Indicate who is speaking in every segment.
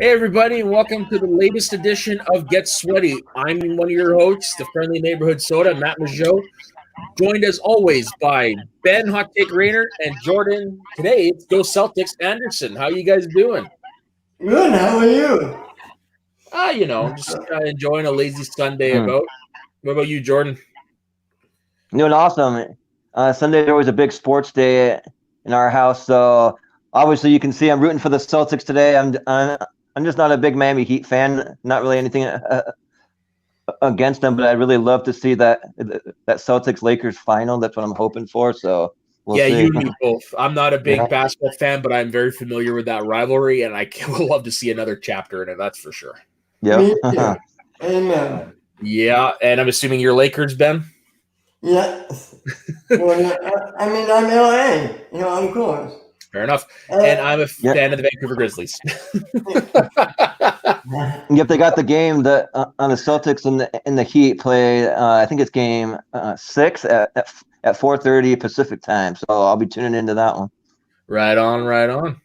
Speaker 1: Hey, everybody, and welcome to the latest edition of Get Sweaty. I'm one of your hosts, the friendly neighborhood soda, Matt Majot, joined as always by Ben Hot Take Rayner and Jordan. Today, it's Go Celtics Anderson. How you guys doing?
Speaker 2: Good. How are you?
Speaker 1: Just enjoying a lazy Sunday about. What about you, Jordan?
Speaker 3: Doing awesome. Sunday's always a big sports day in our house, so obviously you can see I'm rooting for the Celtics today. I'm just not a big Miami Heat fan. Not really anything against them, but I'd really love to see that Celtics Lakers final. That's what I'm hoping for. So we'll see.
Speaker 1: You and me both. I'm not a big
Speaker 3: Yeah.
Speaker 1: basketball fan, but I'm very familiar with that rivalry, and I would love to see another chapter in it. That's for sure.
Speaker 3: Yep.
Speaker 2: Amen.
Speaker 1: Yeah, and I'm assuming you're Lakers, Ben.
Speaker 2: Yeah. Well, I'm LA. Of course.
Speaker 1: Fair enough. And I'm a fan of the Vancouver Grizzlies.
Speaker 3: Yep, they got the game that on the Celtics and the Heat play. I think it's game 6 at 4:30 Pacific time. So I'll be tuning into that one.
Speaker 1: Right on.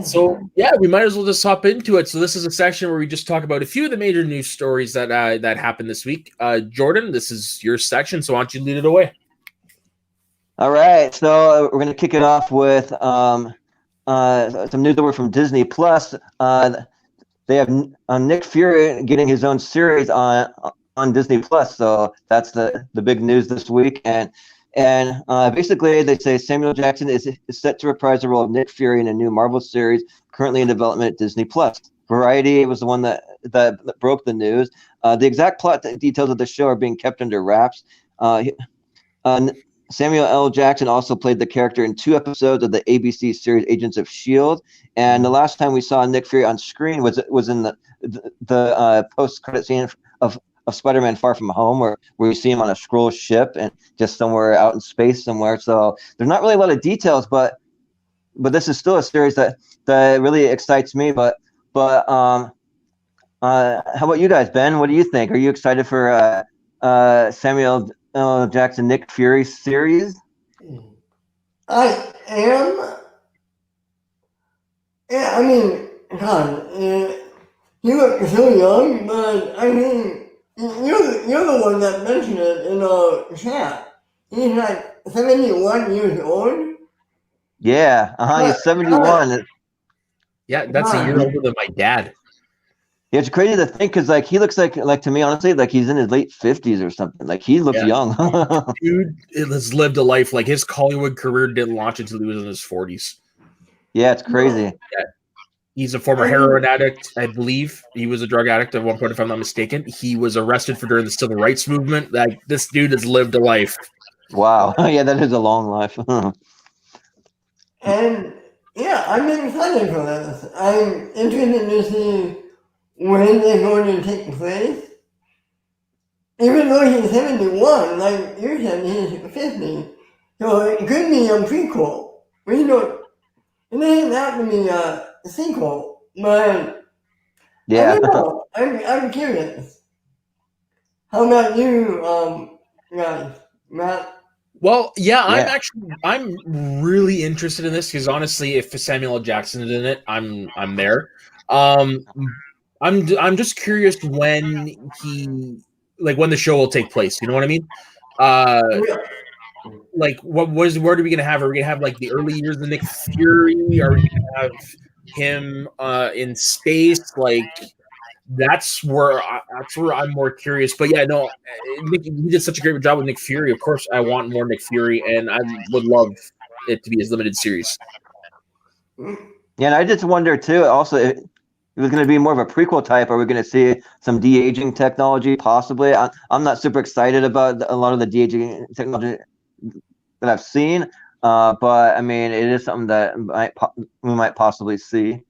Speaker 1: So we might as well just hop into it. So this is a section where we just talk about a few of the major news stories that happened this week. Jordan, this is your section, so why don't you lead it away?
Speaker 3: All right, so we're going to kick it off with some news over from Disney Plus. They have Nick Fury getting his own series on Disney Plus, so that's the big news this week. And basically, they say Samuel Jackson is set to reprise the role of Nick Fury in a new Marvel series currently in development at Disney Plus. Variety was the one that broke the news. The exact plot details of the show are being kept under wraps. Samuel L. Jackson also played the character in 2 episodes of the ABC series Agents of S.H.I.E.L.D. And the last time we saw Nick Fury on screen was in the post-credit scene of Spider-Man Far From Home, where you see him on a Skrull ship and just somewhere out in space somewhere. So there's not really a lot of details, but this is still a series that really excites me. But how about you guys, Ben? What do you think? Are you excited for Samuel Jackson Nick Fury series?
Speaker 2: I am. Yeah, God, you look so young, but you're the one that mentioned it in the chat. He's like 71 years old.
Speaker 3: Yeah, he's 71.
Speaker 1: Yeah, that's a year older than my dad.
Speaker 3: Yeah, it's crazy to think because he looks like to me honestly like he's in his late 50s or something. Like he looks young.
Speaker 1: Dude has lived a life like his Hollywood career didn't launch until he was in his 40s.
Speaker 3: Yeah, it's crazy.
Speaker 1: Yeah. He's a former heroin addict, I believe. He was a drug addict at one point, if I'm not mistaken. He was arrested during the civil rights movement. Like this dude has lived a life.
Speaker 3: Wow. Yeah, that is a long life.
Speaker 2: And yeah, I'm excited for this. I'm interested to see when they're going to take place. Even though he's 71, like you said, he's 50. So it could be a prequel. It doesn't have to be a sequel, but
Speaker 3: yeah.
Speaker 2: I don't know. I'm curious. How about you, guys? Matt?
Speaker 1: Well, I'm really interested in this because honestly, if Samuel L. Jackson is in it, I'm there. I'm just curious when when the show will take place. You know what I mean? Like where are we gonna have? Are we gonna have like the early years of Nick Fury? Are we gonna have him in space? Like that's where I'm more curious. But yeah, no, he did such a great job with Nick Fury. Of course, I want more Nick Fury, and I would love it to be his limited series.
Speaker 3: Yeah, and I just wonder too. Also, if it was going to be more of a prequel type, are we going to see some de-aging technology? Possibly. I'm not super excited about a lot of the de-aging technology that I've seen, but I mean, it is something that we might possibly see.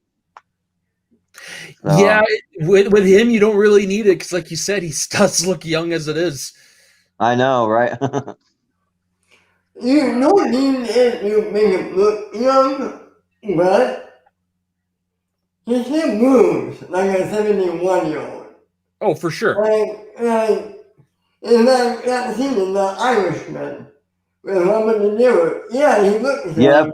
Speaker 1: So. Yeah, with him, you don't really need it because, like you said, he does look young as it is.
Speaker 3: I know, right?
Speaker 2: You don't need it to make him look young, but he still moves like a 71-year-old.
Speaker 1: Oh, for sure.
Speaker 2: In that scene in The Irishman with Robert De Niro, yeah, he looks young,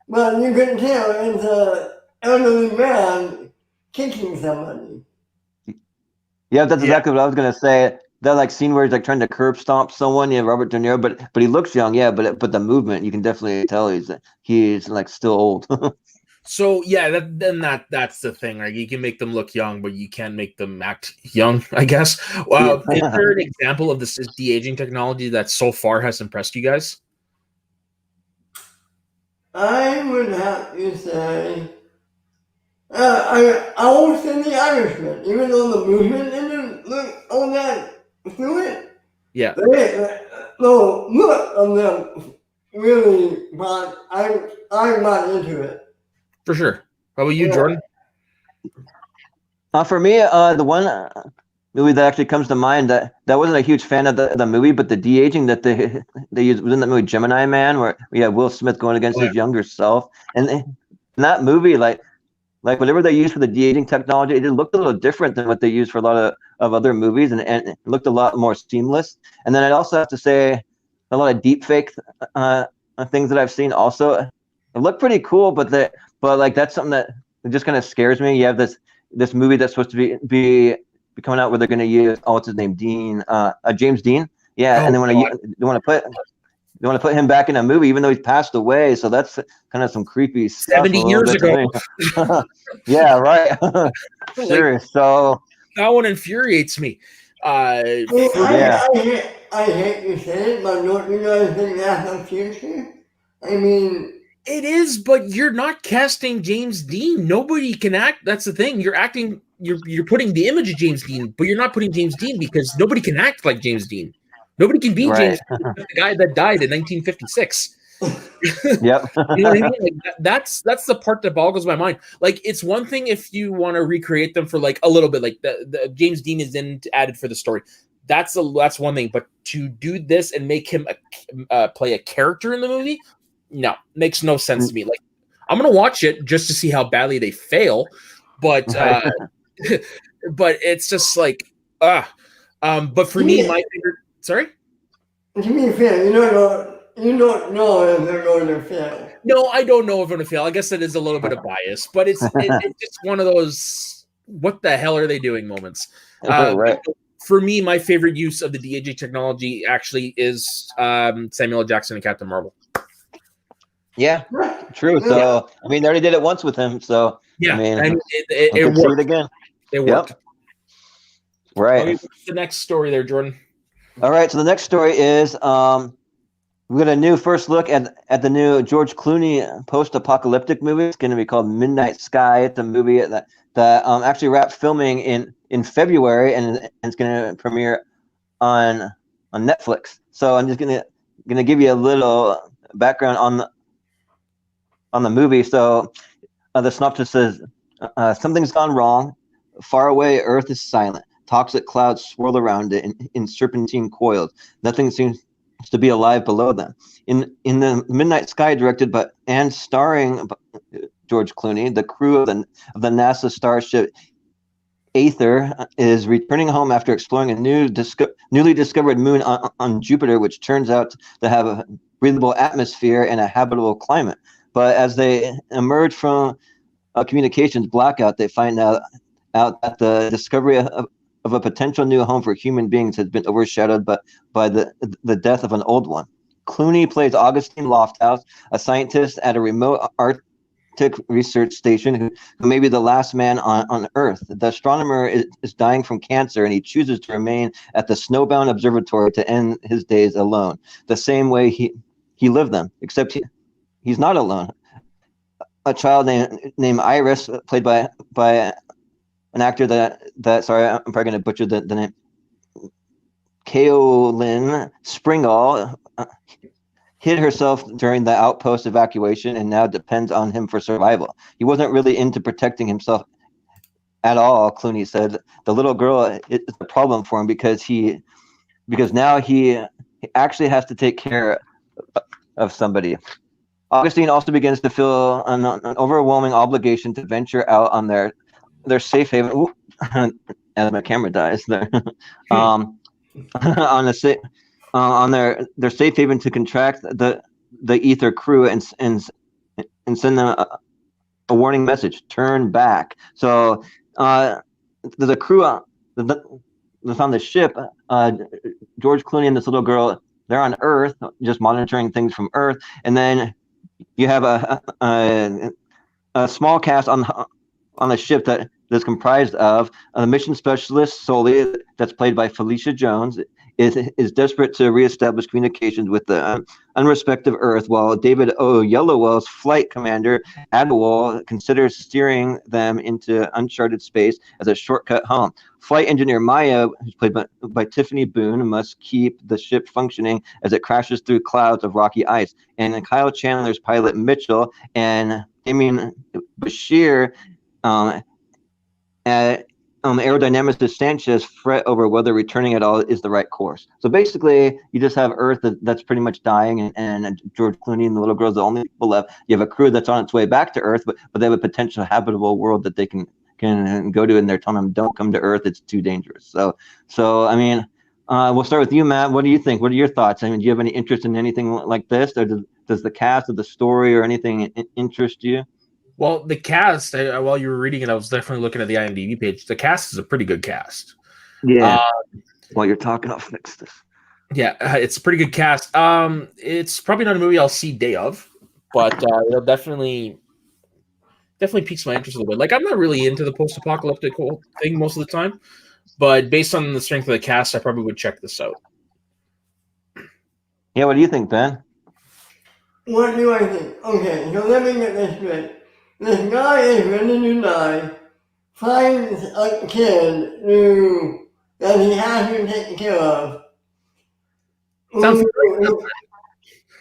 Speaker 2: but you can tell it's an elderly man kicking somebody.
Speaker 3: Yeah, that's exactly what I was gonna say. That like scene where he's like trying to curb stomp someone, yeah, Robert De Niro, but he looks young, yeah, but the movement you can definitely tell he's like still old.
Speaker 1: So yeah, that's the thing. Like you can make them look young, but you can't make them act young, I guess. Is there an example of this de-aging technology that so far has impressed you guys?
Speaker 2: I would have to say, I always say The Irishman, even though the movement didn't look all that fluid.
Speaker 1: Yeah,
Speaker 2: The look of them really I'm not into it.
Speaker 1: for sure. How about you,
Speaker 2: Yeah.
Speaker 1: Jordan?
Speaker 3: For me, the one movie that actually comes to mind that wasn't a huge fan of the movie, but the de-aging that they used was in that movie Gemini Man, where we had Will Smith going against his younger self, and in that movie, like whatever they used for the de-aging technology, it looked a little different than what they used for a lot of other movies, and it looked a lot more seamless. And then I'd also have to say a lot of deep fake things that I've seen also it look pretty cool, but like that's something that just kind of scares me. You have this movie that's supposed to be coming out where they're going to use what's his name, Dean, James Dean, yeah, and then when they want to put him back in a movie, even though he's passed away. So that's kind of some creepy stuff.
Speaker 1: 70 years ago.
Speaker 3: Yeah, right. Sure.
Speaker 1: Like,
Speaker 3: so
Speaker 1: that one infuriates me.
Speaker 2: I hate to say it, but don't you guys think that's the future? I mean,
Speaker 1: it is, but you're not casting James Dean. Nobody can act. That's the thing. You're acting. You're putting the image of James Dean, but you're not putting James Dean because nobody can act like James Dean. Nobody can be James Dean, the guy that died in 1956.
Speaker 3: Yep.
Speaker 1: You know what I mean? Like that's the part that boggles my mind. Like it's one thing if you want to recreate them for like a little bit, like the James Dean is in added for the story. That's one thing, but to do this and make him play a character in the movie, no, makes no sense to me. Like I'm gonna watch it just to see how badly they fail, but but it's just like but for me, my favorite. Sorry.
Speaker 2: To be fair, you don't know if they're going to fail.
Speaker 1: No, I don't know if I'm going to fail. I guess it is a little bit of bias, but it's just one of those what the hell are they doing moments.
Speaker 3: Right.
Speaker 1: For me, my favorite use of the de-aging technology actually is Samuel L. Jackson and Captain Marvel.
Speaker 3: Yeah, true. So I mean, they already did it once with him. So
Speaker 1: yeah,
Speaker 3: I mean,
Speaker 1: it worked
Speaker 3: again.
Speaker 1: It worked.
Speaker 3: Yep. Right.
Speaker 1: Okay, what's the next story there, Jordan?
Speaker 3: All right. So the next story is we got a new first look at the new George Clooney post-apocalyptic movie. It's going to be called Midnight Sky. It's a movie that actually wrapped filming in February, and it's going to premiere on Netflix. So I'm just going to give you a little background on the movie. So the synopsis says something's gone wrong. Far away, Earth is silent. Toxic clouds swirl around it in serpentine coils. Nothing seems to be alive below them. In the Midnight Sky, directed by and starring George Clooney, the crew of the NASA starship Aether is returning home after exploring a newly discovered moon on Jupiter, which turns out to have a breathable atmosphere and a habitable climate. But as they emerge from a communications blackout, they find out that the discovery of a potential new home for human beings has been overshadowed by the death of an old one. Clooney plays Augustine Lofthouse, a scientist at a remote Arctic research station who may be the last man on Earth. The astronomer is dying from cancer, and he chooses to remain at the snowbound observatory to end his days alone, the same way he lived them, except he's not alone. A child named Iris, played by an actor that sorry, I'm probably going to butcher the name. Kaolin Springall hid herself during the outpost evacuation and now depends on him for survival. He wasn't really into protecting himself at all, Clooney said. The little girl is a problem for him because now he actually has to take care of somebody. Augustine also begins to feel an overwhelming obligation to venture out on their safe haven. Ooh, as my camera dies there. On their safe haven to contract the Aether crew and send them a warning message: turn back. So there's a crew that's on the ship. George Clooney and this little girl, they're on Earth, just monitoring things from Earth, and then you have a small cast on the ship that's comprised of a mission specialist solely, that's played by Felicia Jones, is desperate to reestablish communications with the unrespective Earth, while David O. Yellowell's flight commander, Admiral, considers steering them into uncharted space as a shortcut home. Flight engineer Maya, who's played by Tiffany Boone, must keep the ship functioning as it crashes through clouds of rocky ice. And Kyle Chandler's pilot Mitchell and Damien Bashir, aerodynamicist Sanchez, fret over whether returning at all is the right course. So basically, you just have Earth that's pretty much dying, and George Clooney and the little girl's the only people left. You have a crew that's on its way back to Earth, but they have a potential habitable world that they can go to, and they're telling them, don't come to Earth, it's too dangerous. So I mean, we'll start with you, Matt. What do you think? What are your thoughts? I mean, do you have any interest in anything like this, or does the cast or the story or anything interest you?
Speaker 1: Well, the cast, while you were reading it, I was definitely looking at the IMDb page. The cast is a pretty good cast.
Speaker 3: Yeah. While you're talking, I'll fix this.
Speaker 1: Yeah, it's a pretty good cast. It's probably not a movie I'll see day of, but it'll definitely piques my interest a little bit. Like, I'm not really into the post-apocalyptic whole thing most of the time, but based on the strength of the cast, I probably would check this out.
Speaker 3: Yeah, what do you think, Ben?
Speaker 2: What do I think? Okay, so let me get this straight. This guy is ready to die, finds a kid that he has to take care of.
Speaker 1: Sounds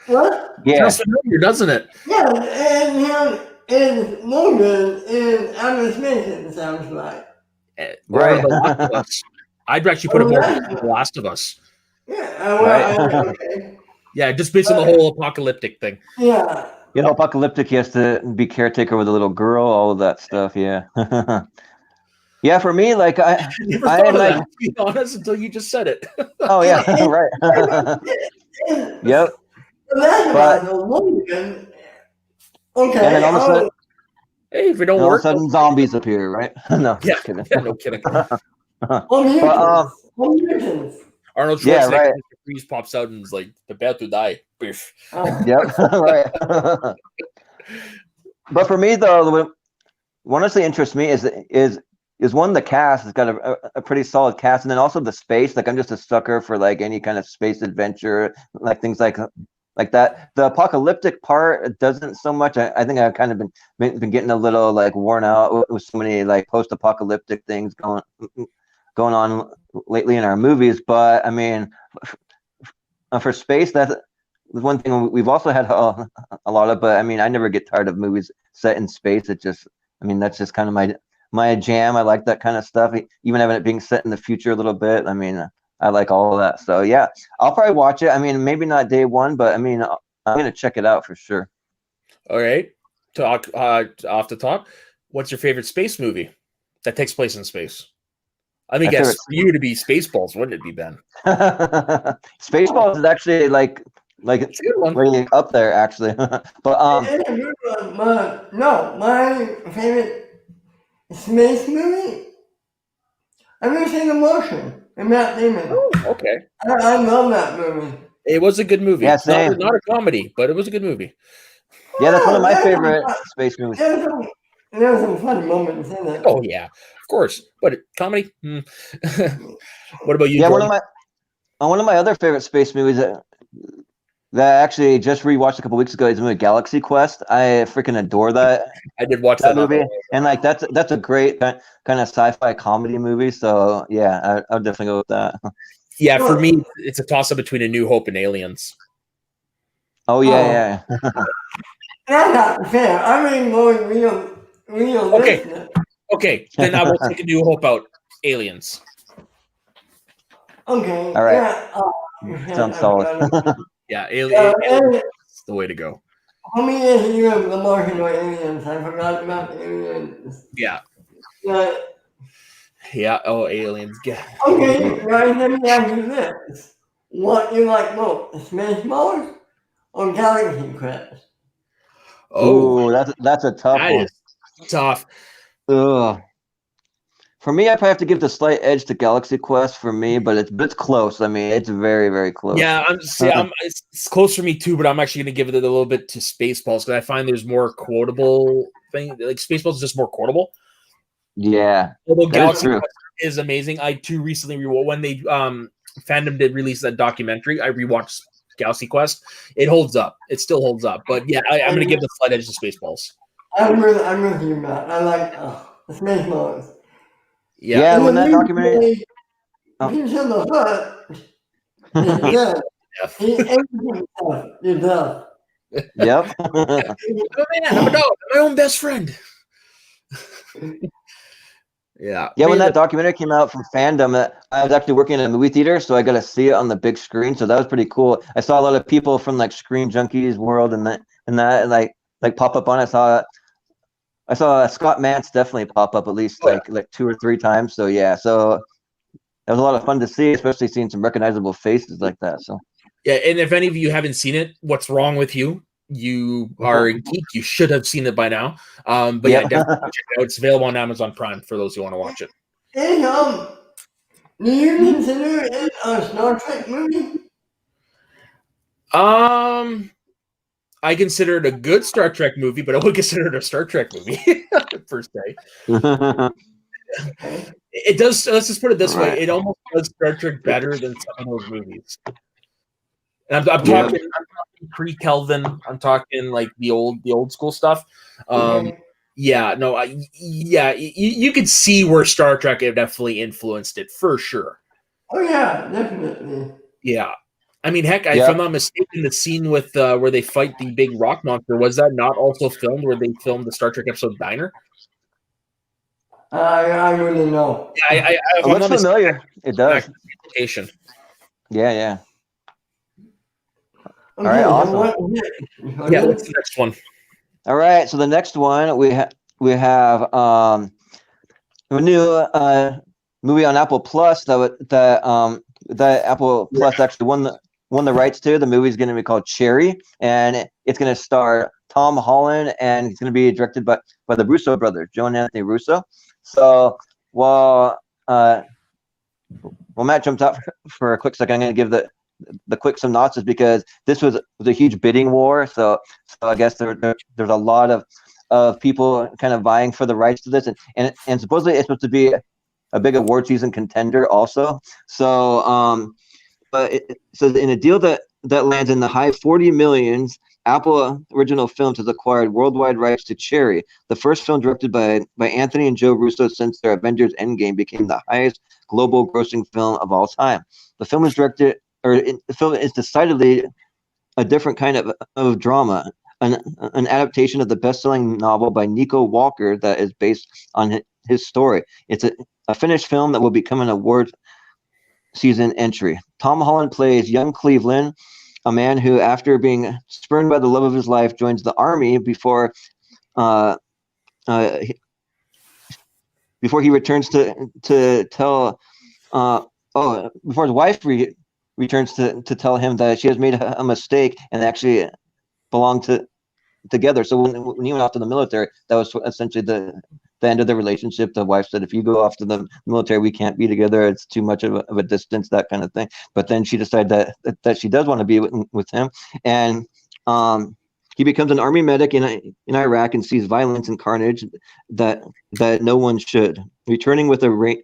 Speaker 2: What?
Speaker 3: Yeah.
Speaker 1: Sounds familiar, doesn't it?
Speaker 2: Yeah, and him is Logan in outer space, it sounds like.
Speaker 3: Right.
Speaker 1: Or The Last of Us. I'd actually put it more like The Last of Us.
Speaker 2: Yeah,
Speaker 3: Right.
Speaker 2: Okay.
Speaker 1: Yeah, just based on the whole apocalyptic thing.
Speaker 2: Yeah.
Speaker 3: You know, apocalyptic, he has to be caretaker with a little girl, all of that stuff. Yeah. Yeah, for me, like
Speaker 1: I never thought of that, to be honest, until you just said it.
Speaker 3: Oh yeah, right. Yep.
Speaker 2: But Logan. Okay.
Speaker 3: And then all of a sudden,
Speaker 1: hey, if it don't
Speaker 3: all of
Speaker 1: work,
Speaker 3: a sudden zombies appear, right? No,
Speaker 1: yeah,
Speaker 3: just kidding.
Speaker 1: yeah, no kidding.
Speaker 2: Mutants.
Speaker 1: Arnold Schwarzenegger,
Speaker 3: Yeah, right.
Speaker 1: Freeze pops out and is like, about to die. Biff.
Speaker 3: Yep, right. But for me, though, what honestly interests me is one, the cast has got a pretty solid cast, and then also the space. Like, I'm just a sucker for like any kind of space adventure, like things like that. The apocalyptic part doesn't so much. I think I've kind of been getting a little like worn out with so many like post-apocalyptic things going on lately in our movies. But I mean, for space, that's one thing we've also had a lot of. But I mean, I never get tired of movies set in space. It just, I mean, that's just kind of my jam. I like that kind of stuff, even having it being set in the future a little bit. I mean, I like all of that. So yeah, I'll probably watch it. I mean, maybe not day one, but I mean, I'm gonna check it out for sure.
Speaker 1: All right, talk off the top. What's your favorite space movie that takes place in space? I mean, guess for you to be Spaceballs, wouldn't it be, Ben?
Speaker 3: Spaceballs is actually like really up there, actually. But
Speaker 2: no, my favorite space movie. I'm gonna say The Martian. And Matt Damon.
Speaker 1: Oh, okay.
Speaker 2: I love that movie.
Speaker 1: It was a good movie.
Speaker 3: Yeah, same.
Speaker 1: Not a comedy, but it was a good movie.
Speaker 3: Yeah, that's one of my favorite space movies.
Speaker 2: There's some funny moments in it.
Speaker 1: Oh yeah, of course. But comedy. What about you?
Speaker 3: Yeah,
Speaker 1: Jordan?
Speaker 3: one of my other favorite space movies that I actually just rewatched a couple weeks ago is the movie Galaxy Quest. I freaking adore that.
Speaker 1: I did watch that
Speaker 3: movie, and like that's a great kind of sci-fi comedy movie. So yeah, I'll definitely go with that.
Speaker 1: Yeah, for me, it's a toss-up between A New Hope and Aliens.
Speaker 3: Oh yeah, yeah.
Speaker 2: That's not fair. I mean, going real.
Speaker 1: Okay, then I will take A New Hope out. Aliens.
Speaker 2: Okay.
Speaker 3: All right. Yeah. Sounds solid.
Speaker 1: Yeah, Aliens is the way to go.
Speaker 2: How many years did you have The Martian or Aliens? I forgot about Aliens.
Speaker 1: Yeah.
Speaker 2: Yeah.
Speaker 1: Yeah. Oh, Aliens. Yeah.
Speaker 2: Okay, guys, let me ask you this: what you like most, Spaceballs or Galaxy Quest?
Speaker 1: Oh,
Speaker 3: that's a tough one.
Speaker 1: tough.
Speaker 3: Ugh. For me, I probably have to give the slight edge to Galaxy Quest for me, but it's close. I mean, it's very, very close.
Speaker 1: Yeah, it's close for me too, but I'm actually going to give it a little bit to Spaceballs because I find there's more quotable thing. Like Spaceballs is just more quotable.
Speaker 3: Yeah,
Speaker 1: Although Galaxy
Speaker 3: true.
Speaker 1: Quest is amazing, I too recently when they fandom did release that documentary, I rewatched Galaxy Quest. It holds up. It still holds up. But yeah, I'm going to give the slight edge to Spaceballs.
Speaker 2: I'm with you, Matt. I like Spaceballs.
Speaker 1: Yeah.
Speaker 3: When that documentary.
Speaker 2: Pizza the Hut is dead. Everything is dead.
Speaker 3: Yep.
Speaker 1: I'm a man. I'm a dog. I'm my own best friend. Yeah.
Speaker 3: Yeah, when that documentary came out from fandom, I was actually working in a movie theater, so I got to see it on the big screen. So that was pretty cool. I saw a lot of people from like Screen Junkies world and like pop up on it. I saw Scott Mance definitely pop up at least like 2 or 3 times. So yeah, so it was a lot of fun to see, especially seeing some recognizable faces like that. So
Speaker 1: yeah, and if any of you haven't seen it, what's wrong with you? You are a geek. You should have seen it by now. But yeah, definitely check it out. It's available on Amazon Prime for those who want to watch it.
Speaker 2: Hey, do you consider it a Star Trek movie?
Speaker 1: I consider it a good Star Trek movie, but I wouldn't consider it a Star Trek movie per se. It does. Let's just put it this way: it almost does Star Trek better than some of those movies. And I'm talking pre-Kelvin. I'm talking like the old school stuff. Yeah, no, you could see where Star Trek definitely influenced it for sure.
Speaker 2: Oh yeah, definitely.
Speaker 1: Yeah, I mean, heck, if I'm not mistaken, the scene with where they fight the big rock monster, was that not also filmed where they filmed the Star Trek episode Diner?
Speaker 2: I really know.
Speaker 1: Yeah,
Speaker 3: it looks familiar. It does.
Speaker 1: Location.
Speaker 3: Yeah.
Speaker 2: Okay,
Speaker 3: all right, awesome.
Speaker 1: What's the next one?
Speaker 3: All right, so the next one we have a new movie on Apple Plus that Apple Plus actually won the rights to. The movie is going to be called Cherry, and it's going to star Tom Holland, and it's going to be directed by the Russo brothers, Joe and Anthony Russo. So while Matt jumped out for a quick second, I'm going to give the quick synopsis because this was a huge bidding war. So I guess there's a lot of people kind of vying for the rights to this, and supposedly it's supposed to be a big award season contender also. So but it says in a deal that lands in the high 40 millions, Apple Original Films has acquired worldwide rights to Cherry, the first film directed by Anthony and Joe Russo since their Avengers Endgame became the highest global grossing film of all time. The film is the film is decidedly a different kind of drama, an adaptation of the best-selling novel by Nico Walker that is based on his story. It's a finished film that will become an award season entry. Tom Holland plays young Cleveland, a man who, after being spurned by the love of his life, joins the army before he returns to tell before his wife returns to tell him that she has made a mistake and actually belong together. So when he went off to the military, that was essentially the end of the relationship. The wife said, if you go off to the military, we can't be together. It's too much of a distance, that kind of thing. But then she decided that she does want to be with him. And he becomes an army medic in Iraq and sees violence and carnage that no one should. Returning with a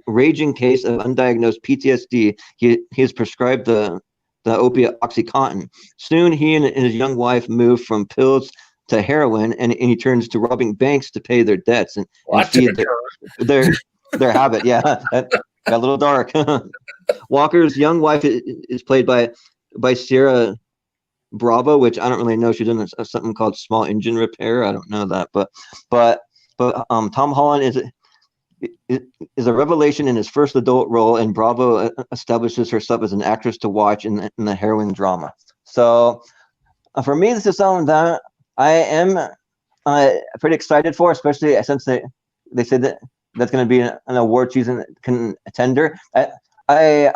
Speaker 3: raging case of undiagnosed PTSD, he is prescribed the opiate OxyContin. Soon, he and his young wife move from pills to heroin, and he turns to robbing banks to pay their debts and feed their habit. Yeah, that got a little dark. Walker's young wife is played by Sierra Bravo, which I don't really know. She's doing something called Small Engine Repair. I don't know that, but Tom Holland is a revelation in his first adult role, and Bravo establishes herself as an actress to watch in the heroin drama. So for me, this is something that I am pretty excited for, especially since they said that that's going to be an award season contender. I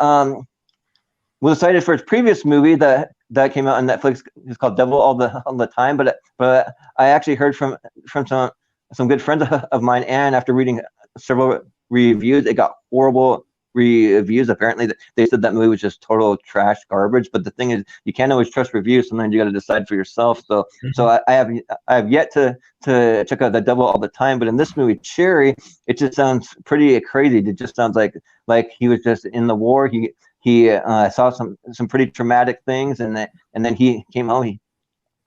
Speaker 3: was excited for his previous movie that came out on Netflix. It's called Devil All the Time, but I actually heard from some good friends of mine, and after reading several reviews, it got horrible reviews. Apparently, they said that movie was just total trash garbage. But the thing is, you can't always trust reviews. Sometimes you got to decide for yourself. So, I have yet to check out The Devil All the Time. But in this movie, Cherry, it just sounds pretty crazy. It just sounds like he was just in the war. He saw some pretty traumatic things, and then he came home. He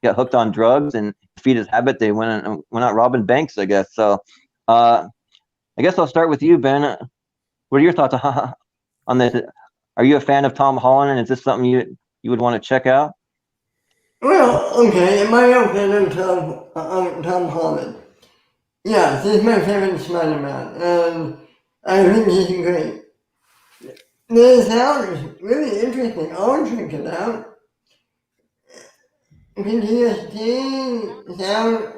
Speaker 3: got hooked on drugs, and to feed his habit, they went out robbing banks, I guess. So, I guess I'll start with you, Ben. What are your thoughts on this? Are you a fan of Tom Holland, and is this something you would want to check out?
Speaker 2: Well, okay, in my opinion, Tom Holland. Yes, he's my favorite Spider-Man, and I think he's great. The sound is really interesting. I'll check it out. PTSD, sound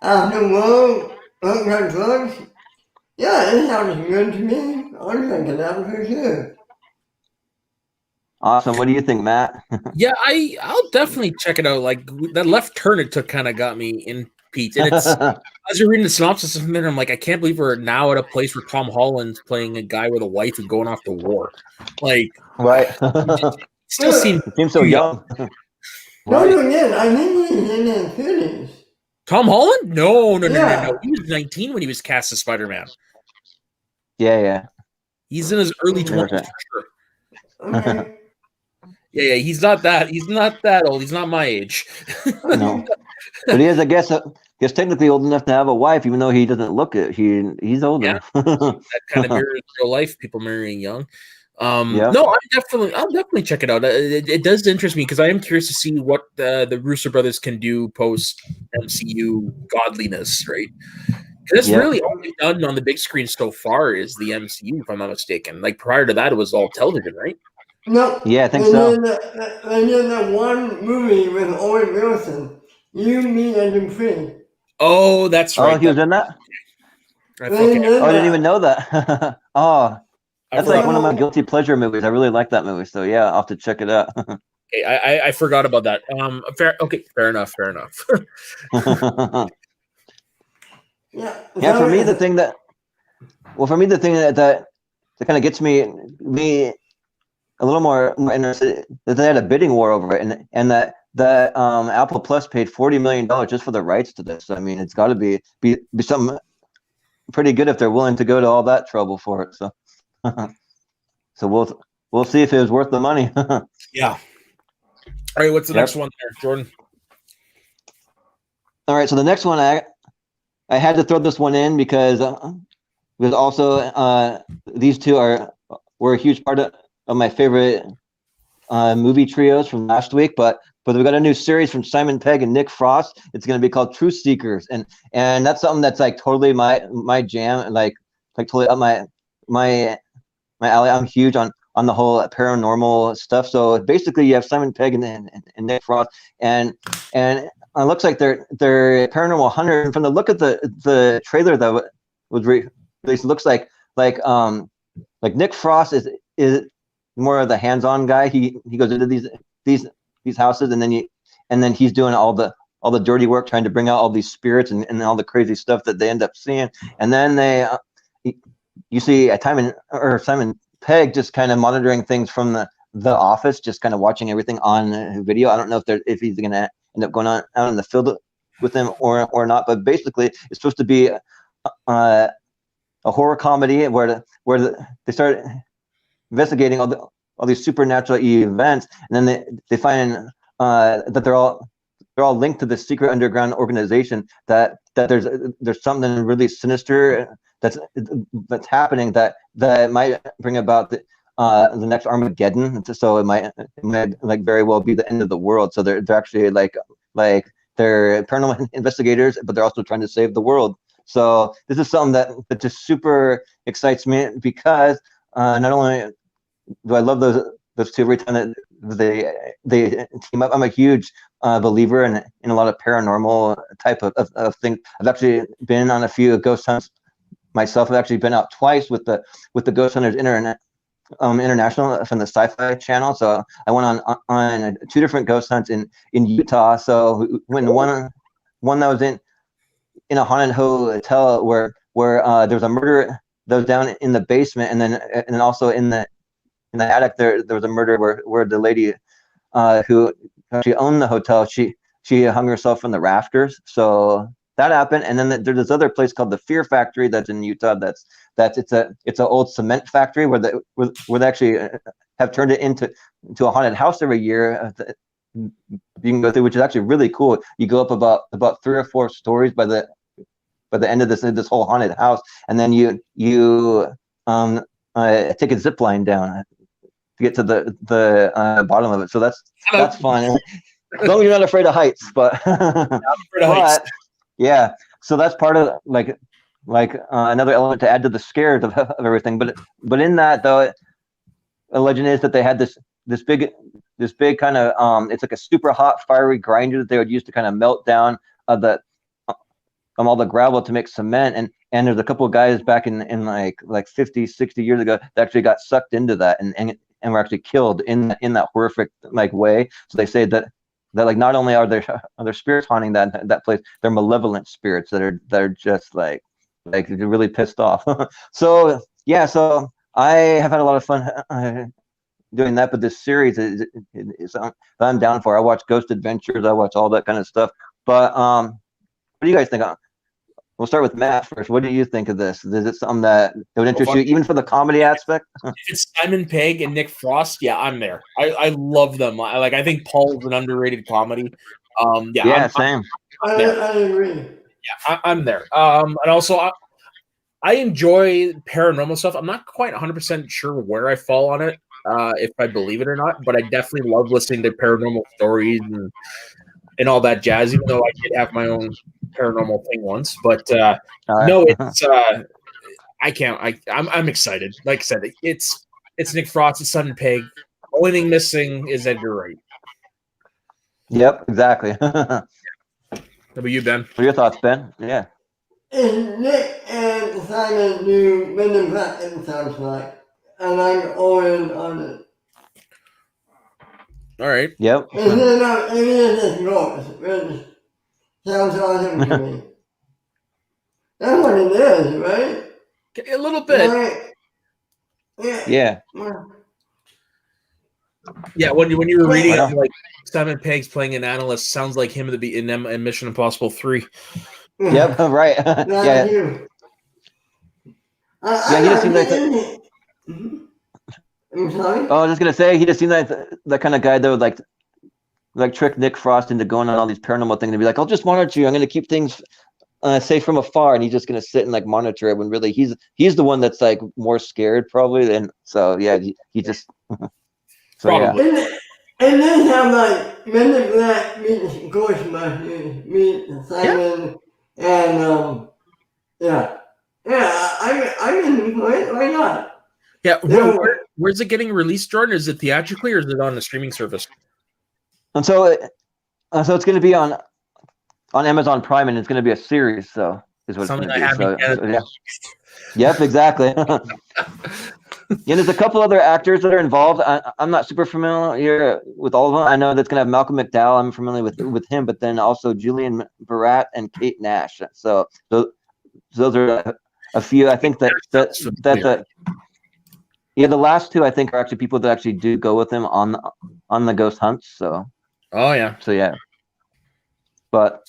Speaker 2: after work, hooked on drugs. Yeah, it sounds good to me. I'll check it out for sure.
Speaker 3: Awesome. What do you think, Matt?
Speaker 1: Yeah, I'll definitely check it out. Like that left turn it took kind of got me in Pete. And it's as you're reading the synopsis of it, I'm like, I can't believe we're now at a place where Tom Holland's playing a guy with a wife and going off to war. Like,
Speaker 3: right.
Speaker 1: still seems
Speaker 3: so young.
Speaker 2: Don't forget, I think he's in his 30s.
Speaker 1: Tom Holland? No. He was 19 when he was cast as Spider-Man.
Speaker 3: Yeah.
Speaker 1: He's in his early 20s for sure.
Speaker 2: Okay.
Speaker 1: Yeah, he's not that old. He's not my age.
Speaker 3: No. But he is, I guess technically old enough to have a wife, even though he doesn't look it. He's older.
Speaker 1: Yeah. That kind of mirrors real life, people marrying young.
Speaker 3: Yeah.
Speaker 1: No, I'll definitely check it out. It does interest me because I am curious to see what the Russo brothers can do post MCU godliness, right? Because that's really all they've done on the big screen so far is the MCU, if I'm not mistaken. Like prior to that, it was all television, right?
Speaker 2: No.
Speaker 3: Yeah, I think so.
Speaker 2: They did that one movie with Owen Wilson. You, Me, and Free.
Speaker 1: Oh, that's right.
Speaker 3: Oh, he was in that?
Speaker 1: I
Speaker 3: didn't even know that. Oh, that's like one of my guilty pleasure movies. I really like that movie. So, yeah, I'll have to check it out.
Speaker 1: Okay, I forgot about that. Fair enough.
Speaker 2: Yeah,
Speaker 3: for me, the thing that kind of gets me a little more interested that they had a bidding war over it, and that Apple Plus paid $40 million just for the rights to this. I mean, it's got to be something pretty good if they're willing to go to all that trouble for it. So, so we'll see if it was worth the money.
Speaker 1: Yeah. All right, what's the next one there, Jordan?
Speaker 3: All right, so the next one I had to throw this one in because also these two were a huge part of my favorite movie trios from last week, but we got a new series from Simon Pegg and Nick Frost. It's going to be called Truth Seekers, and that's something that's like totally my jam, like totally up my alley. I'm huge on the whole paranormal stuff. So basically, you have Simon Pegg and Nick Frost, and it looks like they're paranormal hunters. And from the look of the trailer that was released, it looks like Nick Frost is more of the hands-on guy. He goes into these houses, and then he's doing all the dirty work, trying to bring out all these spirits and all the crazy stuff that they end up seeing. And then you see Simon Pegg just kind of monitoring things from the office, just kind of watching everything on video. I don't know if he's going to end up going out in the field with them or not, but basically it's supposed to be a horror comedy where they start investigating all these supernatural events, and then they find that they're all linked to this secret underground organization, that there's something really sinister that's happening that might bring about the next Armageddon. So it might like very well be the end of the world. So they're actually like they're paranormal investigators, but they're also trying to save the world. So this is something that just super excites me because not only do I love those two every time that they team up. I'm a huge believer in a lot of paranormal type of things. I've actually been on a few ghost hunts myself. I've actually been out twice with the Ghost Hunters International from the Sci-Fi Channel. So I went on 2 different ghost hunts in Utah. So when one that was in a haunted hotel where there was a murder that was down in the basement, and then also in the attic there was a murder where the lady who actually owned the hotel, she hung herself from the rafters. So that happened. And then there's this other place called the Fear Factory that's in Utah. It's an old cement factory where they actually have turned it into a haunted house every year. You can go through, which is actually really cool. You go up about 3 or 4 stories by the end of this whole haunted house, and then you take a zip line down to get to the bottom of it. So that's fun. As long as you're not afraid of heights, but yeah. So that's part of another element to add to the scares of everything. But in that though, a legend is that they had this big kind of it's like a super hot fiery grinder that they would use to kind of melt down all the gravel to make cement. And there's a couple of guys back in like 50, 60 years ago that actually got sucked into that and were actually killed in that horrific way. So they say that like not only are there spirits haunting that place, they're malevolent spirits that are just like really pissed off. So yeah, so I have had a lot of fun doing that, but this series is I'm down for. I watch Ghost Adventures, I watch all that kind of stuff. But what do you guys think? We'll start with Matt first. What do you think of this? Is it something that would interest you, even for the comedy aspect?
Speaker 1: If it's Simon Pegg and Nick Frost, yeah, I'm there. I love them. I think Paul's an underrated comedy.
Speaker 3: Yeah, same.
Speaker 2: I agree.
Speaker 1: Yeah, I'm there. And also, I enjoy paranormal stuff. I'm not quite 100% sure where I fall on it, if I believe it or not, but I definitely love listening to paranormal stories and all that jazz, even though I did have my own paranormal thing once. But no, it's I can't. I'm excited. Like I said, it's Nick Frost, it's Simon Pegg. Only thing missing is Edgar Wright.
Speaker 3: Yep, exactly.
Speaker 1: How about you, Ben?
Speaker 3: What are your thoughts, Ben? Yeah.
Speaker 2: If Nick and Simon do Men in Black, it sounds like, and I'm all in on it.
Speaker 1: All right.
Speaker 3: Yep.
Speaker 2: If they're not any of this ghost, which sounds awesome to me. That's what it is, right?
Speaker 1: A little bit.
Speaker 2: Right?
Speaker 3: Yeah.
Speaker 1: Yeah, when you were reading it, like Simon Pegg's playing an analyst, sounds like him in Mission Impossible 3.
Speaker 3: Yep, right. Yeah.
Speaker 2: You.
Speaker 3: Yeah, he just seemed like
Speaker 2: I'm sorry?
Speaker 3: Oh, I was just gonna say he just seemed like that kind of guy that would like trick Nick Frost into going on all these paranormal things and be like, I'll just monitor you. I'm gonna keep things safe from afar, and he's just gonna sit and like monitor it when really he's the one that's like more scared probably. And so yeah, he just so
Speaker 1: Probably.
Speaker 3: yeah.
Speaker 2: And then have like Men in Black meets Ghostbusters meet Simon and yeah. I'm in for it. Why not?
Speaker 1: Yeah, where's it getting released, Jordan? Is it theatrically or is it on the streaming service?
Speaker 3: And so it's going to be on Amazon Prime, and it's going to be a series. So is what
Speaker 1: Something
Speaker 3: it's going to be. So,
Speaker 1: yeah.
Speaker 3: Yep, exactly. Yeah, there's a couple other actors that are involved. I'm not super familiar with all of them. I know that's going to have Malcolm McDowell. I'm familiar with him, but then also Julian Barat and Kate Nash. So those are a few. I think that yeah, the last two I think are actually people that actually do go with him on the ghost hunts. So
Speaker 1: yeah.
Speaker 3: So yeah. But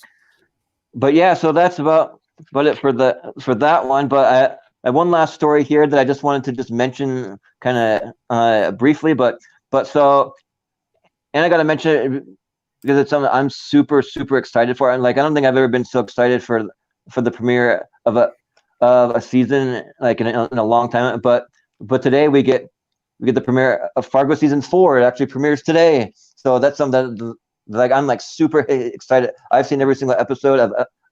Speaker 3: yeah, so that's about it for that one. But I have one last story here that I just wanted to just mention kind of briefly. But so, and I got to mention it because it's something I'm super excited for. And like I don't think I've ever been so excited for the premiere of a season like in a long time. But today we get the premiere of Fargo season 4. It actually premieres today. So that's something that like I'm like super excited. I've seen every single episode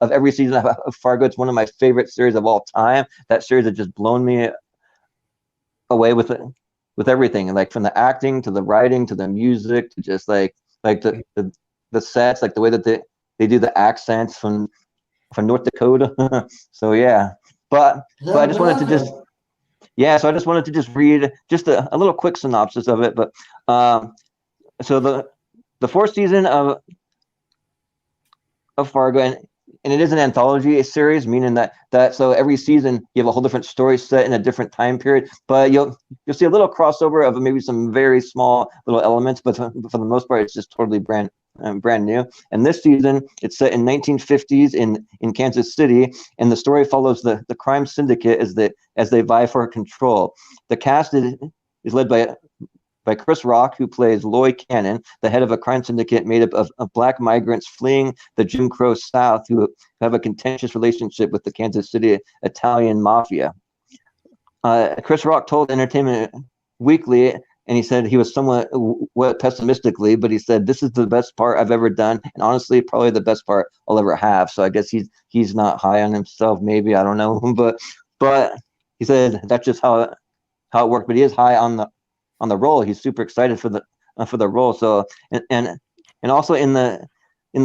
Speaker 3: of every season of Fargo. It's one of my favorite series of all time. That series has just blown me away with everything, like from the acting to the writing to the music to just like the sets, like the way that they do the accents from North Dakota. So yeah, but I just wanted to just so I just wanted to just read just a little quick synopsis of it. But so the 4th season of Fargo, and it is an anthology series, meaning that so every season you have a whole different story set in a different time period. But you'll see a little crossover of maybe some very small little elements, but for the most part, it's just totally brand new. And this season, it's set in 1950s in Kansas City, and the story follows the crime syndicate as they vie for control. The cast is led by Chris Rock, who plays Loy Cannon, the head of a crime syndicate made up of black migrants fleeing the Jim Crow South who have a contentious relationship with the Kansas City Italian mafia. Chris Rock told Entertainment Weekly, and he said he was somewhat pessimistically, but he said, "This is the best part I've ever done, and honestly, probably the best part I'll ever have." So I guess he's not high on himself, maybe, I don't know, but he said that's just how it worked. But he is high on the role. He's super excited for the role. So and also in the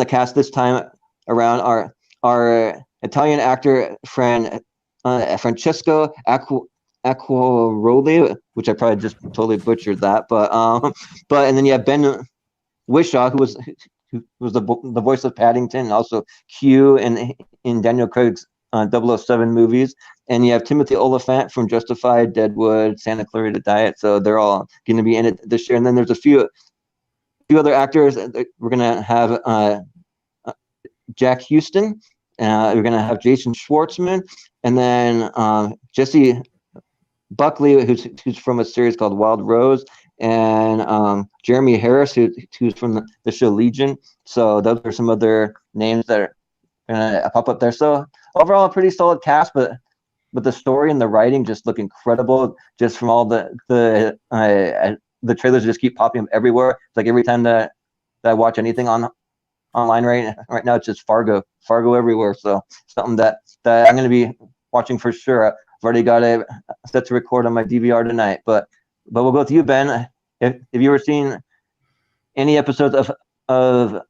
Speaker 3: cast this time around our Italian actor Francesco Acquaroli, which I probably just totally butchered that, but and then you have Ben Whishaw, who was the voice of Paddington, and also Q in Daniel Craig's 007 movies. And you have Timothy Olyphant from Justified, Deadwood, Santa Clarita Diet. So they're all going to be in it this year. And then there's a few other actors. We're going to have Jack Houston. We're going to have Jason Schwartzman. And then Jesse Buckley, who's from a series called Wild Rose. And Jeremy Harris, who's from the show Legion. So those are some other names that are going to pop up there. So overall, a pretty solid cast, but the story and the writing just look incredible. Just from all the trailers just keep popping up everywhere. It's like every time that I watch anything online right now, it's just Fargo everywhere. So something that I'm going to be watching for sure. I've already got it set to record on my DVR tonight. But we'll go with you, Ben. Have you ever seen any episodes of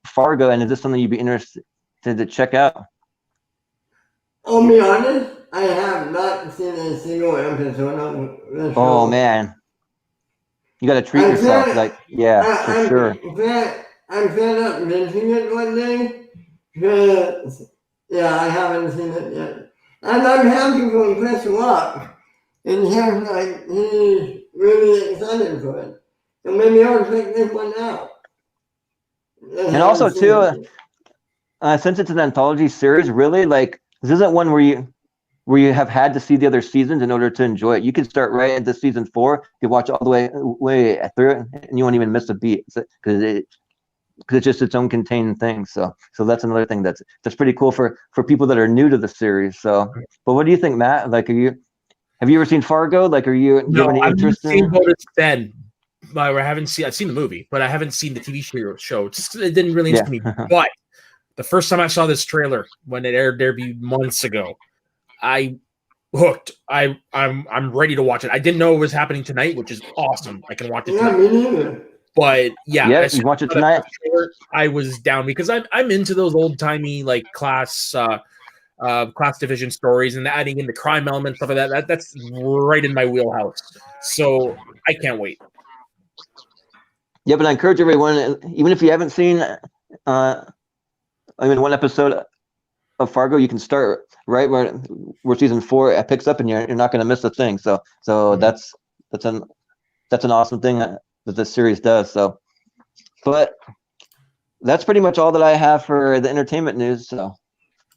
Speaker 3: Fargo, and is this something you'd be interested to check out?
Speaker 2: I'll be honest, I have not seen a single episode of the show.
Speaker 3: Oh man, you got to treat yourself. For sure.
Speaker 2: I'm fed up missing it one day because I haven't seen it yet, and I'm happy for Chris Rock. It sounds like he's really excited for it, so maybe I'll check this one out.
Speaker 3: And also too, since it's an anthology series, really this isn't one where you have had to see the other seasons in order to enjoy it. You can start right into season 4, you watch all the way through it, and you won't even miss a beat because it's just its own contained thing. So that's another thing that's pretty cool for people that are new to the series. So, but what do you think, Matt? Have you ever seen Fargo? Do you have any interest in?
Speaker 1: I've seen the movie, but I haven't seen the TV show. It didn't really interest me. But the first time I saw this trailer when it aired there months ago, I hooked. I'm ready to watch it. I didn't know it was happening tonight, which is awesome. I can watch it tonight.
Speaker 2: Me neither.
Speaker 1: But
Speaker 3: you watch it tonight.
Speaker 1: I was down because I'm into those old timey class division stories and adding in the crime element, stuff like that. That's right in my wheelhouse. So I can't wait.
Speaker 3: Yeah, but I encourage everyone, even if you haven't seen one episode of Fargo, you can start right where season 4 picks up, and you're not going to miss a thing. So that's an awesome thing that this series does. So, but that's pretty much all that I have for the entertainment news. So,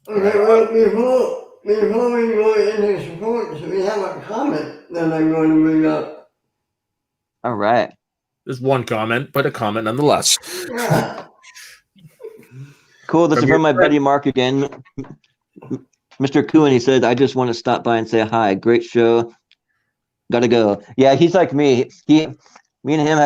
Speaker 2: okay, well, before we go into sports, we have a comment that I'm going to bring up.
Speaker 3: All right.
Speaker 1: There's one comment, but a comment nonetheless.
Speaker 2: Yeah.
Speaker 3: Cool. This is from my buddy Mark again. Mr. Cohen, he said, "I just want to stop by and say hi. Great show. Gotta go." Yeah, he's like me. Me and him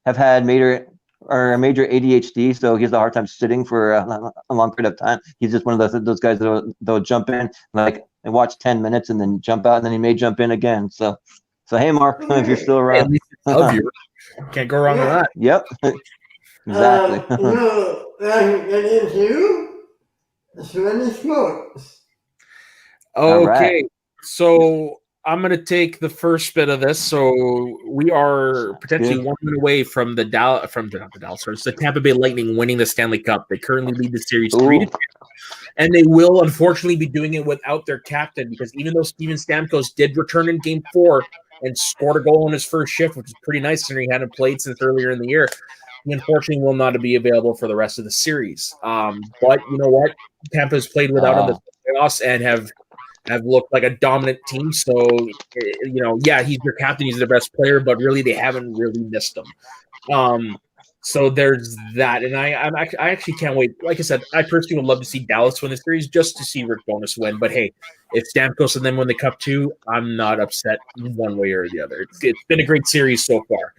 Speaker 3: have had major ADHD, so he has a hard time sitting for a long period of time. He's just one of those guys that'll jump in and watch 10 minutes and then jump out, and then he may jump in again. So hey, Mark, if you're still around.
Speaker 1: At least it's of you. Can't go wrong with that.
Speaker 3: Yep. Exactly.
Speaker 2: Let's get into Swedish sports.
Speaker 1: Okay,
Speaker 3: right.
Speaker 1: So I'm going to take the first bit of this. So we are potentially 1 win away from the Tampa Bay Lightning winning the Stanley Cup. They currently lead the series 3-2. And they will unfortunately be doing it without their captain, because even though Steven Stamkos did return in Game 4 and scored a goal in his first shift, which is pretty nice considering he hadn't played since earlier in the year, he unfortunately will not be available for the rest of the series. But you know what? Tampa's played without him the playoffs and have looked like a dominant team. So, yeah, he's their captain, he's their best player, but really they haven't really missed him. So there's that, and I actually can't wait. Like I said, I personally would love to see Dallas win the series just to see Rick Bowness win. But hey, if Stamkos and them win the Cup too, I'm not upset one way or the other. It's been a great series so far.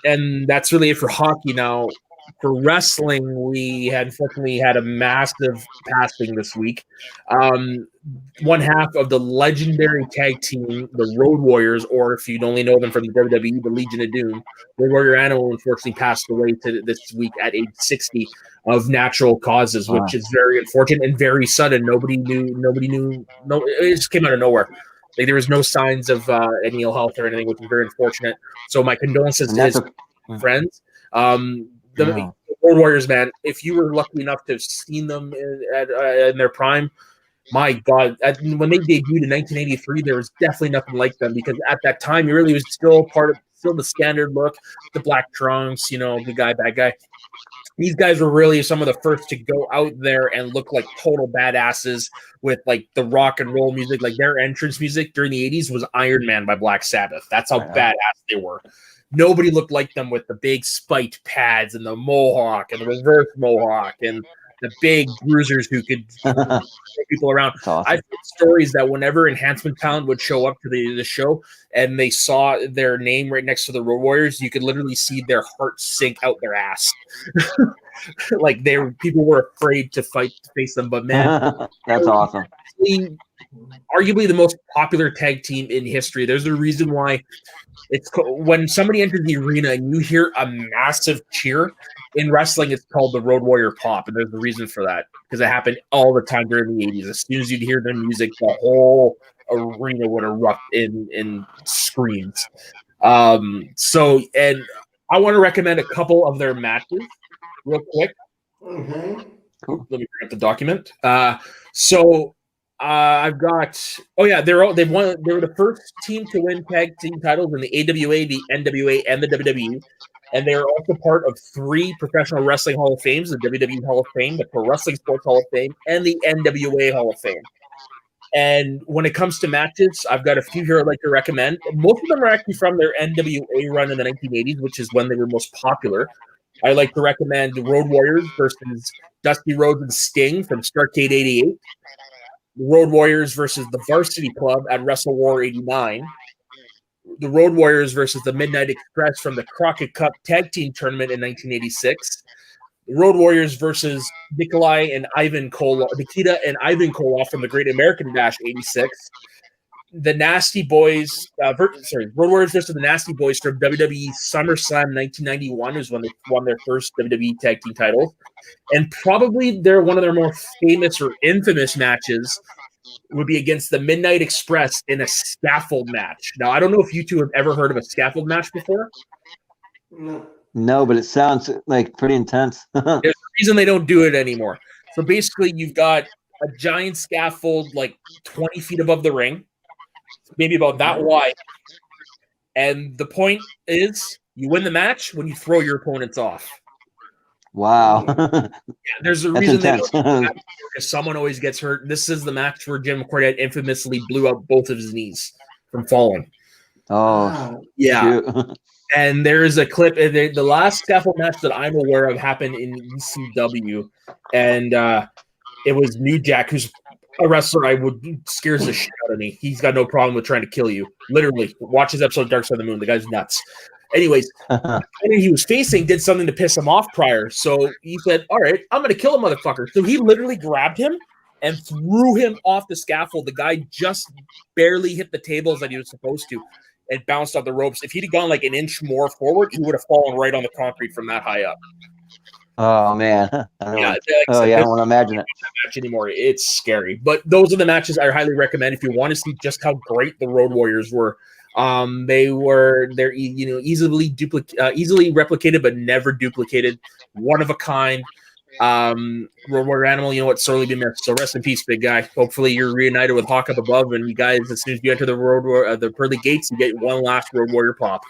Speaker 1: And that's really it for hockey. Now, for wrestling, we had unfortunately had a massive passing this week. One half of the legendary tag team, the Road Warriors, or if you'd only know them from the WWE, the Legion of Doom, Road Warrior Animal unfortunately passed away this week at age 60 of natural causes, which is very unfortunate and very sudden. Nobody knew. No, it just came out of nowhere. Like, there was no signs of any ill health or anything, which is very unfortunate. So my condolences to his friends. The Road Warriors, man, if you were lucky enough to have seen them in their prime, my God, when they debuted in 1983, there was definitely nothing like them, because at that time, it really was still the standard look, the black trunks, good guy, bad guy. These guys were really some of the first to go out there and look like total badasses with like the rock and roll music. Like, their entrance music during the 80s was Iron Man by Black Sabbath. That's how badass they were. Nobody looked like them with the big spiked pads and the mohawk and the reverse mohawk and the big bruisers who could throw people around.
Speaker 3: Awesome.
Speaker 1: I've heard stories that whenever enhancement talent would show up to the show and they saw their name right next to the Road Warriors, you could literally see their heart sink out their ass. Like, people were afraid to face them. But man,
Speaker 3: that's awesome.
Speaker 1: Arguably the most popular tag team in history. There's a reason why when somebody enters the arena and you hear a massive cheer in wrestling, it's called the Road Warrior Pop, and there's a reason for that, because it happened all the time during the 80s. As soon as you'd hear their music, the whole arena would erupt in screams. So, and I want to recommend a couple of their matches real quick.
Speaker 2: Okay.
Speaker 3: Cool.
Speaker 1: Let me bring up the document. I've got. Oh yeah, they were the first team to win tag team titles in the AWA, the NWA, and the WWE, and they are also part of 3 professional wrestling Hall of Fames: the WWE Hall of Fame, the Pro Wrestling Sports Hall of Fame, and the NWA Hall of Fame. And when it comes to matches, I've got a few here I'd like to recommend. Most of them are actually from their NWA run in the 1980s, which is when they were most popular. I like to recommend the Road Warriors versus Dusty Rhodes and Sting from Starrcade 88. The Road Warriors versus the Varsity Club at Wrestle War 89. The Road Warriors versus the Midnight Express from the Crockett Cup Tag Team Tournament in 1986. The Road Warriors versus Nikita and Ivan Koloff from the Great American Bash 86. The Nasty Boys, Road Warriors versus the Nasty Boys from WWE SummerSlam 1991 is when they won their first WWE Tag Team titles. And probably one of their more famous or infamous matches would be against the Midnight Express in a scaffold match. Now, I don't know if you two have ever heard of a scaffold match before.
Speaker 3: No, but it sounds like pretty intense.
Speaker 1: There's a reason they don't do it anymore. So basically, you've got a giant scaffold like 20 feet above the ring, maybe about that wide. And the point is, you win the match when you throw your opponents off.
Speaker 3: Wow.
Speaker 1: There's a reason they don't do that, because someone always gets hurt. This is the match where Jim Cornette infamously blew out both of his knees from falling.
Speaker 3: Oh,
Speaker 1: yeah. And there is a clip. The last scaffold match that I'm aware of happened in ECW, and it was New Jack, who's a wrestler scares the shit out of me. He's got no problem with trying to kill you. Literally, watch his episode of Dark Side of the Moon. The guy's nuts. Anyways, he was facing did something to piss him off prior. So he said, all right, I'm going to kill a motherfucker. So he literally grabbed him and threw him off the scaffold. The guy just barely hit the tables that he was supposed to and bounced off the ropes. If he'd have gone like an inch more forward, he would have fallen right on the concrete from that high up.
Speaker 3: Oh, man. I don't want to imagine it.
Speaker 1: Match anymore. It's scary. But those are the matches I highly recommend if you want to see just how great the Road Warriors were. They're easily replicated but never duplicated, one of a kind. Road Warrior Animal, you know what, sorely be missed. So rest in peace, big guy. Hopefully you're reunited with Hawk up above, and you guys, as soon as you enter the pearly gates, you get one last Road Warrior pop.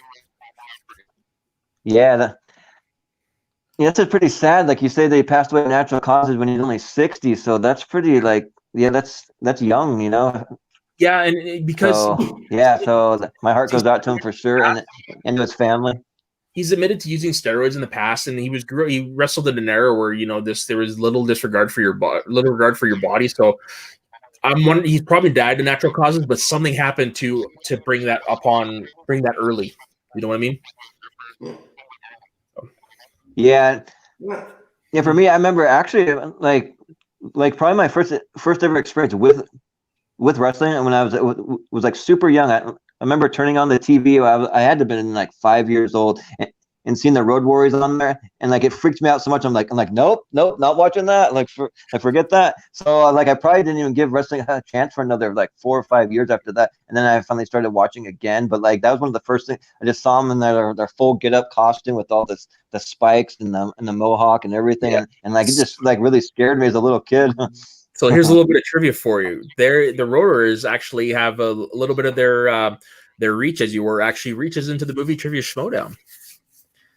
Speaker 3: Yeah, that's pretty sad. Like you say, they passed away of natural causes when he's only 60. So that's pretty that's young, you know.
Speaker 1: Yeah, and because
Speaker 3: my heart goes out to him for sure, and to his family.
Speaker 1: He's admitted to using steroids in the past, and he wrestled in an era where there was little disregard for your body. So I'm wondering, he's probably died of natural causes, but something happened to bring that early. You know what I mean?
Speaker 3: Yeah. For me, I remember actually like probably my first ever experience with wrestling, and when I was like super young. I remember turning on the TV. I had to have been like 5 years old, and seeing the Road Warriors on there, and like it freaked me out so much. I'm like, nope, not watching that. Forget that. So I probably didn't even give wrestling a chance for another like 4 or 5 years after that. And then I finally started watching again. But like that was one of the first things. I just saw them in their full get up costume with all the spikes and the mohawk and everything, and like it just like really scared me as a little kid.
Speaker 1: So here's a little bit of trivia for you. The Road Warriors actually have a little bit of their reach, as you were, actually reaches into the movie Trivia Schmodown.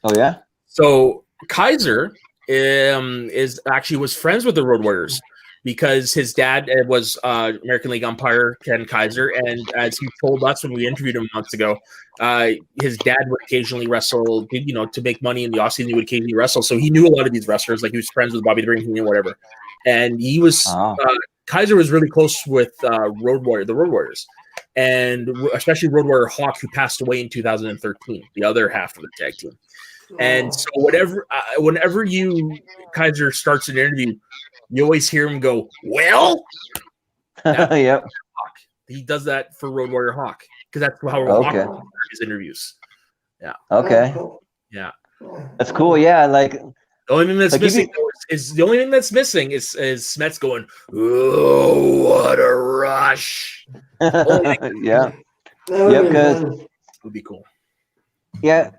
Speaker 3: Oh yeah.
Speaker 1: So Kaiser was friends with the Road Warriors because his dad was American League umpire Ken Kaiser, and as he told us when we interviewed him months ago, his dad would occasionally wrestle, to make money in the offseason. He would occasionally wrestle, so he knew a lot of these wrestlers. Like he was friends with Bobby the Brain Heenan or whatever, and he was Kaiser was really close with the Road Warriors, and especially Road Warrior Hawk, who passed away in 2013, the other half of the tag team. And so whenever Kaiser starts an interview, you always hear him go, "Well,"
Speaker 3: yep.
Speaker 1: He does that for Road Warrior Hawk because that's how Hawk does his interviews. Yeah.
Speaker 3: Okay.
Speaker 1: Yeah.
Speaker 3: That's cool. Yeah. Like
Speaker 1: the only thing that's missing is Smets going, "Oh, what a rush!"
Speaker 3: Yeah. Because
Speaker 1: it would be cool.
Speaker 3: Yeah.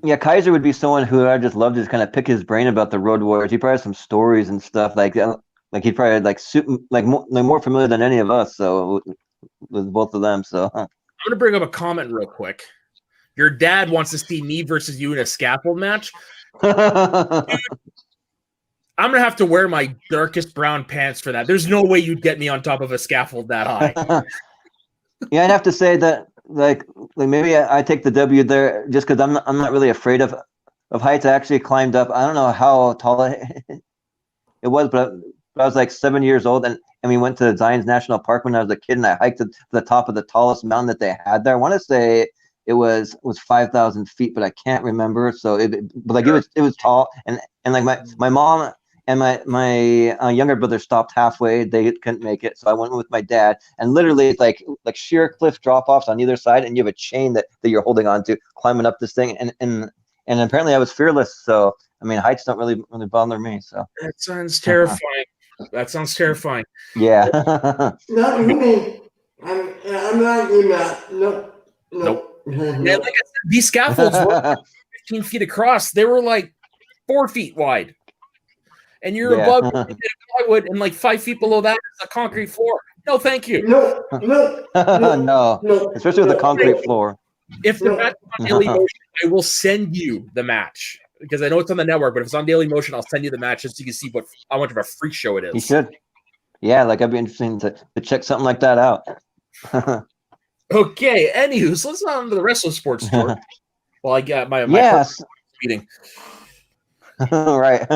Speaker 3: Yeah, Kaiser would be someone who I just love to just kind of pick his brain about the Road Warriors. He probably has some stories and stuff like he'd probably more familiar than any of us. So with both of them. So
Speaker 1: I'm gonna bring up a comment real quick. Your dad wants to see me versus you in a scaffold match. I'm gonna have to wear my darkest brown pants for that. There's no way you'd get me on top of a scaffold that high.
Speaker 3: Yeah, I'd have to say that like maybe I take the W there just because I'm not really afraid of heights. I actually climbed up. I don't know how tall it was, but I was like 7 years old, and we went to Zion's National Park when I was a kid, and I hiked to the top of the tallest mountain that they had there. I want to say it was 5,000 feet, but I can't remember. So it was tall, and like my mom and my younger brother stopped halfway. They couldn't make it, so I went with my dad. And literally, it's like sheer cliff drop offs on either side, and you have a chain that you're holding on to, climbing up this thing. And apparently, I was fearless. So I mean, heights don't really bother me. So
Speaker 1: that sounds terrifying.
Speaker 3: Yeah.
Speaker 2: Not me. I'm not in that. Nope.
Speaker 1: Yeah, like I said, these scaffolds were 15 feet across. They were like 4 feet wide. And you're above plywood, and like 5 feet below that is a concrete floor. No, thank you.
Speaker 3: No. Especially with a concrete floor.
Speaker 1: If the match is on Daily Motion, I will send you the match because I know it's on the network. But if it's on Daily Motion, I'll send you the match just so you can see how much of a freak show it is.
Speaker 3: You should. Yeah, like I'd be interested to check something like that out.
Speaker 1: Okay. Anywho, so let's not on to the wrestling sports store. Well, I got my meeting.
Speaker 3: Right.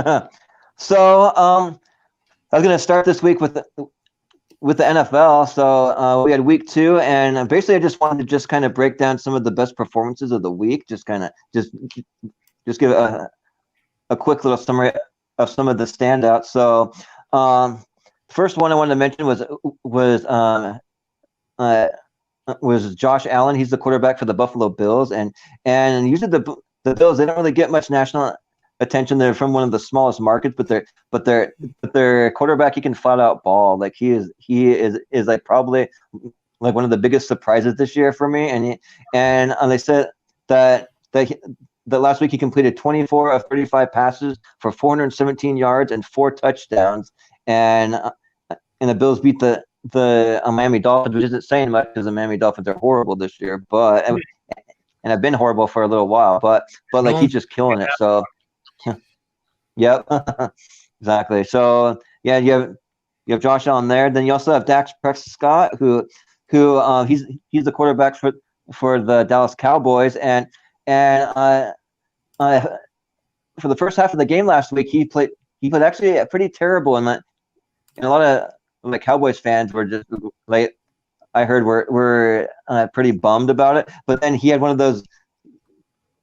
Speaker 3: So I was going to start this week with the NFL. So we had week 2, and basically I just wanted to just kind of break down some of the best performances of the week. Just kind of just give a quick little summary of some of the standouts. So first one I wanted to mention was Josh Allen. He's the quarterback for the Buffalo Bills, and usually the Bills, they don't really get much national attention. They're from one of the smallest markets, but their quarterback, he can flat out ball. Like he is like probably like one of the biggest surprises this year for me. And they said that last week he completed 24 of 35 passes for 417 yards and 4 touchdowns, and the Bills beat the Miami Dolphins, which isn't saying much because the Miami Dolphins are horrible this year, but and have been horrible for a little while, but like he's just killing it. So, yep, exactly. So yeah, you have Josh Allen there. Then you also have Dak Prescott, who he's the quarterback for the Dallas Cowboys, and for the first half of the game last week, he played actually pretty terrible, and a lot of like Cowboys fans were just like, I heard were pretty bummed about it. But then he had one of those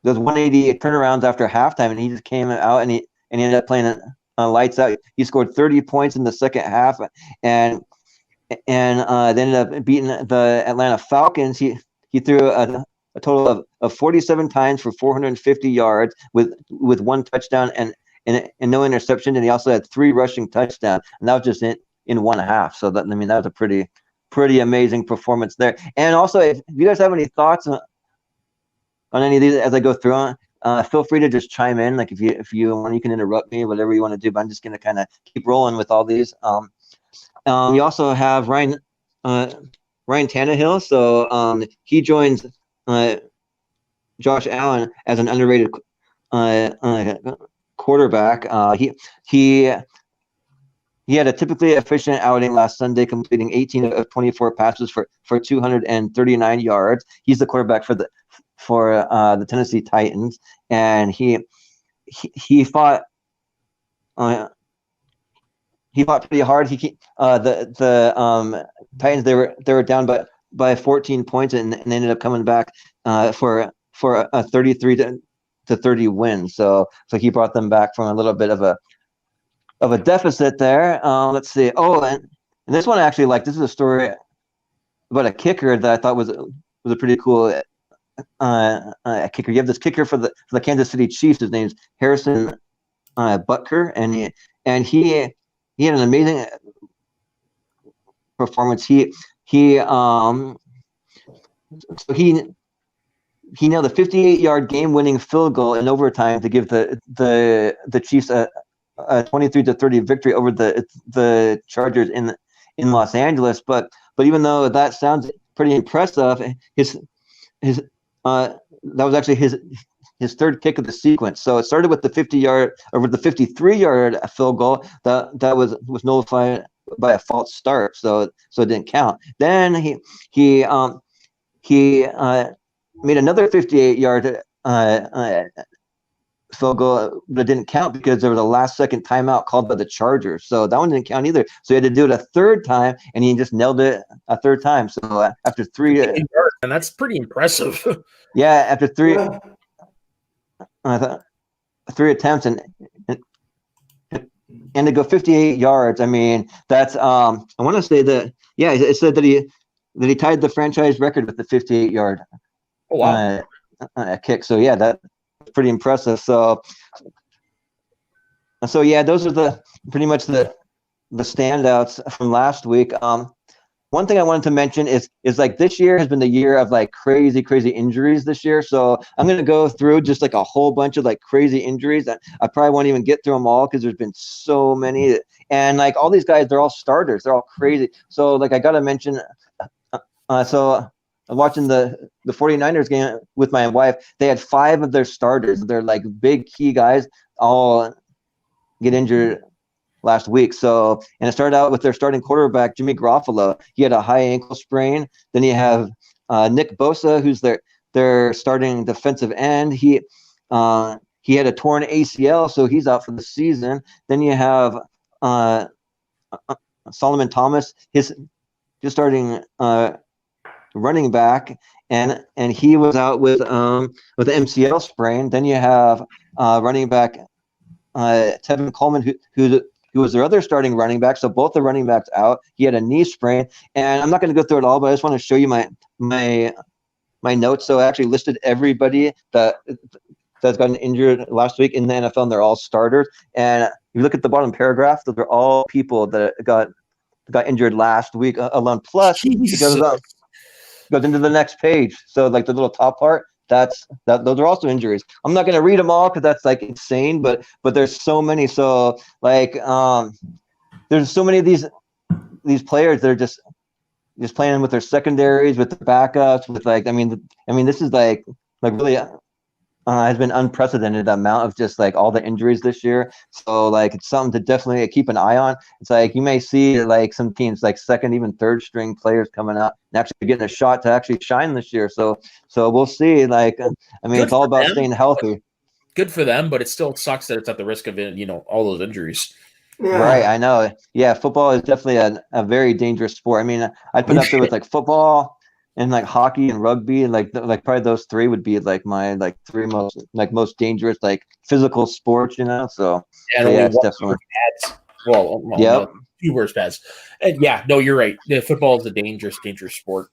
Speaker 3: 180 turnarounds after halftime, and he just came out and he ended up playing lights out. He scored 30 points in the second half, and they ended up beating the Atlanta Falcons. He threw a total of 47 times for 450 yards with 1 touchdown and no interception, and he also had 3 rushing touchdowns, and that was just in one half. So that was a pretty amazing performance there. And also, if you guys have any thoughts on any of these as I go through, feel free to just chime in. Like if you want, you can interrupt me, whatever you want to do. But I'm just gonna kind of keep rolling with all these. You also have Ryan Tannehill. So he joins Josh Allen as an underrated quarterback. He had a typically efficient outing last Sunday, completing 18 of 24 passes for 239 yards. He's the quarterback for the Tennessee Titans, and he fought pretty hard. The Titans, they were down by 14 points and they ended up coming back for a 33 to 30 win. So he brought them back from a little bit of a deficit there. Let's see. Oh, and this one actually, this is a story about a kicker that I thought was a pretty cool kicker. You have this kicker for the Kansas City Chiefs. His name's Harrison Butker, and he had an amazing performance. He nailed a 58-yard game-winning field goal in overtime to give the Chiefs a 23-30 victory over the Chargers in Los Angeles. But even though that sounds pretty impressive, that was actually his third kick of the sequence. So it started with the 53-yard field goal that was nullified by a false start, so it didn't count. Then he made another 58-yard field goal that didn't count because there was a last-second timeout called by the Chargers. So that one didn't count either. So he had to do it a third time, and he just nailed it a third time. So after 3,
Speaker 1: and that's pretty impressive.
Speaker 3: Yeah, after 3 attempts and to go 58 yards. I mean, that's I want to say that it said that he tied the franchise record with the 58-yard kick. So yeah, that's pretty impressive. So yeah, those are pretty much the standouts from last week. One thing I wanted to mention is like this year has been the year of like crazy injuries this year. So I'm going to go through just like a whole bunch of like crazy injuries that I probably won't even get through them all because there's been so many. And like all these guys, they're all starters. They're all crazy. So like I got to mention, so I'm watching the 49ers game with my wife. They had 5 of their starters. They're like big key guys all get injured last week. So, and it started out with their starting quarterback, Jimmy Garoppolo. He had a high ankle sprain. Then you have Nick Bosa, who's their starting defensive end. He had a torn ACL, so he's out for the season. Then you have Solomon Thomas, his starting running back, and he was out with the MCL sprain. Then you have running back Tevin Coleman, who was their other starting running back. So both the running backs out. He had a knee sprain, and I'm not going to go through it all, but I just want to show you my notes. So I actually listed everybody that's gotten injured last week in the NFL, and they're all starters. And if you look at the bottom paragraph, those are all people that got injured last week alone. Plus, it goes into the next page. So like the little top part, those are also injuries. I'm not gonna read them all because that's like insane, but there's so many. So like there's so many of these players that are just playing with their secondaries, with the backups, with like I mean this is like really has been unprecedented amount of just like all the injuries this year. So like it's something to definitely keep an eye on. It's like you may see like some teams like second, even third string players coming out and actually getting a shot to actually shine this year. So we'll see. Like I mean, it's all about staying healthy.
Speaker 1: Good for them, but it still sucks that it's at the risk of all those injuries.
Speaker 2: Yeah.
Speaker 3: Right, I know. Yeah, football is definitely a very dangerous sport. I mean, I'd put up there with like football and like hockey and rugby, and like probably those three would be like my like three most dangerous like physical sports. So
Speaker 1: Yeah,
Speaker 3: it's definitely.
Speaker 1: Well,
Speaker 3: Yep.
Speaker 1: no, 2 worse pads. And yeah, no, you're right. The football is a dangerous sport.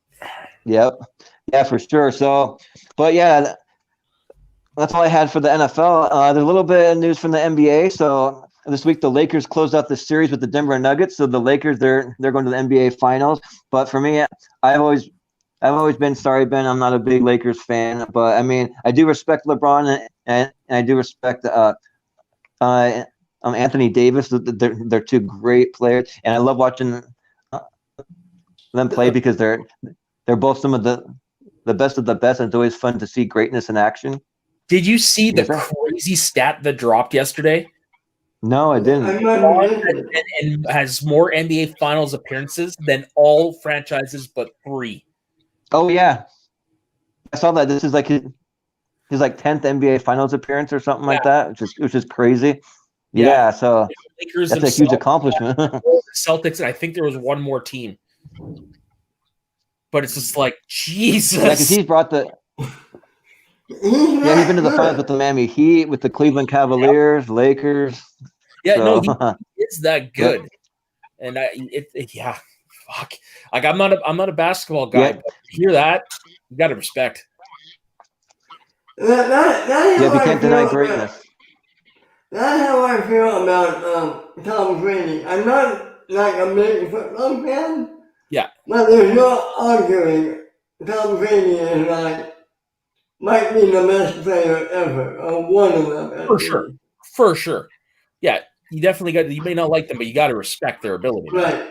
Speaker 3: Yep. Yeah, for sure. So, but yeah, that's all I had for the NFL. There's a little bit of news from the NBA. So this week the Lakers closed out the series with the Denver Nuggets. So the Lakers they're going to the NBA Finals. But for me, I've always been sorry, Ben. I'm not a big Lakers fan, but I mean I do respect LeBron and I do respect Anthony Davis. They're two great players, and I love watching them play because they're both some of the best of the best, and it's always fun to see greatness in action.
Speaker 1: Did you see the crazy stat that dropped yesterday?
Speaker 3: No, I didn't.
Speaker 1: And has more NBA Finals appearances than all franchises but 3.
Speaker 3: Oh yeah, I saw that. This is like his like 10th NBA Finals appearance or something like that, which is crazy. Yeah, so
Speaker 1: Lakers
Speaker 3: that's a huge accomplishment.
Speaker 1: Celtics, and I think there was one more team, but it's just like Jesus.
Speaker 3: Yeah, because he's brought the. Yeah, he's been to the finals with the Miami Heat, with the Cleveland Cavaliers, Lakers.
Speaker 1: Yeah, so, no, he is that good, and fuck. Like I'm not a basketball guy, but to hear that, you got to respect.
Speaker 2: Yeah,
Speaker 3: you can't deny greatness.
Speaker 2: That's how I feel about Tom Brady. I'm not like a big football fan.
Speaker 1: Yeah,
Speaker 2: but there's no arguing Tom Brady is might be the best player ever, or one of them.
Speaker 1: For sure. Yeah, you definitely got. You may not like them, but you got to respect their ability.
Speaker 2: Right.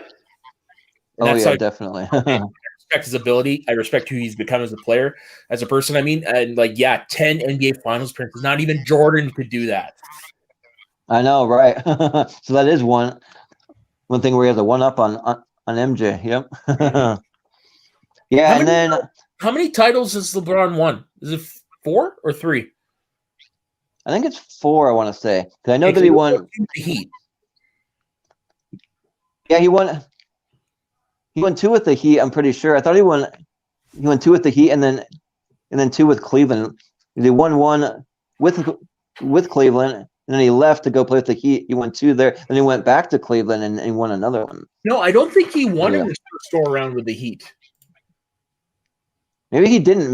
Speaker 1: And
Speaker 3: definitely.
Speaker 1: I respect his ability. I respect who he's become as a player, as a person. I mean, and 10 NBA Finals appearances. Not even Jordan could do that.
Speaker 3: I know, right? So that is one thing where he has a one-up on MJ. Yep. Yeah,
Speaker 1: how many titles has LeBron won? Is it 4 or 3?
Speaker 3: I think it's 4. I want to say because I know that he won
Speaker 1: the Heat.
Speaker 3: Yeah, he won 2 with the Heat. I'm pretty sure. I thought he won 2 with the Heat and then 2 with Cleveland. He won 1 with Cleveland. And then he left to go play with the Heat. He won 2 there. Then he went back to Cleveland and he won another one.
Speaker 1: No, I don't think he won in the first go around with the Heat.
Speaker 3: Maybe he didn't.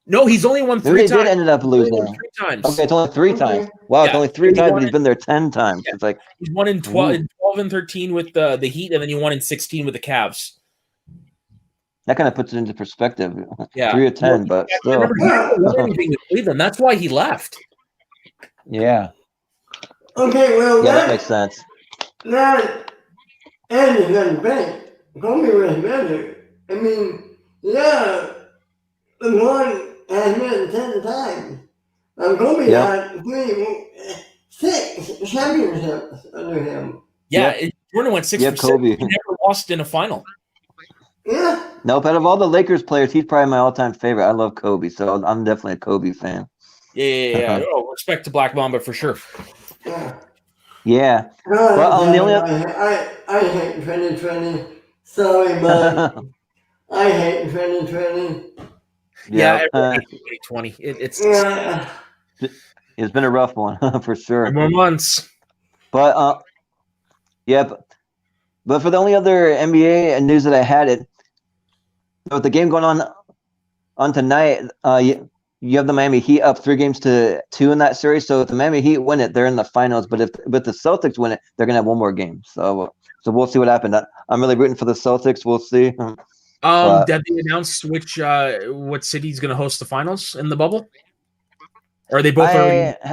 Speaker 1: No, he's only won 3 times.
Speaker 3: Maybe he did ended up losing.
Speaker 1: 3 times.
Speaker 3: Okay, it's only 3 times. Wow, it's only 3 times, but he's been there 10 times. Yeah. It's like
Speaker 1: he's won in 12 and 13 with the Heat, and then he won in 16 with the Cavs.
Speaker 3: That kind of puts it into perspective.
Speaker 1: Yeah,
Speaker 3: 3 of 10, but still.
Speaker 1: Remember, he didn't win anything with Cleveland. That's why he left.
Speaker 3: Yeah.
Speaker 2: Okay, well,
Speaker 3: that makes sense.
Speaker 2: That Andy doesn't bank. Kobe was better. I mean, LeBron has been 10 times. Kobe had 6 championships under him.
Speaker 1: Yeah, Jordan went 6 for 6. He never lost in a final.
Speaker 2: Yeah.
Speaker 3: Nope, out of all the Lakers players, he's probably my all-time favorite. I love Kobe, so I'm definitely a Kobe fan.
Speaker 1: Yeah. Respect to Black Mamba for sure.
Speaker 3: Yeah.
Speaker 2: Well, the only I hate 2020. Sorry, but I hate 2020.
Speaker 1: Yeah, everyone hates 2020.
Speaker 3: It's been a rough one for sure.
Speaker 1: More months.
Speaker 3: But but for the only other NBA news that I had, with the game going on tonight, you have the Miami Heat up 3-2 in that series. So if the Miami Heat win it, they're in the finals. But if the Celtics win it, they're gonna have one more game. So we'll see what happens. I'm really rooting for the Celtics. We'll see. But
Speaker 1: Have they announced which what city's going to host the finals in the bubble? Or are they both already?
Speaker 3: I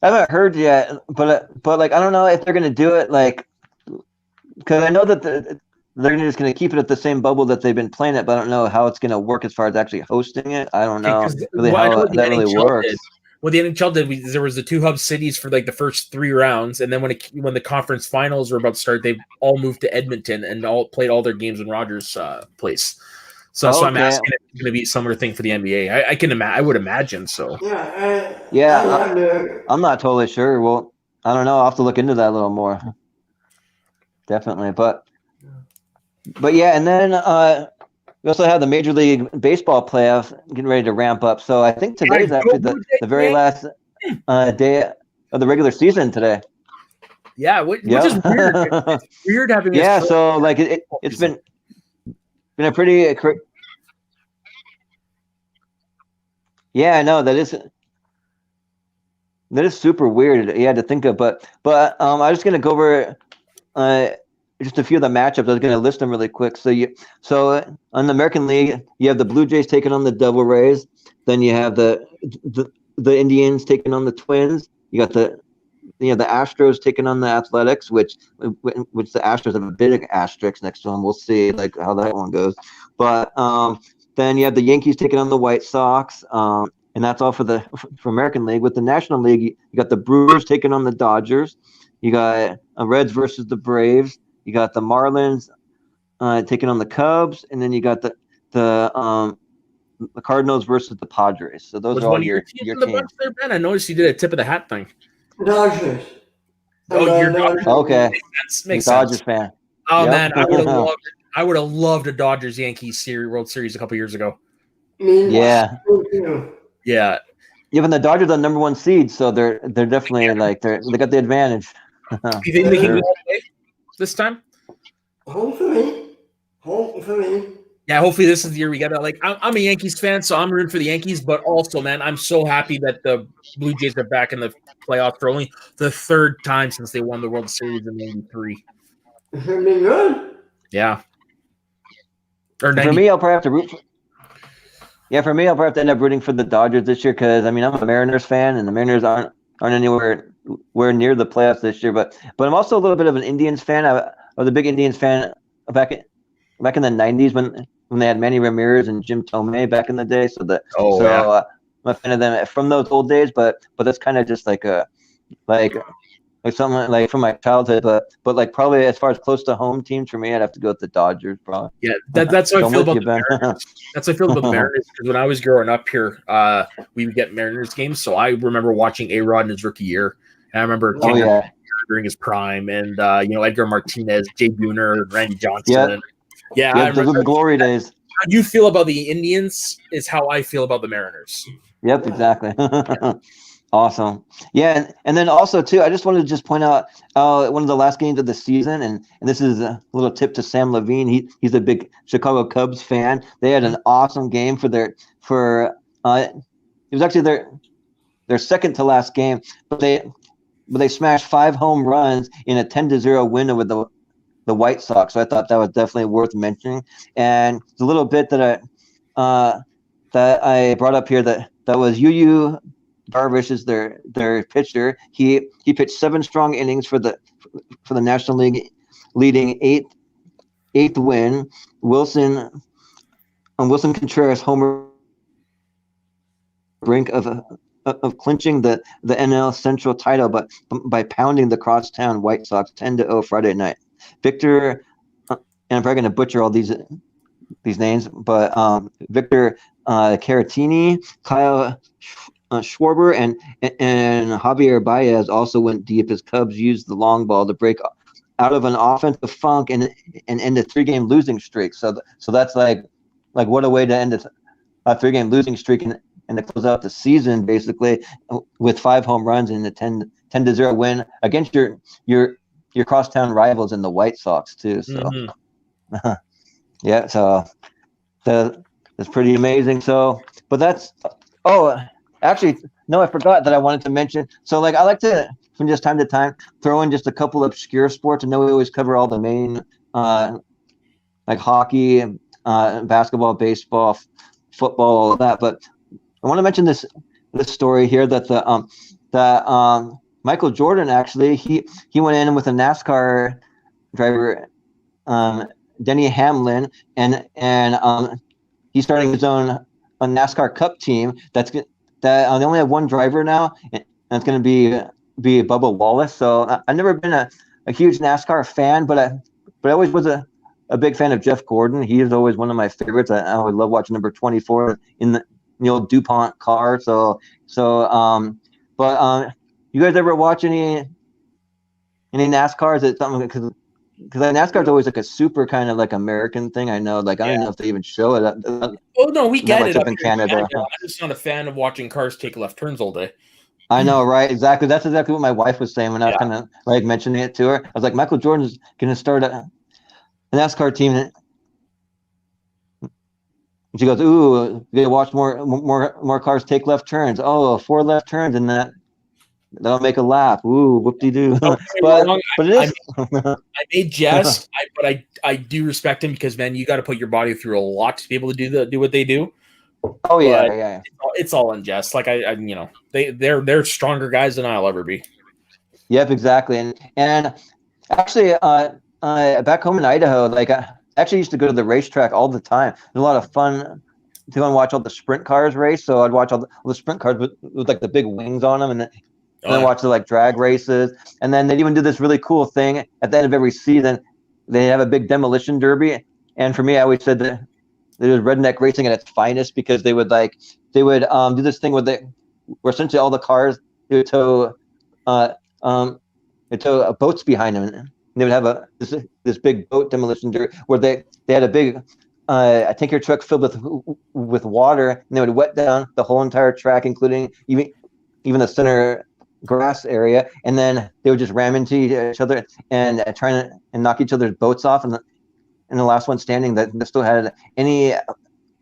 Speaker 3: haven't heard yet, but like I don't know if they're gonna do it like because I know that they're just gonna keep it at the same bubble that they've been playing it, but I don't know how it's gonna work as far as actually hosting it. I don't know really
Speaker 1: Well, I know
Speaker 3: how
Speaker 1: what the
Speaker 3: that really
Speaker 1: NHL
Speaker 3: works.
Speaker 1: did. What the NHL did, there was the two hub cities for like the first 3 rounds, and then when the conference finals were about to start, they all moved to Edmonton and all played all their games in Rogers' place. So I'm asking if it's going to be a similar thing for the NBA. I can imagine. I would imagine so.
Speaker 3: I'm not totally sure. Well, I don't know. I'll have to look into that a little more. Definitely, but yeah, and then we also have the Major League Baseball playoff getting ready to ramp up. So I think today is actually the very last day of the regular season today.
Speaker 1: Yeah, which is weird. It's weird having
Speaker 3: so like it's been a pretty yeah, I know that is super weird. You had to think of, but I'm just gonna go over just a few of the matchups. I was gonna list them really quick. So on the American League, you have the Blue Jays taking on the Devil Rays. Then you have the Indians taking on the Twins. You got the Astros taking on the Athletics, which the Astros have a big asterisk next to them. We'll see like how that one goes. But then you have the Yankees taking on the White Sox. And that's all for American League. With the National League, you got the Brewers taking on the Dodgers. You got Reds versus the Braves. You got the Marlins taking on the Cubs, and then you got the Cardinals versus the Padres. So those are all your teams.
Speaker 1: There, Ben? I noticed you did a tip of the hat thing.
Speaker 2: Dodgers.
Speaker 1: Oh, you're Dodgers.
Speaker 3: Okay.
Speaker 1: Makes
Speaker 3: Dodgers
Speaker 1: sense.
Speaker 3: fan.
Speaker 1: Oh man, I would have loved a Dodgers Yankees World Series a couple years ago.
Speaker 3: Yeah.
Speaker 1: Yeah.
Speaker 3: Even the Dodgers are the #1 seed, so they're definitely like they got the advantage.
Speaker 1: Do you think they can go away this time?
Speaker 2: Hopefully.
Speaker 1: Yeah, hopefully this is the year we get that. Like, I'm a Yankees fan, so I'm rooting for the Yankees. But also, man, I'm so happy that the Blue Jays are back in the playoffs for only the 3rd time since they won the World Series in '93.
Speaker 2: It should be good.
Speaker 1: Yeah.
Speaker 3: For me, I'll probably have to root for. Yeah, for me, I'll probably have to end up rooting for the Dodgers this year because I mean I'm a Mariners fan, and the Mariners aren't anywhere near the playoffs this year. But I'm also a little bit of an Indians fan. I was a big Indians fan back in the '90s when they had Manny Ramirez and Jim Tomei back in the day. So I'm a fan of them from those old days. But that's kind of just like something like from my childhood, but like probably as far as close to home teams for me, I'd have to go with the Dodgers, probably.
Speaker 1: Yeah, that's how I feel about the Mariners. That's how I feel about the Mariners because when I was growing up here, we would get Mariners games. So I remember watching A-Rod in his rookie year, and I remember during his prime, and Edgar Martinez, Jay Buhner, Randy Johnson.
Speaker 3: Those were the glory days.
Speaker 1: How you feel about the Indians is how I feel about the Mariners.
Speaker 3: Yep, exactly. Awesome. Yeah, and then also too, I just wanted to point out one of the last games of the season, and this is a little tip to Sam Levine. He's a big Chicago Cubs fan. They had an awesome game it was actually their second to last game, but they smashed 5 home runs in a 10-0 win over the White Sox. So I thought that was definitely worth mentioning. And the little bit that I brought up here that was Yu Darvish is their pitcher. He pitched 7 strong innings for the National League, leading eighth win. Wilson Contreras homer brink of clinching the NL Central title, but by pounding the crosstown White Sox 10-0 Friday night. Victor, and I'm probably going to butcher all these names, but Victor Caratini, Kyle Schwarber and Javier Baez also went deep as Cubs used the long ball to break out of an offensive funk and end a 3-game losing streak. So that's like what a way to end a 3-game losing streak and to close out the season basically with 5 home runs and a 10-0 win against your crosstown rivals in the White Sox too. So yeah, so that's pretty amazing. So, but that's actually, no, I forgot that I wanted to mention. So, like, I like to, from just time to time, throw in just a couple obscure sports. I know we always cover all the main like hockey, basketball, baseball, football, all of that. But I want to mention this story here that Michael Jordan actually he went in with a NASCAR driver, Denny Hamlin, and he's starting his own a NASCAR Cup team. That they only have one driver now, and it's going to be Bubba Wallace. So I've never been a huge NASCAR fan, but I always was a big fan of Jeff Gordon. He is always one of my favorites. I always love watching number 24 in the old DuPont car. But you guys ever watch any NASCAR? Is it something because NASCAR is always like a super kind of like American thing. I know, like I don't know if they even show it.
Speaker 1: Oh no, we get it
Speaker 3: up in Canada.
Speaker 1: I'm just not a fan of watching cars take left turns all day.
Speaker 3: I know, right? Exactly. That's exactly what my wife was saying when I was kind of like mentioning it to her. I was like, Michael Jordan's going to start a NASCAR team. And she goes, "Ooh, they watch more cars take left turns. Oh, 4 left turns, and that'll make a lap. Ooh, whoop-de-doo." But it is.
Speaker 1: I may jest, but I do respect him because, man, you got to put your body through a lot to be able to do what they do.
Speaker 3: Oh yeah.
Speaker 1: It's all in jest. Like I they're stronger guys than I'll ever be.
Speaker 3: Yep, exactly. And actually, back home in Idaho, like I actually used to go to the racetrack all the time. There's a lot of fun to go and watch all the sprint cars race. So I'd watch all the sprint cars with like the big wings on them, and then watch the like drag races. And then they'd even do this really cool thing at the end of every season. They have a big demolition derby. And for me, I always said that it was redneck racing at its finest because they would do this thing where essentially all the cars they would tow boats behind them. And they would have this big boat demolition derby where they had a big a tanker truck filled with water, and they would wet down the whole entire track, including even the center grass area, and then they would just ram into each other and try and knock each other's boats off, and the last one standing that still had any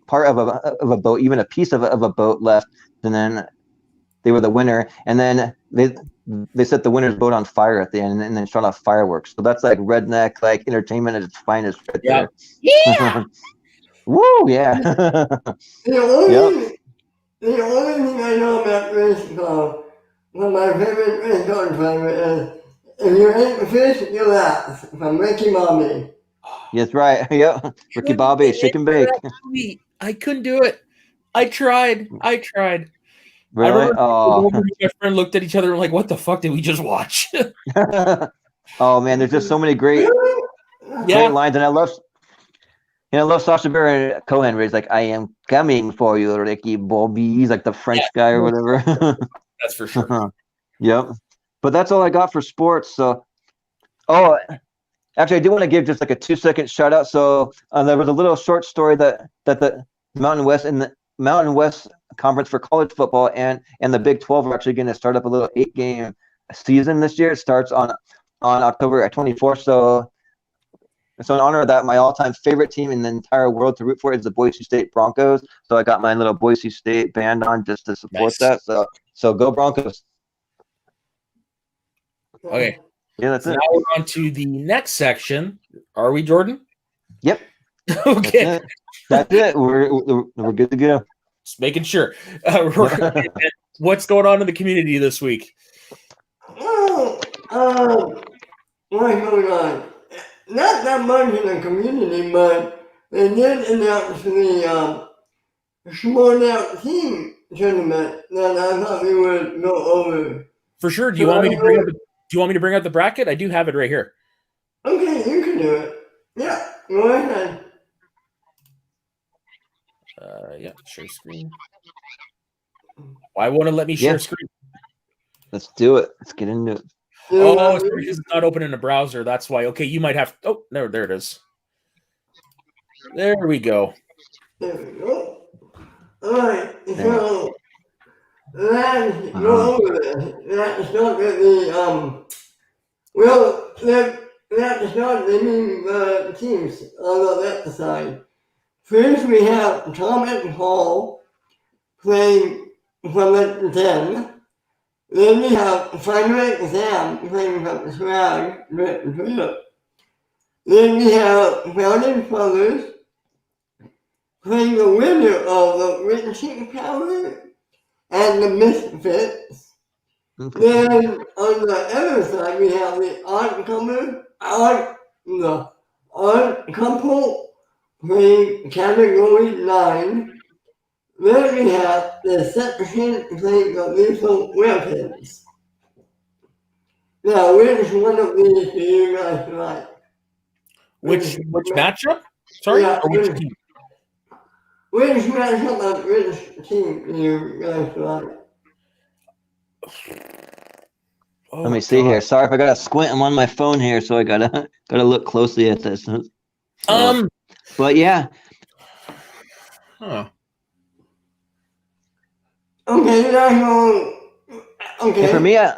Speaker 3: part of a boat, even a piece of a boat left, and then they were the winner. And then they set the winner's boat on fire at the end, and then shot off fireworks. So that's like redneck, like entertainment at its finest, right there.
Speaker 1: Yeah.
Speaker 3: Woo! Yeah.
Speaker 2: The only thing I know about race car, one of my favorite race car drivers is if you hit the fish, you laugh, from Ricky Bobby.
Speaker 3: That's right. Yep. Ricky Bobby, shake and bake.
Speaker 1: I couldn't do it. I tried.
Speaker 3: Really?
Speaker 1: I remember my friend looked at each other and like, what the fuck did we just watch?
Speaker 3: Oh man, there's just so many great lines, and I love Sacha Baron Cohen, where he's like, "I am coming for you, Ricky Bobby." He's like the French guy or whatever.
Speaker 1: That's for sure.
Speaker 3: Yep. But that's all I got for sports. So, actually, I do want to give just like a 2-second shout out. So there was a little short story that the Mountain West Conference for college football and the Big 12 are actually going to start up a little 8-game season this year. It starts on October 24th. So in honor of that, my all-time favorite team in the entire world to root for is the Boise State Broncos. So I got my little Boise State band on just to support that. So go Broncos.
Speaker 1: Okay.
Speaker 3: Yeah, that's it.
Speaker 1: Now we're on to the next section. Are we, Jordan?
Speaker 3: Yep.
Speaker 1: Okay.
Speaker 3: That's it. We're good to go.
Speaker 1: Just making sure. What's going on in the community this week?
Speaker 2: What's going on? Not that much in the community, but they did announce the Small Out Team tournament that I thought we would go over.
Speaker 1: For sure. Do you want me to bring up the bracket? I do have it right here.
Speaker 2: Okay, you can do it. Yeah, go ahead.
Speaker 1: Share screen. Why won't it let me share screen?
Speaker 3: Let's do it. Let's get into it.
Speaker 1: Oh, it's because it's not open in a browser. That's why. Okay, you might have. Oh, no, there it is. There we go.
Speaker 2: There we go. All right. So let's go over this. Let's start with the let's start naming the teams on the left side. First, we have Thomas Hall playing from the 10. Then we have Frederick Sam playing from the Swag. Then we have Founding Fathers playing the winner of the Witching Power and the Misfits.
Speaker 3: Okay.
Speaker 2: Then on the other side we have the odd couple playing Category 9. Then we have the Section playing the Lethal Weapons. Now, which one of these do you guys like?
Speaker 1: Which matchup? Sorry,
Speaker 2: Yeah,
Speaker 1: or which team?
Speaker 2: which matchup of which team do you guys like?
Speaker 1: Oh,
Speaker 3: Let me see
Speaker 1: God.
Speaker 3: here. Sorry if I gotta squint. I'm on my phone here, so I gotta look closely at this. But yeah,
Speaker 1: Huh.
Speaker 2: Okay, you guys go. Okay.
Speaker 3: and for me, I'm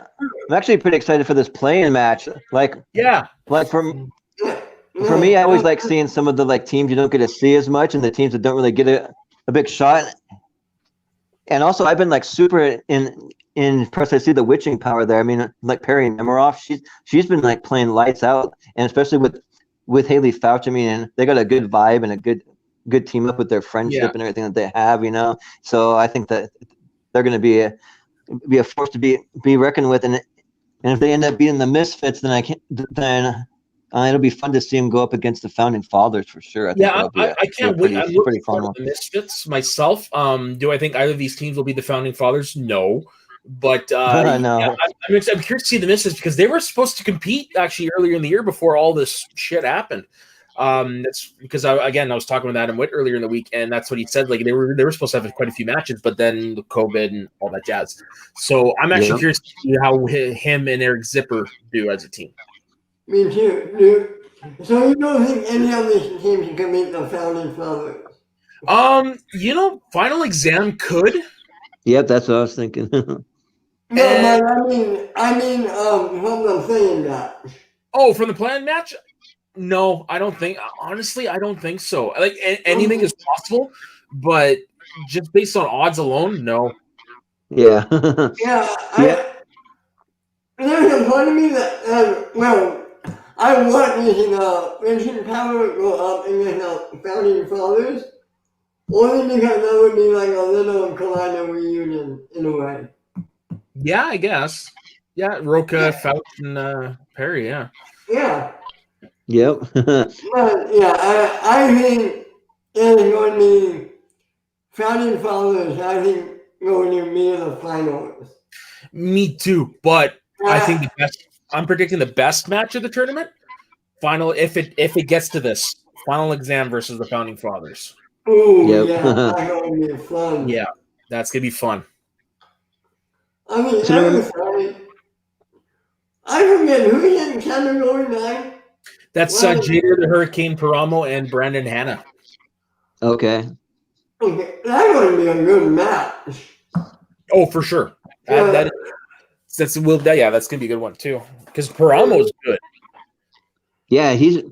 Speaker 3: actually pretty excited for this play-in match. Like
Speaker 1: Yeah.
Speaker 3: for me, I always like seeing some of the like teams you don't get to see as much, and the teams that don't really get a big shot. And also, I've been like super impressed to see the witching power there. I mean, like Perry Nemiroff, she's been like playing lights out, and especially with Haley Fouch. I mean, and they got a good vibe and a good team up with their friendship and everything that they have. So I think that they're going to be a force to be reckoned with, and if they end up beating the Misfits, then it'll be fun to see them go up against the Founding Fathers for sure. I think that'll be
Speaker 1: I can't wait. I'm
Speaker 3: pretty
Speaker 1: looking
Speaker 3: fun
Speaker 1: forward
Speaker 3: one.
Speaker 1: to the Misfits myself. Do I think either of these teams will be the Founding Fathers? No. But
Speaker 3: No.
Speaker 1: yeah, I'm curious to see the Misfits because they were supposed to compete actually earlier in the year before all this shit happened. That's because I was talking with Adam Witt earlier in the week, and that's what he said. Like they were supposed to have quite a few matches, but then the COVID and all that jazz. So I'm actually curious to see how him and Eric Zipper do as a team.
Speaker 2: Me too. So you don't think any of these teams can beat the Founding Fathers?
Speaker 1: Final Exam could.
Speaker 3: Yep, that's what I was thinking.
Speaker 2: No, but I mean, from the playing match.
Speaker 1: Oh, from the planned match? No, I don't think. Honestly, I don't think so. Like anything is possible, but just based on odds alone, no.
Speaker 3: Yeah.
Speaker 2: There's a part of me that, I want using Vincent Power to go up against the Founding Fathers, only because that would be like a little Collider reunion in a way.
Speaker 1: Yeah, I guess. Yeah, Roca, Fouch, and Perry. Yeah.
Speaker 2: Yeah.
Speaker 3: Yep.
Speaker 2: But yeah, I think it's going to be Founding Fathers. I think going to be the finals.
Speaker 1: Me too, but I think I'm predicting the best match of the tournament. Final, if it gets to this Final Exam versus the Founding Fathers.
Speaker 2: Ooh, yeah, that's going to be fun.
Speaker 1: Yeah, that's gonna be fun.
Speaker 2: I mean, I forget who's in category 9.
Speaker 1: That's Jader the Hurricane Paramo and Brandon Hanna.
Speaker 3: Okay.
Speaker 2: Okay, that's going to be a good match.
Speaker 1: Oh, for sure. That's gonna be a good one too. Because Paramo's good.
Speaker 3: Yeah, he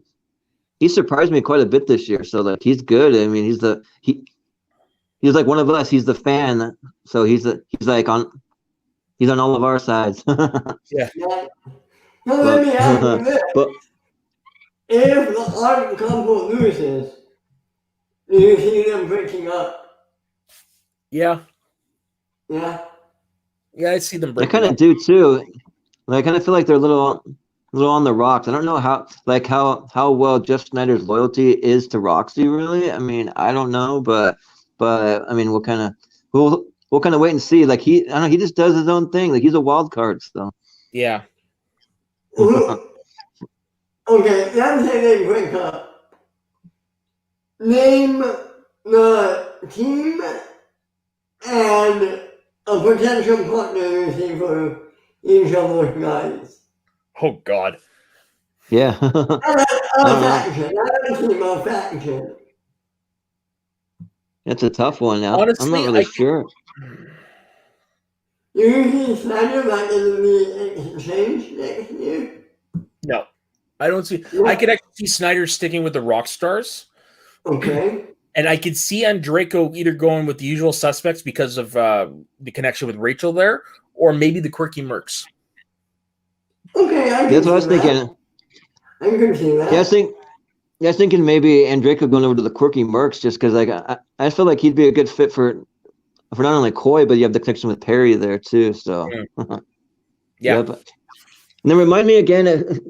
Speaker 3: surprised me quite a bit this year. So like he's good. I mean, he's like one of us. He's the fan. So he's on all of our sides.
Speaker 1: Yeah.
Speaker 2: Now let me ask you this. If the odd couple loses, do you see them breaking up?
Speaker 1: Yeah.
Speaker 2: Yeah.
Speaker 1: Yeah, I see them
Speaker 3: I
Speaker 1: breaking
Speaker 3: kind of do too. Like, I kind of feel like they're a little on the rocks. I don't know how well Jeff Snyder's loyalty is to Roxy. Really, I mean, I don't know, but I mean, we'll kind of wait and see. Like I don't know, he just does his own thing. Like he's a wild card. So
Speaker 1: yeah.
Speaker 2: Okay, let's say they break up. Name the team and a potential partner you see for each of those guys.
Speaker 1: Oh God.
Speaker 3: Yeah.
Speaker 2: A faction. Not a team, a faction.
Speaker 3: It's a tough one. Now
Speaker 1: Honestly,
Speaker 3: I'm not really sure.
Speaker 2: You see Snyder like it'll be exchanged next year?
Speaker 1: No, I don't see. Yeah. I could actually see Snyder sticking with the rock stars.
Speaker 2: Okay.
Speaker 1: And I could see Andreyko either going with the usual suspects because of the connection with Rachel there, or maybe the quirky Mercs.
Speaker 2: Okay,
Speaker 3: that's what I was thinking.
Speaker 2: I can see that.
Speaker 3: Yeah, Yeah, I was thinking maybe Andreyko going over to the quirky Mercs just because like I feel like he'd be a good fit for not only Koi, but you have the connection with Perry there too. So
Speaker 1: Yeah.
Speaker 3: Yep. And then remind me again,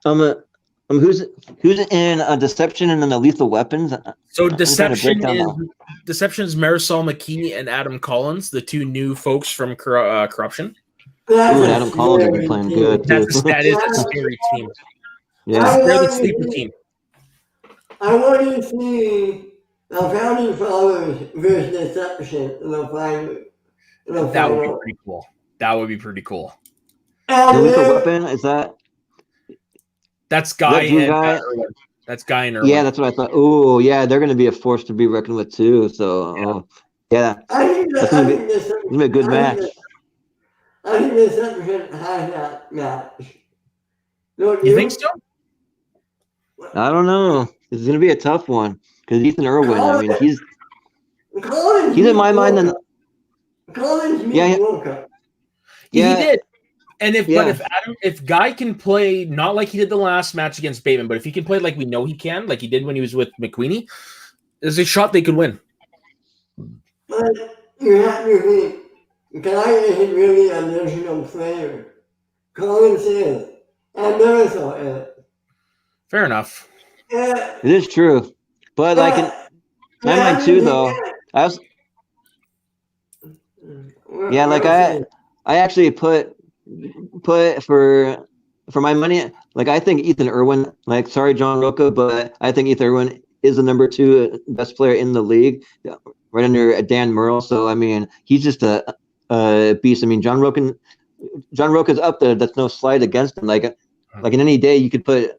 Speaker 3: um, who's in Deception and then the Lethal Weapons?
Speaker 1: So
Speaker 3: I'm trying to break down
Speaker 1: Deception is Marisol McKee and Adam Collins, the two new folks from Corruption.
Speaker 3: Ooh, and Adam Collins has been playing good too.
Speaker 1: That is a scary team.
Speaker 3: Yeah.
Speaker 1: They're the sleeper team.
Speaker 2: I want to see the Founding Fathers versus Deception in the final.
Speaker 1: That would be pretty cool. That would be pretty cool.
Speaker 3: The Lethal Weapon, is that?
Speaker 1: That's Guy and Irwin. That's Guy and Irwin.
Speaker 3: Yeah, that's what I thought. Oh, yeah, they're going to be a force to be reckoned with too. So, yeah, that's going to be a good match.
Speaker 2: I think Deception has that match.
Speaker 3: You think so? I don't know. It's going to be a tough one because Ethan Irwin. I mean, he's in my mind.
Speaker 1: Yeah, he did. And if Guy can play not like he did the last match against Bateman, but if he can play like we know he can, like he did when he was with McQueenie, there's a shot they could win.
Speaker 2: But you have to think, Guy isn't really a national player. Collins is, and Marisol is.
Speaker 3: Fair enough. It is true, but like in my mind too, though, I actually put for my money. Like I think Ethan Irwin. Like sorry, John Roca, but I think Ethan Irwin is the number 2 best player in the league, right under Dan Murrell. So I mean, he's just a beast. I mean, John Roca's up there. That's no slight against him. Like in any day, you could put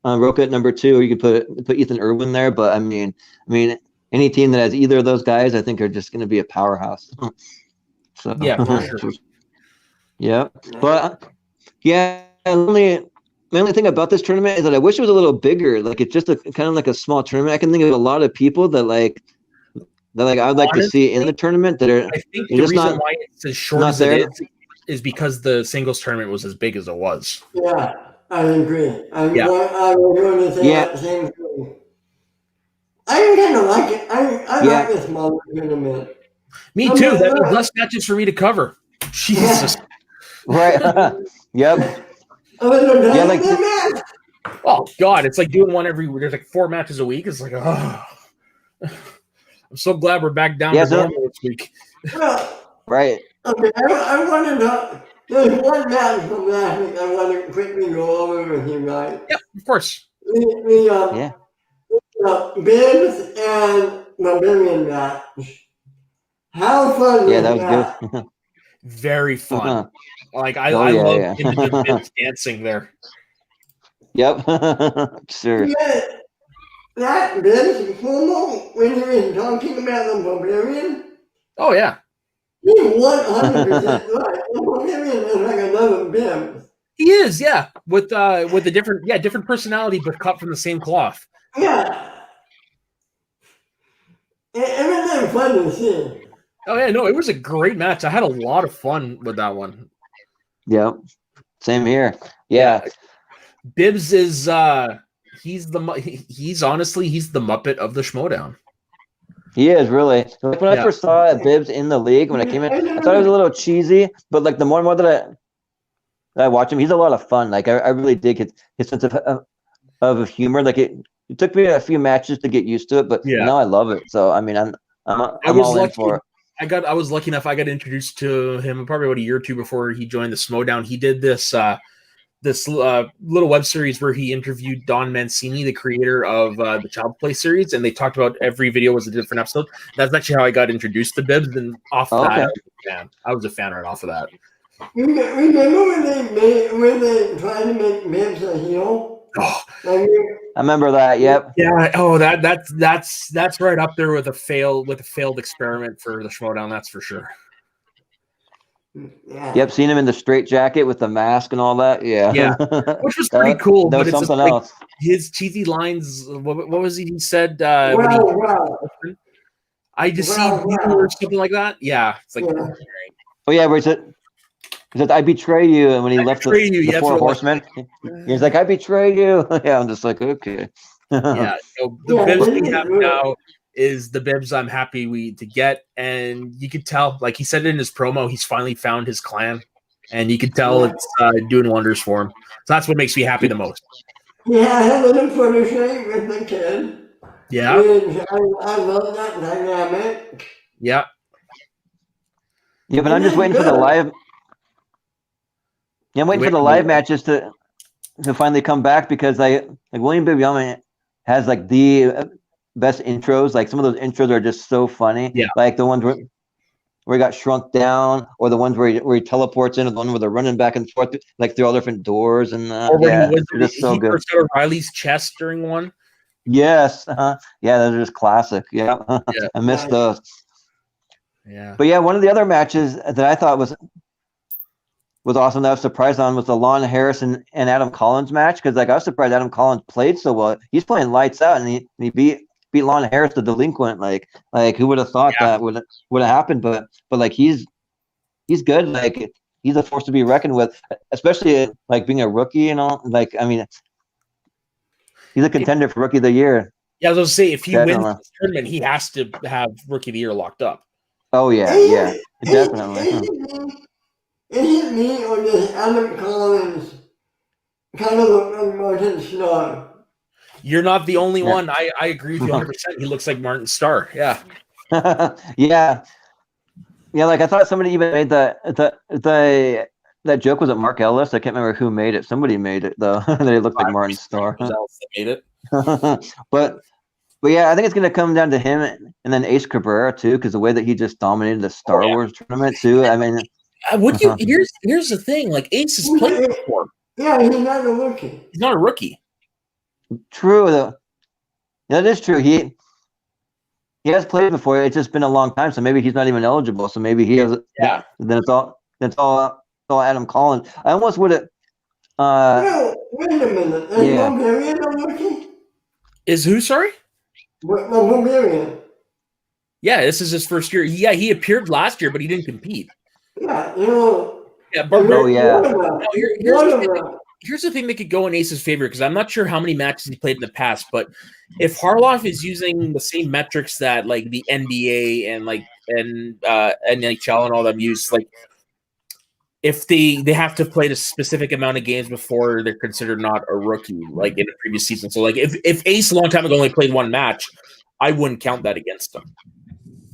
Speaker 3: Roca at number 2, or you could put Ethan Irwin there. But I mean, any team that has either of those guys, I think are just going to be a powerhouse. So
Speaker 1: yeah, for sure.
Speaker 3: Yeah, but yeah, the only thing about this tournament is that I wish it was a little bigger. Like it's just kind of like a small tournament. I can think of a lot of people that I would like to see in the tournament that are.
Speaker 1: I think the reason why it's as short as it is because the singles tournament was as big as it was.
Speaker 2: Yeah, I agree. I was going to say that same thing. I kind of like it. I like this smaller tournament.
Speaker 1: Me too. That was less matches for me to cover. Jesus.
Speaker 3: Right. Yep.
Speaker 1: Oh God, it's like doing one every. There's like 4 matches a week. It's like, oh. I'm so glad we're back down to normal this week.
Speaker 3: Right.
Speaker 2: Okay, I wanted to. There's one match from last week I want to quickly go over with you guys.
Speaker 1: Yep, of course.
Speaker 2: Bibbs and Barbarian match. How fun was
Speaker 3: that was good.
Speaker 1: Very fun. Like I love the Bibbs dancing there.
Speaker 3: Yep. Sure.
Speaker 2: Yeah, that Bibbs promo when he was talking about the Barbarian.
Speaker 1: Oh yeah.
Speaker 2: He's 100% right. The Barbarian is like another Bibbs.
Speaker 1: He is, yeah, with a different personality, but cut from the same cloth.
Speaker 2: Yeah. Everything fun to see.
Speaker 1: Oh yeah, no, it was a great match. I had a lot of fun with that one.
Speaker 3: Yep. Same here. Yeah.
Speaker 1: Bibbs is he's honestly the Muppet of the Schmodown.
Speaker 3: He is really. Like when I first saw Bibbs in the league when I came in, I thought it was a little cheesy, but like the more and more that I watch him, he's a lot of fun. Like I really dig his sense of humor. Like it took me a few matches to get used to it, but now I love it. So I mean, I'm all in for it.
Speaker 1: I was lucky enough. I got introduced to him probably about a year or 2 before he joined the Schmodown. He did this little web series where he interviewed Don Mancini, the creator of the Child Play series, and they talked about every video was a different episode. That's actually how I got introduced to Bibbs, and off that, I was a fan right off of that.
Speaker 2: Remember when they tried to make Bibbs a heel?
Speaker 1: Oh,
Speaker 3: I remember that. Yep.
Speaker 1: Yeah. Oh, that's right up there with a failed experiment for the Schmodown. That's for sure.
Speaker 2: Yeah.
Speaker 3: Yep, seen him in the straight jacket with the mask and all that. Yeah,
Speaker 1: which was pretty cool.
Speaker 3: That was something else.
Speaker 1: His cheesy lines. What was he said? I just see you or something like that. Yeah, it's like.
Speaker 3: Oh yeah, where's it? He said, "I betray you," and when he left
Speaker 1: betray you.
Speaker 3: the
Speaker 1: Yeah,
Speaker 3: four horsemen, he's like, "I betray you." Yeah, I'm just like, okay.
Speaker 1: Yeah, so the bibs we have now is the bibs I'm happy to get, and you could tell, like he said in his promo, he's finally found his clan, and you could tell it's doing wonders for him. So that's what makes me happy the most.
Speaker 2: Yeah, a little protege with the kid.
Speaker 1: Yeah,
Speaker 2: I love that dynamic.
Speaker 1: yeah.
Speaker 3: Yeah, but I'm just waiting for the live. Yeah, I'm waiting for the live matches to finally come back because like William Bibiani has like the best intros. Like some of those intros are just so funny.
Speaker 1: Yeah.
Speaker 3: Like the ones where he got shrunk down, or the ones where he teleports in, or the one where they're running back and forth like through all different doors and yeah, they're just so good.
Speaker 1: First out of Riley's chest during one.
Speaker 3: Yes, yeah, those are just classic. Yeah, yeah. I miss those.
Speaker 1: Yeah,
Speaker 3: but yeah, one of the other matches that I thought was awesome that I was surprised on was the Lon Harrison and Adam Collins match because like I was surprised Adam Collins played so well. He's playing lights out and he beat Lon Harris the delinquent. Like who would have thought that would have happened? But like he's good. Like he's a force to be reckoned with, especially like being a rookie and all. Like I mean, he's a contender for Rookie of the Year.
Speaker 1: Yeah, I was going to say if he wins this tournament, he has to have Rookie of the Year locked up.
Speaker 3: Oh yeah, definitely.
Speaker 2: Is it me or does Adam Collins kind of look like Martin Starr?
Speaker 1: You're not the only one. I agree with you 100%. He looks like Martin Starr. Yeah.
Speaker 3: Yeah. Like I thought somebody even made that joke. Was it Mark Ellis? I can't remember who made it. Somebody made it though. They looked like Martin Starr.
Speaker 1: Else that made it.
Speaker 3: But yeah, I think it's going to come down to him and then Ace Cabrera too, because the way that he just dominated the Star Wars tournament too. I mean,
Speaker 1: would you? Here's the thing. Like Ace has played before.
Speaker 2: Yeah, he's not a rookie.
Speaker 1: He's not a rookie.
Speaker 3: True though. That is true. He has played before. It's just been a long time, so maybe he's not even eligible. So maybe he has.
Speaker 1: Yeah.
Speaker 3: Then it's all Adam Collins. I almost would have.
Speaker 2: No, wait a minute. Is Bulgarian a rookie?
Speaker 1: Is who? Sorry.
Speaker 2: Bulgarian.
Speaker 1: Yeah, this is his first year. Yeah, he appeared last year, but he didn't compete.
Speaker 2: Yeah, you know.
Speaker 1: Yeah, but
Speaker 2: here's
Speaker 1: here's the thing that could go in Ace's favor because I'm not sure how many matches he played in the past, but if Harloff is using the same metrics that like the NBA and NHL and all them use, like if they have to play a specific amount of games before they're considered not a rookie, like in the previous season. So like if Ace a long time ago only played one match, I wouldn't count that against him.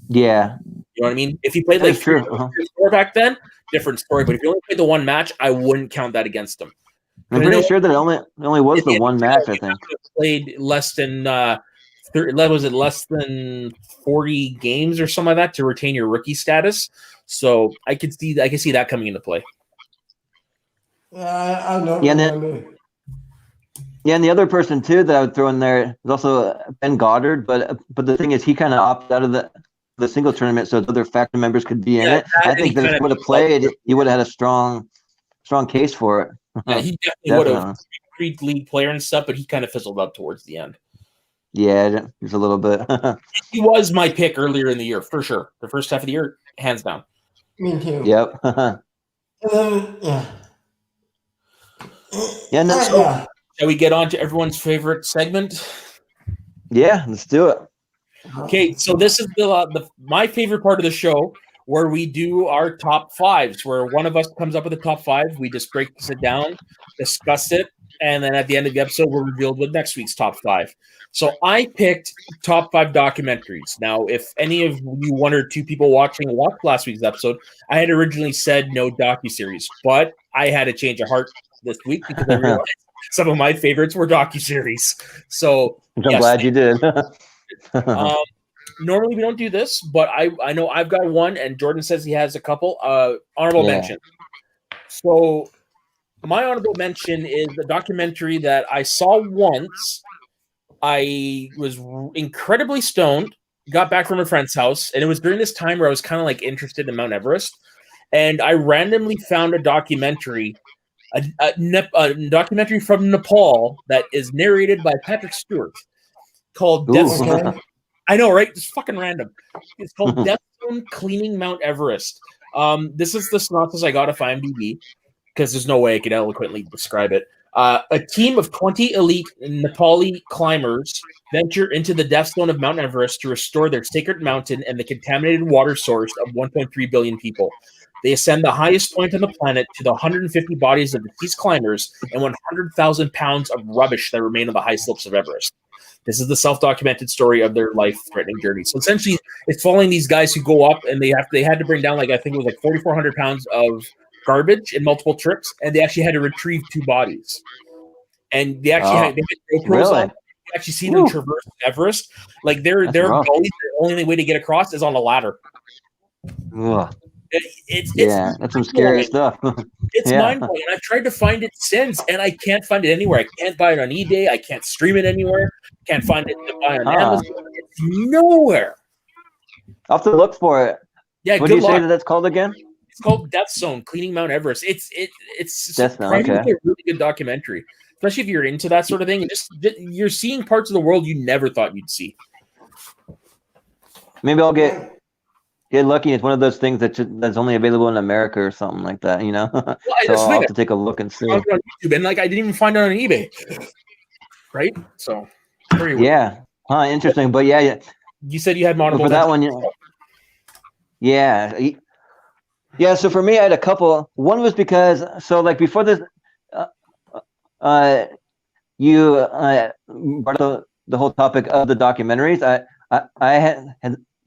Speaker 3: Yeah.
Speaker 1: You know what I mean? If he played like four back then, different story. But if you only played the one match, I wouldn't count that against him.
Speaker 3: I'm pretty sure that it only was the one match. I think
Speaker 1: played less than less than 40 games or something like that to retain your rookie status. So I can see that coming into play.
Speaker 2: I know.
Speaker 3: Yeah, and the other person too that I would throw in there is also Ben Goddard, but the thing is he kind of opted out of the single tournament so other factor members could be in it. I think that if he would have played, he would have had a strong case for it.
Speaker 1: Yeah, he definitely would have agreed league player and stuff, but he kind of fizzled out towards the end.
Speaker 3: Yeah, just a little bit.
Speaker 1: He was my pick earlier in the year for sure. The first half of the year, hands down.
Speaker 2: Me too.
Speaker 3: Yep.
Speaker 2: Yeah.
Speaker 3: Yeah.
Speaker 1: Shall we get on to everyone's favorite segment?
Speaker 3: Yeah, let's do it.
Speaker 1: Okay, so this is my favorite part of the show where we do our top fives, where one of us comes up with a top five. We just break it down, discuss it, and then at the end of the episode, we're revealed with next week's top five. So I picked top five documentaries. Now, if any of you one or two people watched last week's episode, I had originally said no docuseries, but I had a change of heart this week because I realized some of my favorites were docuseries. So
Speaker 3: I'm glad you did.
Speaker 1: Normally we don't do this, but I know I've got one, and Jordan says he has a couple. Honorable mention. So my honorable mention is a documentary that I saw once. I was incredibly stoned, got back from a friend's house, and it was during this time where I was kind of like interested in Mount Everest, and I randomly found a documentary, a documentary from Nepal that is narrated by Patrick Stewart called Death Zone. I know, right? It's fucking random. It's called Death Zone Cleaning Mount Everest. This is the synopsis I got off IMDb because there's no way I could eloquently describe it. A team of 20 elite Nepali climbers venture into the death zone of Mount Everest to restore their sacred mountain and the contaminated water source of 1.3 billion people. They ascend the highest point on the planet to the 150 bodies of deceased climbers and 100,000 pounds of rubbish that remain on the high slopes of Everest. This is the self-documented story of their life-threatening journey. So essentially, it's following these guys who go up and they had to bring down I think it was 4,400 pounds of garbage in multiple trips, and they actually had to retrieve 2 bodies. And they actually had GoPros on. You actually see them traverse Everest. Like their gullies, the only way to get across is on a ladder.
Speaker 3: That's some scary stuff.
Speaker 1: It's mind-blowing. And I've tried to find it since, and I can't find it anywhere. I can't buy it on eBay. I can't stream it anywhere. Can't find it to buy on Amazon. It's nowhere.
Speaker 3: I'll have to look for it.
Speaker 1: Yeah,
Speaker 3: what do you say that's called again?
Speaker 1: It's called Death Zone: Cleaning Mount Everest. It's
Speaker 3: Death Zone,
Speaker 1: a really good documentary, especially if you're into that sort of thing. And just you're seeing parts of the world you never thought you'd see.
Speaker 3: Maybe I'll get lucky. It's one of those things that's only available in America or something like that, you know.
Speaker 1: Well,
Speaker 3: so I'll have to take a look and see.
Speaker 1: On YouTube, and I didn't even find it on eBay. Right? So very weird.
Speaker 3: Yeah. Interesting. But yeah.
Speaker 1: You said you had multiple
Speaker 3: for that one. Yeah. Yeah. So for me, I had a couple. One was because before this, you brought up the whole topic of the documentaries. I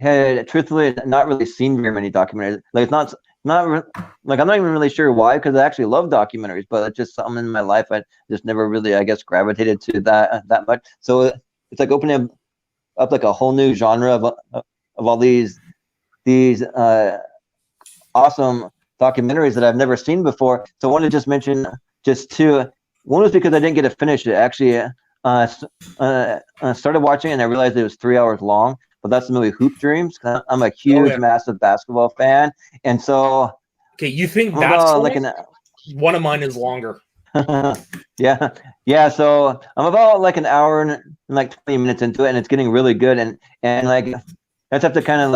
Speaker 3: had truthfully not really seen very many documentaries. It's not I'm not even really sure why, because I actually love documentaries, but it's just something in my life I just never really, I guess, gravitated to that much. So it's opening up a whole new genre of all these awesome documentaries that I've never seen before. So I want to just mention just 2. One was because I didn't get to finish it. Actually, started watching it and I realized it was 3 hours long. But that's the movie Hoop Dreams. I'm a huge, massive basketball fan, and so.
Speaker 1: Okay, you think that's one of mine is longer?
Speaker 3: yeah. So I'm about an hour and 20 minutes into it, and it's getting really good. And I just have to kind of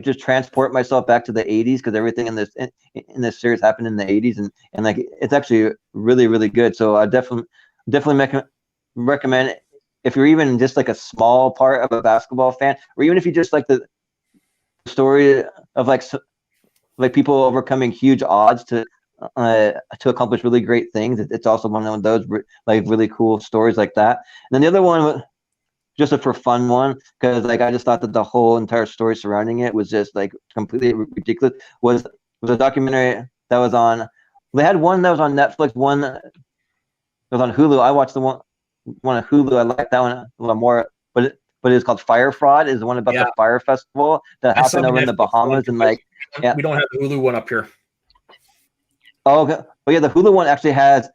Speaker 3: just transport myself back to the 80s, because everything in this series happened in the 80s, and it's actually really, really good. So I definitely recommend it. If you're even just a small part of a basketball fan, or even if you just like the story of people overcoming huge odds to accomplish really great things, it's also one of those really cool stories like that. And then the other one was just a for fun one, because I just thought that the whole entire story surrounding it was just completely ridiculous. Was a documentary that was on. They had one that was on Netflix, one that was on Hulu. I watched the one on Hulu. I like that one a little more, but it's called Fire Fraud. Is the one about the fire festival that happened over in the Bahamas, and
Speaker 1: we don't have the Hulu one up here.
Speaker 3: Oh, okay. But yeah, the Hulu one actually has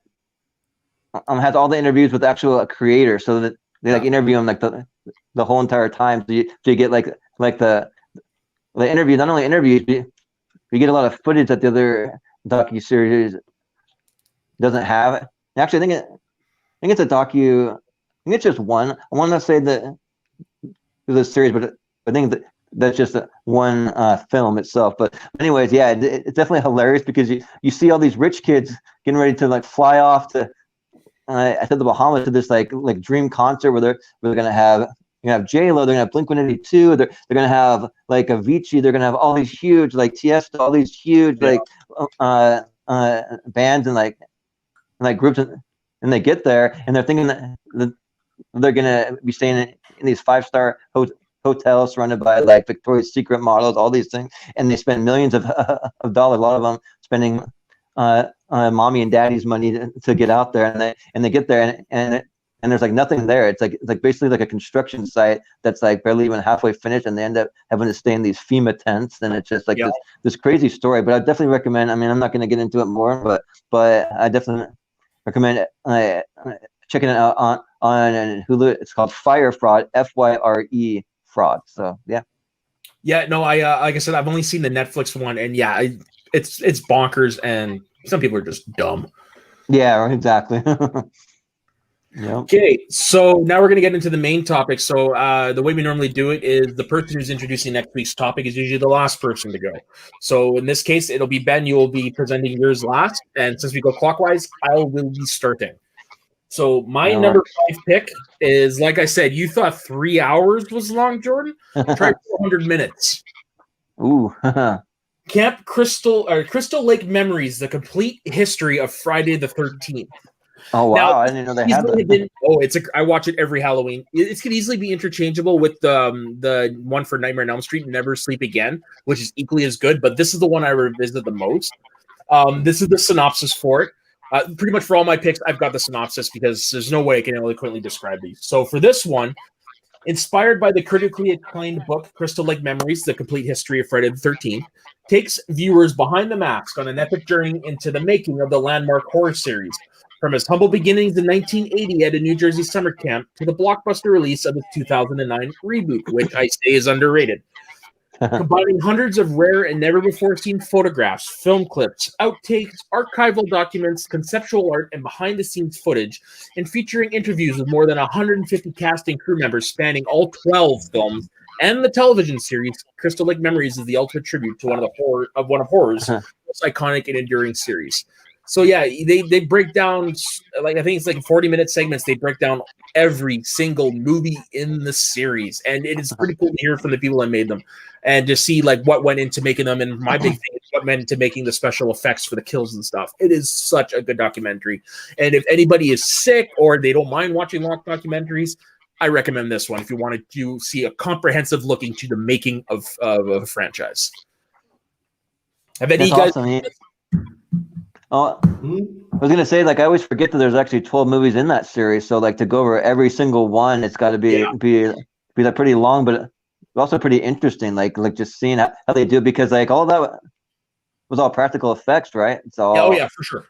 Speaker 3: all the interviews with actual creators, so that they interview them the whole entire time. So you get the interview, not only interviews, but you get a lot of footage that the other docuseries doesn't have. Actually, I think it's a docu. I think it's just one. I want to say that it's a series, but I think that's just one film itself. But anyways, yeah, it's definitely hilarious, because you see all these rich kids getting ready to fly off to the Bahamas to this dream concert where they're gonna have J-Lo, they're gonna have Blink-182, they're gonna have Avicii, they're gonna have all these huge Tiesto, all these huge bands and groups. And they get there, and they're thinking that they're gonna be staying in these 5-star hotels surrounded by Victoria's Secret models, all these things, and they spend millions of dollars. A lot of them spending mommy and daddy's money to get out there, and they get there, and there's nothing there. It's basically a construction site that's barely even halfway finished, and they end up having to stay in these FEMA tents, and it's just this crazy story. But I definitely recommend. I mean, I'm not going to get into it more, but I definitely recommend checking it out on Hulu. It's called Fire Fraud, FYRE Fraud. So yeah.
Speaker 1: Yeah, no, I like I said, I've only seen the Netflix one, and yeah, it's bonkers, and some people are just dumb.
Speaker 3: Yeah, exactly. Yep.
Speaker 1: Okay, so now we're going to get into the main topic. So the way we normally do it is the person who's introducing next week's topic is usually the last person to go. So in this case, it'll be Ben. You will be presenting yours last. And since we go clockwise, I will be starting. So my number 5 pick is, like I said, you thought 3 hours was long, Jordan? Try 400 minutes.
Speaker 3: Ooh.
Speaker 1: Camp Crystal Lake Memories: The Complete History of Friday the 13th.
Speaker 3: Oh wow!
Speaker 1: Now,
Speaker 3: I didn't know they had that.
Speaker 1: I watch it every Halloween. It could easily be interchangeable with the one for Nightmare on Elm Street, Never Sleep Again, which is equally as good. But this is the one I revisit the most. This is the synopsis for it. Pretty much for all my picks, I've got the synopsis because there's no way I can eloquently describe these. So for this one, inspired by the critically acclaimed book Crystal Lake Memories: The Complete History of Friday the 13th, takes viewers behind the mask on an epic journey into the making of the landmark horror series. From its humble beginnings in 1980 at a New Jersey summer camp to the blockbuster release of its 2009 reboot, which I say is underrated. Combining hundreds of rare and never-before-seen photographs, film clips, outtakes, archival documents, conceptual art, and behind-the-scenes footage, and featuring interviews with more than 150 cast and crew members spanning all 12 films and the television series, Crystal Lake Memories is the ultimate tribute to one of horror's most iconic and enduring series. So yeah, they break down, like I think it's like 40-minute segments. They break down every single movie in the series, and it is pretty cool to hear from the people that made them, and to see like what went into making them. And my big thing is what went into making the special effects for the kills and stuff. It is such a good documentary, and if anybody is sick or they don't mind watching long documentaries, I recommend this one if you wanted to see a comprehensive look into the making of a franchise. Have any guys?
Speaker 3: Awesome. Oh, I was gonna say, like, I always forget that there's actually 12 movies in that series. So, like, to go over every single one, it's got to be like pretty long, but also pretty interesting. Like just seeing how they do it, because like all that was all practical effects, right? So
Speaker 1: oh yeah, for sure.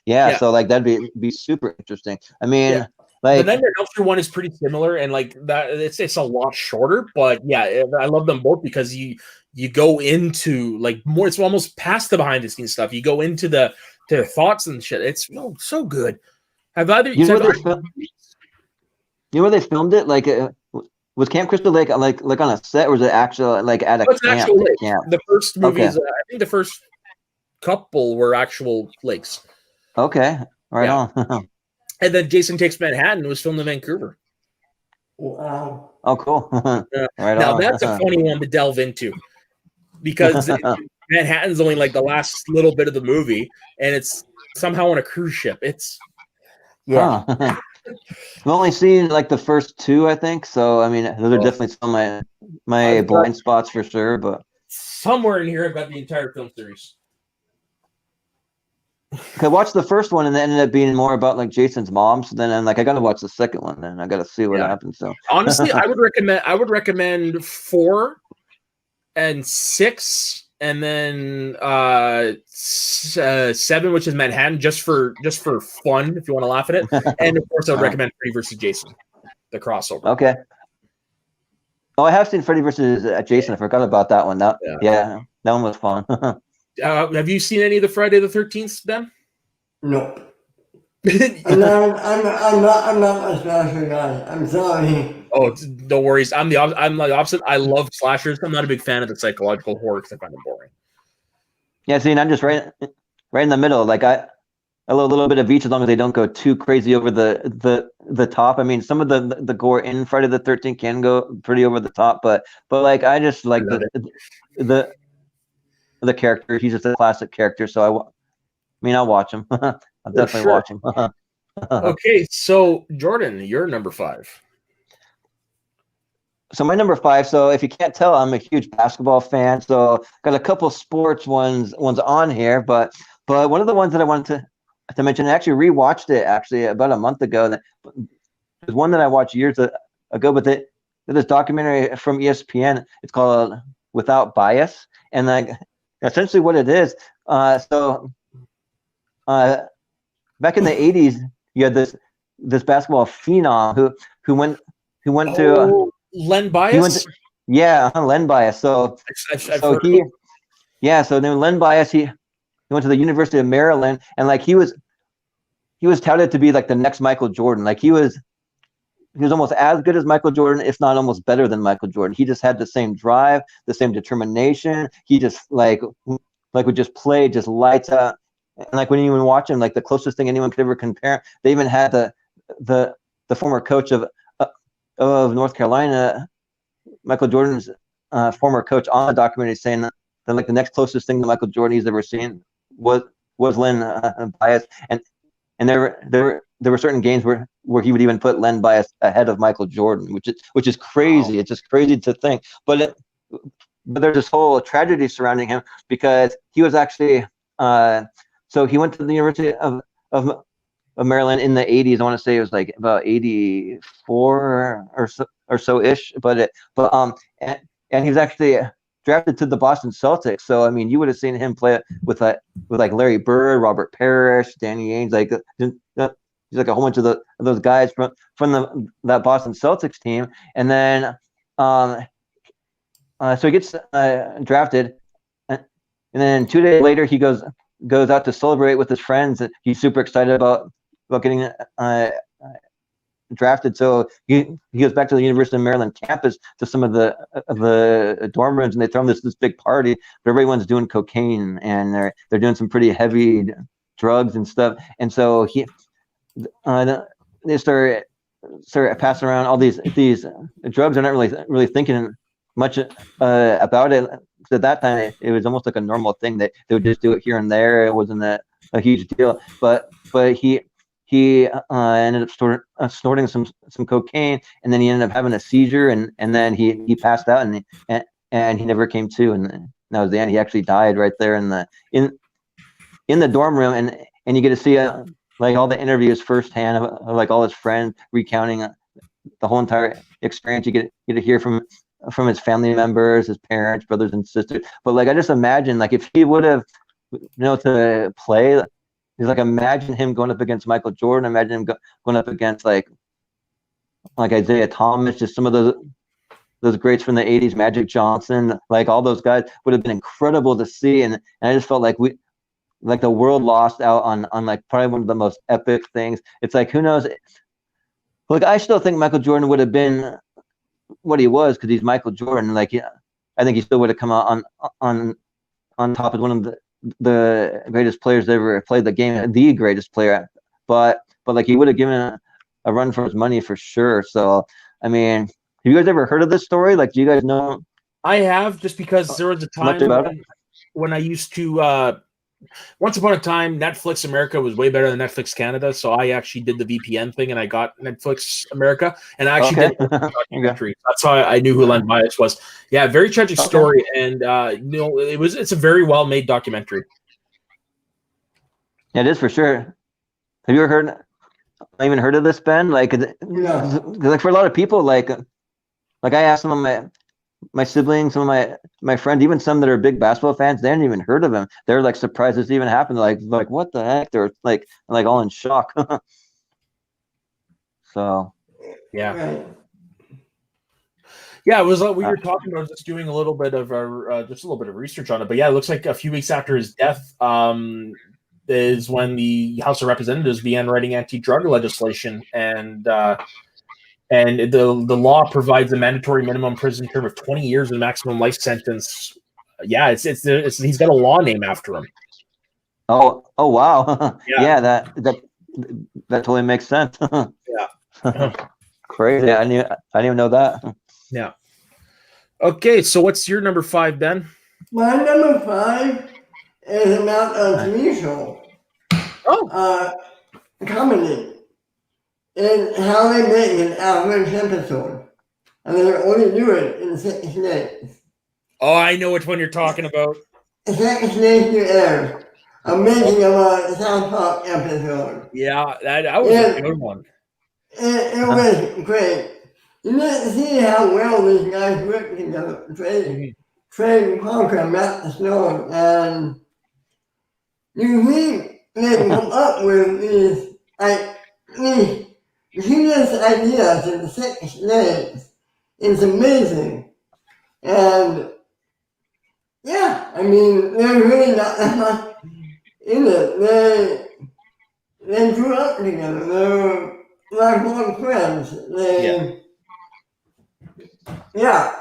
Speaker 3: Yeah. So like that'd be super interesting. I mean, like
Speaker 1: the Nightmare on Elm Street one is pretty similar, and like that, it's a lot shorter. But yeah, I love them both because you go into like more. It's almost past the behind the scenes stuff. You go into their thoughts and shit. It's so good. Have either
Speaker 3: you know where they filmed it? Like was Camp Crystal Lake like on a set, or was it actual like at a camp?
Speaker 1: Actual lake. The first movies, I think the first couple were actual lakes.
Speaker 3: Okay, right on.
Speaker 1: And then Jason Takes Manhattan was filmed in Vancouver.
Speaker 2: Wow.
Speaker 3: Oh, cool. Right
Speaker 1: now
Speaker 3: on.
Speaker 1: That's a funny one to delve into, because Manhattan's only like the last little bit of the movie, and it's somehow on a cruise ship. It's
Speaker 3: I've only seen like the first two, I think. So I mean, those are definitely some of my blind spots for sure. But
Speaker 1: somewhere in here, I've got the entire film series.
Speaker 3: I watched the first one and it ended up being more about like Jason's mom. So then I'm like, I got to watch the second one, and I got to see what happens. So
Speaker 1: honestly, I would recommend 4 and 6, and then 7, which is Manhattan, just for fun if you want to laugh at it. And of course, I would recommend Freddy vs. Jason, the crossover.
Speaker 3: Okay. Oh, I have seen Freddy vs. Jason. I forgot about that one. That one was fun.
Speaker 1: Have you seen any of the Friday the 13th, Ben?
Speaker 2: Nope. I'm not a slasher guy. I'm sorry.
Speaker 1: Oh, no worries. I'm the opposite. I love slashers. I'm not a big fan of the psychological horror because I find them boring.
Speaker 3: Yeah, see, I'm just right in the middle. Like I love a little bit of each, as long as they don't go too crazy over the top. I mean, some of the gore in Friday the 13th can go pretty over the top, but like I just like the character. He's just a classic character, so I'll watch him. I'll definitely watch him.
Speaker 1: Okay, so Jordan, you're number 5.
Speaker 3: So my number 5. So if you can't tell, I'm a huge basketball fan. So got a couple sports ones on here, but one of the ones that I wanted to mention, I actually rewatched it about a month ago. There's one that I watched years ago, but there's this documentary from ESPN. It's called Without Bias, and like essentially what it is. Back in the 80s, you had this basketball phenom who went to
Speaker 1: Len Bias.
Speaker 3: Len Bias. So then Len Bias, he went to the University of Maryland, and like he was he was touted to be like the next Michael Jordan. Like he was almost as good as Michael Jordan, if not almost better than Michael Jordan. He just had the same drive, the same determination. He just like would just play, just lights out. And like when you even watch him, like the closest thing anyone could ever compare, they even had the former coach of North Carolina, Michael Jordan's former coach, on the documentary saying that like the next closest thing that Michael Jordan he's ever seen was Len Bias, and there were certain games where he would even put Len Bias ahead of Michael Jordan, which is crazy. Wow. It's just crazy to think, but there's this whole tragedy surrounding him because he was actually so he went to the University of Maryland in the 80s. I want to say it was like about 84 or so ish, and he was actually drafted to the Boston Celtics. So I mean, you would have seen him play with like Larry Bird, Robert Parrish, Danny Ainge, like he's like a whole bunch of those guys from that Boston Celtics team. And then so he gets drafted, and then 2 days later he goes out to celebrate with his friends. He's super excited about getting drafted. So he goes back to the University of Maryland campus to some of the dorm rooms, and they throw him this big party. But everyone's doing cocaine, and they're doing some pretty heavy drugs and stuff. And so they start passing around all these drugs. They're not really thinking much about it. So at that time, it was almost like a normal thing that they would just do it here and there. It wasn't a huge deal. But he ended up snorting some cocaine, and then he ended up having a seizure, and then he passed out, and he never came to, and that was the end. He actually died right there in the dorm room, and you get to see like all the interviews firsthand of like all his friends recounting the whole entire experience. You get to hear from his family members, his parents, brothers and sisters. But like I just imagine like if he would have to play. He's like, imagine him going up against Michael Jordan. Imagine him going up against like Isaiah Thomas, just some of those greats from the 80s, Magic Johnson, like all those guys would have been incredible to see. And I just felt like the world lost out on like probably one of the most epic things. It's like, who knows? Like, I still think Michael Jordan would have been what he was because he's Michael Jordan. Like, yeah, I think he still would have come out on top as one of the greatest players that ever played the game, the greatest player, but like he would have given a run for his money for sure. So I mean, have you guys ever heard of this story? Like, do you guys know?
Speaker 1: I have, just because there was a time when I used to once upon a time, Netflix America was way better than Netflix Canada, so I actually did the VPN thing and I got Netflix America, and I actually did a documentary. That's how I knew who Len Bias was. Yeah, very tragic story, and it's a very well made documentary.
Speaker 3: Yeah, it is for sure. Have you ever even heard of this, Ben? Like, like for a lot of people, like I asked some of my siblings, some of my friends, even some that are big basketball fans, they hadn't even heard of him. They're like surprised this even happened. Like what the heck? They're like all in shock. So
Speaker 1: yeah, it was like we were talking about just doing a little bit of research on it. But yeah, it looks like a few weeks after his death is when the House of Representatives began writing anti-drug legislation, and the law provides a mandatory minimum prison term of 20 years and a maximum life sentence. Yeah, it's he's got a law name after him.
Speaker 3: Oh wow. Yeah, that totally makes sense.
Speaker 1: Yeah.
Speaker 3: Crazy. I didn't even know that.
Speaker 1: Yeah. Okay, so what's your number 5, Ben?
Speaker 2: My number 5 is about a TV show. Comedy. And how they make an average episode. And they only do it in 6 days.
Speaker 1: Oh, I know which one you're talking about.
Speaker 2: 6 days to air. I'm making a South Park episode.
Speaker 1: Yeah, that was a good one.
Speaker 2: It was great. You didn't see how well these guys work together. Trey Parker, Matt Stone, and you think they come up with these genius ideas in 6 days. It's amazing. And yeah, I mean, they're really not that much in it. they grew up together. They were lifelong friends. Yeah.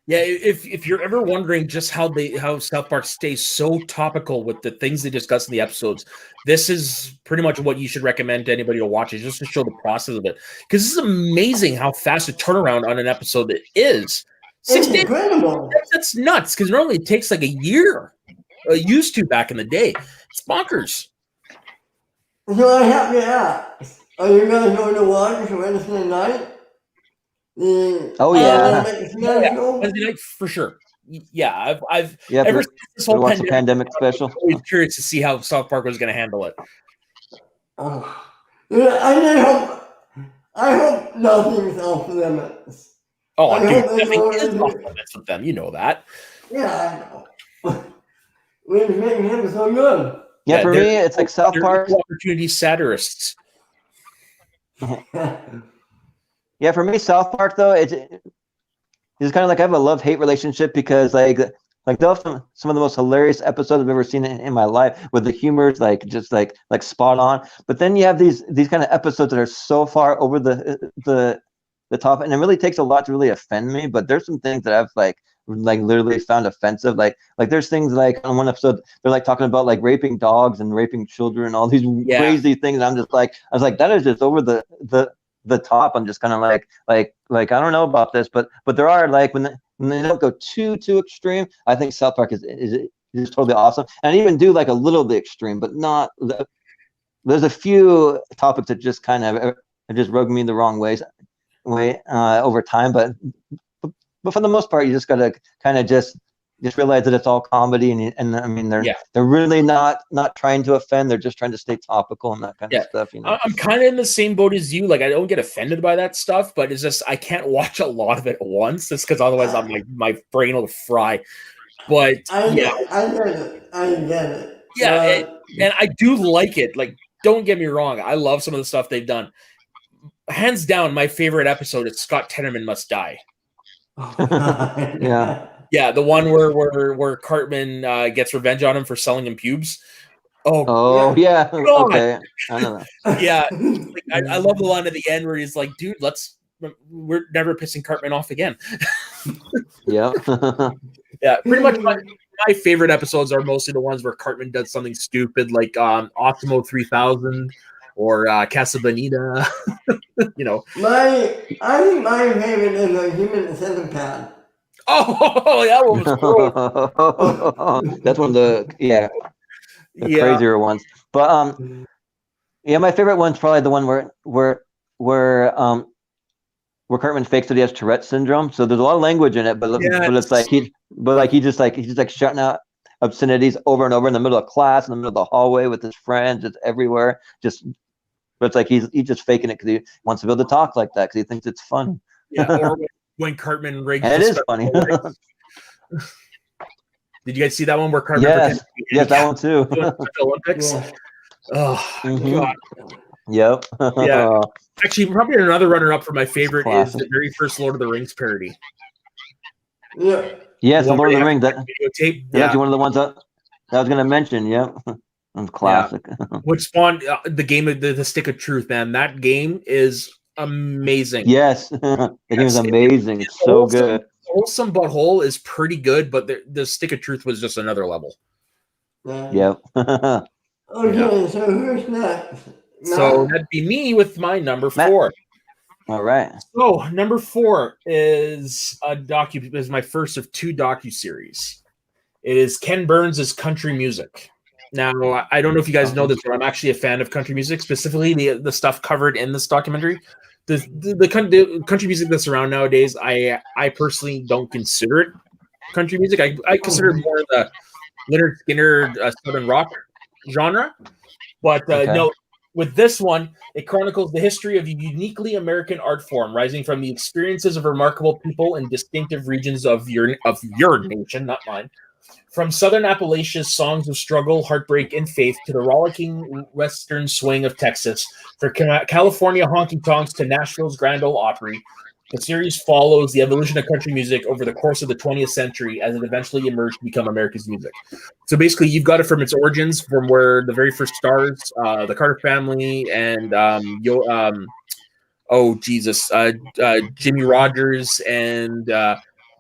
Speaker 1: Yeah, if you're ever wondering just how South Park stays so topical with the things they discuss in the episodes, this is pretty much what you should recommend to anybody to watch it, just to show the process of it. Because this is amazing how fast a turnaround on an episode it is. 6 days,
Speaker 2: incredible.
Speaker 1: That's nuts. Because normally it takes like a year. Used to back in the day. It's bonkers.
Speaker 2: So I have to ask, are you guys going to watch Wednesday night?
Speaker 3: Oh yeah.
Speaker 1: Wednesday night for sure. Yeah, I've
Speaker 3: Yeah,
Speaker 1: ever since this whole
Speaker 3: watch the pandemic special.
Speaker 1: I'm always curious to see how South Park was going to handle it.
Speaker 2: I hope nothing's off limits.
Speaker 1: Oh, dude, nothing is off limits with them. You know that.
Speaker 2: Yeah, I know. We're making him so good.
Speaker 3: Yeah, for me, it's like South Park.
Speaker 1: Opportunity satirists.
Speaker 3: Yeah, for me, South Park though, it's kind of like I have a love-hate relationship because like they'll have some of the most hilarious episodes I've ever seen in my life, with the humor's like just like spot on. But then you have these kind of episodes that are so far over the top, and it really takes a lot to really offend me. But there's some things that I've like literally found offensive. Like there's things like on one episode they're like talking about like raping dogs and raping children, all these crazy things. And I was like, that is just over the top. I'm just kind of like I don't know about this, but there are like when they don't go too extreme. I think South Park is totally awesome, and I even do like a little bit extreme, but not. There's a few topics that just kind of just rubbed me the wrong way over time, but for the most part, you just gotta kind of just realize that it's all comedy, and I mean they're really not trying to offend. They're just trying to stay topical and that kind of stuff. You know,
Speaker 1: I'm kind of in the same boat as you. Like I don't get offended by that stuff, but it's just I can't watch a lot of it at once, just because otherwise I'm like my brain will fry. But
Speaker 2: I get it.
Speaker 1: Yeah, and I do like it. Like, don't get me wrong, I love some of the stuff they've done. Hands down, my favorite episode is Scott Tenorman Must Die. Yeah, the one where Cartman gets revenge on him for selling him pubes.
Speaker 3: Yeah. Okay, I know that.
Speaker 1: Yeah, I love the line at the end where he's like, "Dude, we're never pissing Cartman off again."
Speaker 3: Yeah.
Speaker 1: Yeah, pretty much my favorite episodes are mostly the ones where Cartman does something stupid, like Optimo 3000 or Casa Bonita. You know,
Speaker 2: I think my favorite is a Human Centipede.
Speaker 1: Oh, that one was
Speaker 3: cool. That's one of the crazier ones. But my favorite one's probably the one where Cartman fakes that he has Tourette syndrome. So there's a lot of language in it, but it's like he's just shouting out obscenities over and over in the middle of class, in the middle of the hallway with his friends, just everywhere. But it's like he's just faking it because he wants to be able to talk like that because he thinks it's funny.
Speaker 1: Yeah, or when Cartman rigged
Speaker 3: it is funny.
Speaker 1: Did you guys see that one where Cartman?
Speaker 3: Yes, that one too.
Speaker 1: Olympics. Yeah. Oh God.
Speaker 3: Yep.
Speaker 1: Yeah. Actually, probably another runner-up for my favorite is the very first Lord of the Rings parody.
Speaker 2: Yeah.
Speaker 3: Yes, the Lord of the Rings. That's
Speaker 1: actually
Speaker 3: one of the ones that I was going to mention. Yep. Classic.
Speaker 1: Yeah. Which spawned the game of the Stick of Truth, man. That game is amazing.
Speaker 3: Yes. The game is amazing. It's so good.
Speaker 1: Wholesome but Whole is pretty good, but the Stick of Truth was just another level.
Speaker 3: Yep.
Speaker 2: Okay, so who's next?
Speaker 1: So that'd be me with my number 4.
Speaker 3: All right.
Speaker 1: So number 4 is is my first of 2 docuseries. It is Ken Burns' Country Music. Now, I don't know if you guys know this, but I'm actually a fan of country music, specifically the stuff covered in this documentary. The country music that's around nowadays, I personally don't consider it country music. I consider it more the Leonard Skinner Southern rock genre. But no, with this one, it chronicles the history of a uniquely American art form, rising from the experiences of remarkable people in distinctive regions of your nation, not mine. From Southern Appalachia's songs of struggle, heartbreak, and faith to the rollicking Western swing of Texas, from California honky tonks to Nashville's Grand Ole Opry, The series follows the evolution of country music over the course of the 20th century as it eventually emerged to become America's music. So basically, you've got it from its origins, from where the very first stars, the Carter family, and Jimmy Rogers and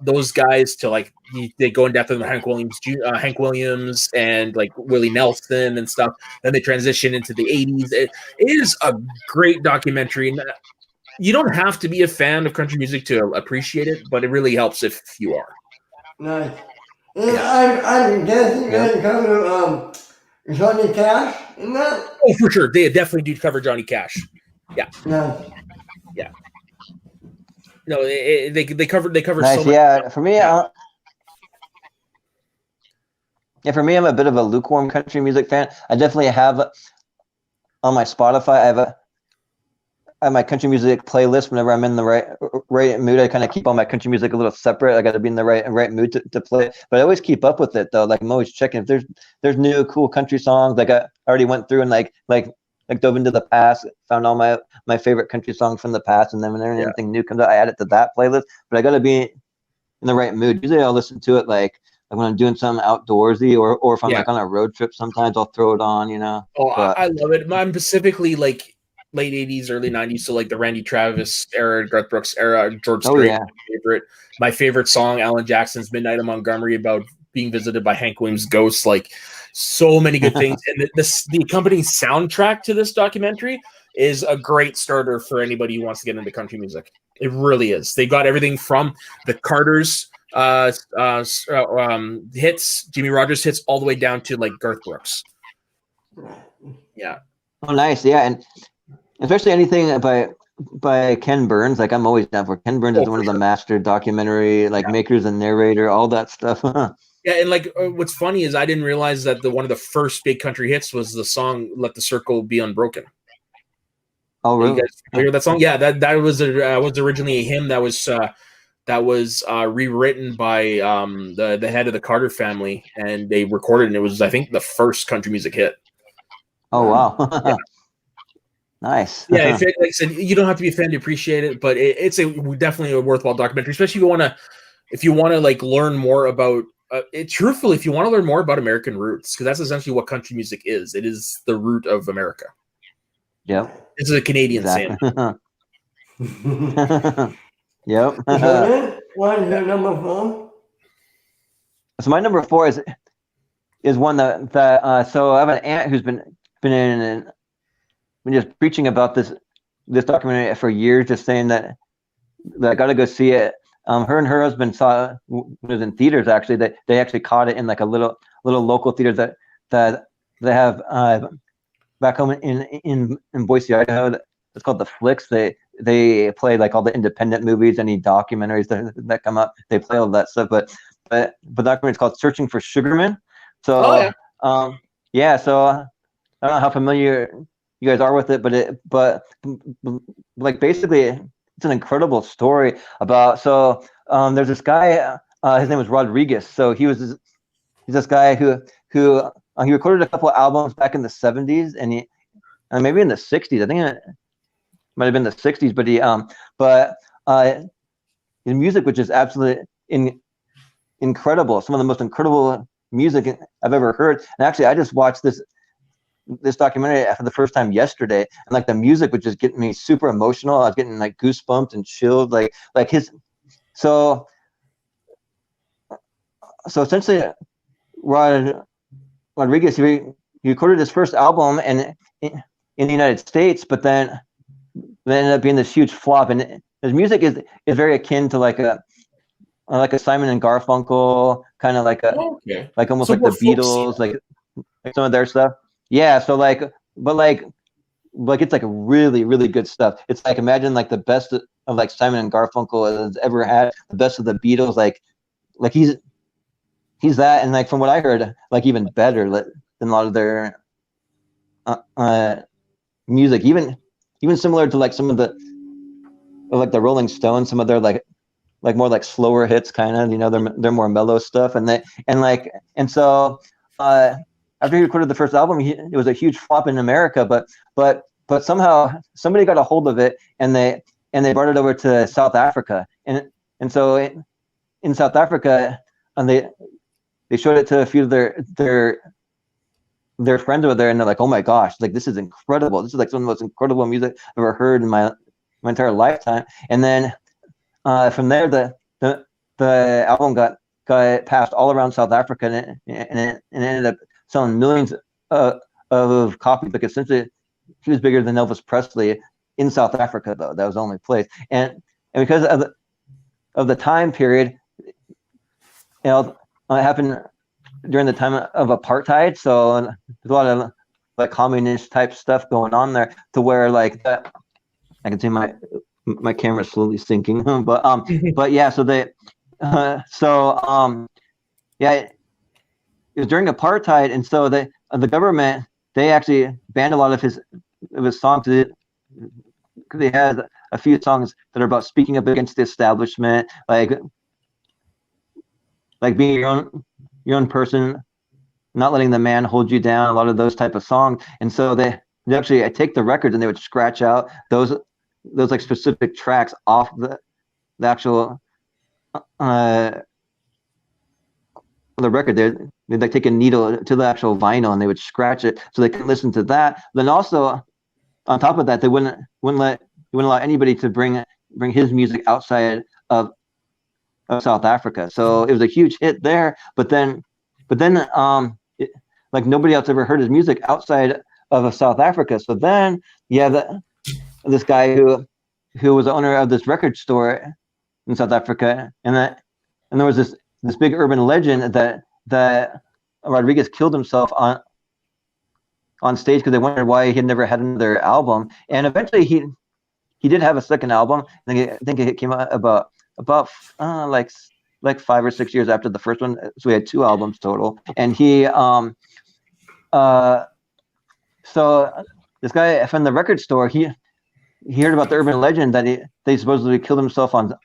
Speaker 1: those guys, to like they go in depth with Hank Williams and like Willie Nelson and stuff. Then they transition into the 80s. It is a great documentary. And you don't have to be a fan of country music to appreciate it, but it really helps if you are.
Speaker 2: Nice. And I'm guessing they cover Johnny Cash in that?
Speaker 1: Oh, for sure. They definitely do cover Johnny Cash. Yeah.
Speaker 2: Nice.
Speaker 1: Yeah. No, they cover
Speaker 3: nice.
Speaker 1: so much.
Speaker 3: Yeah, for me, for me, I'm a bit of a lukewarm country music fan. I definitely have on my Spotify. I have my country music playlist. Whenever I'm in the right mood, I kind of keep all my country music a little separate. I got to be in the right mood to play it. But I always keep up with it though. Like I'm always checking if there's new cool country songs. Like I already went through and like dove into the past, found all my favorite country songs from the past, and then whenever anything new comes out, I add it to that playlist. But I got to be in the right mood. Usually I'll listen to it like when I'm doing something outdoorsy, or if I'm like on a road trip. Sometimes I'll throw it on.
Speaker 1: I love it. I'm specifically like late 80s, early 90s, so like the Randy Travis era, Garth Brooks era, George Strait, my favorite song, Alan Jackson's Midnight in Montgomery, about being visited by Hank Williams' ghost. Like so many good things. And the accompanying soundtrack to this documentary is a great starter for anybody who wants to get into country music. It really is. They got everything from the Carters hits, Jimmy Rogers hits, all the way down to like Garth Brooks. Yeah.
Speaker 3: Oh, nice. Yeah, and especially anything by Ken Burns. Like I'm always down for Ken Burns. Is one of the master documentary makers and narrator, all that stuff.
Speaker 1: Yeah, and like what's funny is I didn't realize that one of the first big country hits was the song "Let the Circle Be Unbroken."
Speaker 3: Oh, really?
Speaker 1: You guys hear that song? Yeah, that was originally a hymn that was rewritten by the head of the Carter family, and they recorded it, and it was, I think, the first country music hit.
Speaker 3: Oh, wow.
Speaker 1: Yeah.
Speaker 3: Nice.
Speaker 1: Yeah, like I said, you don't have to be a fan to appreciate it, but it's definitely a worthwhile documentary, especially if you want to like learn more about truthfully, if you want to learn more about American roots, because that's essentially what country music is. It is the root of America.
Speaker 3: Yep.
Speaker 1: This is a Canadian saying.
Speaker 3: Yep.
Speaker 2: What is your number 4?
Speaker 3: So my number 4 is one that so I have an aunt who's been just preaching about this documentary for years, just saying that I got to go see it. Her and her husband saw it when it was in theaters. Actually, that they actually caught it in like a little local theater that they have back home in Boise, Idaho. It's called the Flicks. They play like all the independent movies, any documentaries that come up. They play all that stuff. But the documentary is called Searching for Sugarman. So so I don't know how familiar you guys are with it, but like basically it's an incredible story about. So there's this guy. His name was Rodriguez. So he's this guy who he recorded a couple of albums back in the 70s and maybe in the 60s. I think it might have been the 60s, but his music, which is absolutely incredible, some of the most incredible music I've ever heard. And actually, I just watched this documentary for the first time yesterday, and like the music was just getting me super emotional. I was getting like goosebumps and chilled, like his. So essentially, Rodriguez he recorded his first album in the United States, but then it ended up being this huge flop. And his music is very akin to like a Simon and Garfunkel, kind of like almost so like the Beatles, like some of their stuff. Yeah, so like it's like really, really good stuff. It's like imagine like the best of like Simon and Garfunkel has ever had, the best of the Beatles, like he's that, and like from what I heard, like even better than a lot of their music, even similar to like some of the like the Rolling Stones, some of their like more like slower hits, kind of, they're more mellow stuff, and so after he recorded the first album, it was a huge flop in America, but somehow somebody got a hold of it, and they and they brought it over to South Africa, and so in South Africa, and they showed it to a few of their friends over there, and they're like, "Oh my gosh, like this is incredible! This is like some of the most incredible music I've ever heard in my entire lifetime." And then from there, the album got passed all around South Africa, and it ended up selling millions of copies. Like essentially, he was bigger than Elvis Presley in South Africa, though. That was the only place, and because of the time period, it happened during the time of apartheid, so there's a lot of like communist type stuff going on there, to where like I can see my camera slowly sinking, but yeah, so yeah, it was during apartheid, and so the government, they actually banned a lot of his songs, because he has a few songs that are about speaking up against the establishment, like being your own person, not letting the man hold you down, a lot of those type of songs. And so they actually take the records and they would scratch out those like specific tracks off the actual the record. They'd like take a needle to the actual vinyl and they would scratch it so they could listen to that. Then also on top of that, they wouldn't allow anybody to bring his music outside of South Africa. So it was a huge hit there, but then like nobody else ever heard his music outside of South Africa. So then this guy who was the owner of this record store in South Africa, and there was this big urban legend that Rodriguez killed himself on stage because they wondered why he had never had another album. And eventually he did have a second album. I think it came out about like 5 or 6 years after the first one. So we had 2 albums total. And he so this guy from the record store, he heard about the urban legend that they supposedly killed himself on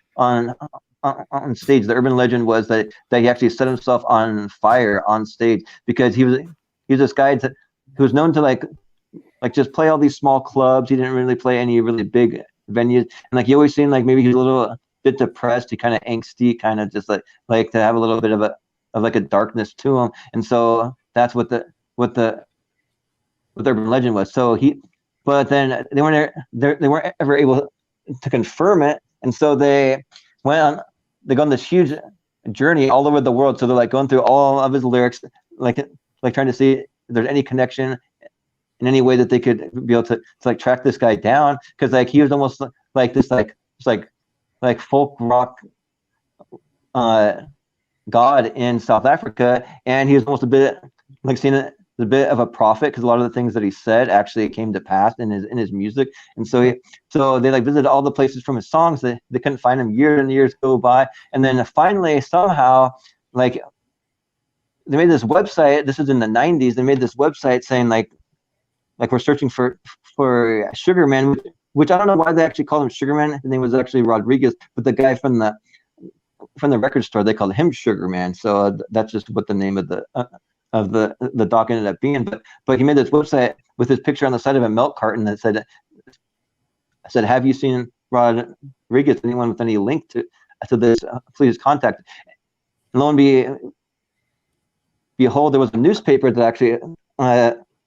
Speaker 3: stage. The urban legend was that he actually set himself on fire on stage because he was this guy who was known to like just play all these small clubs. He didn't really play any really big venues, and like he always seemed like maybe he was a little bit depressed. He kind of angsty, kind of just like to have a little bit of a darkness to him. And so that's what the urban legend was. So but then they weren't ever able to confirm it, and so they go on this huge journey all over the world. So they're like going through all of his lyrics, like trying to see if there's any connection in any way that they could be able to like track this guy down, because like he was almost like this like folk rock god in South Africa, and he was almost a bit like seen it a bit of a prophet, because a lot of the things that he said actually came to pass in his music. And so they like visited all the places from his songs. They couldn't find him. Years and years go by, and then finally somehow like they made this website. This is in the 90s. They made this website saying like we're searching for Sugar Man, which I don't know why they actually called him Sugar Man. His name was actually Rodriguez, but the guy from the record store, they called him Sugar Man. So that's just what the name of the doc ended up being. But he made this website with his picture on the side of a milk carton that said, "Have you seen Rodriguez? Anyone with any link to this? Please contact." And lo and behold, there was a newspaper that actually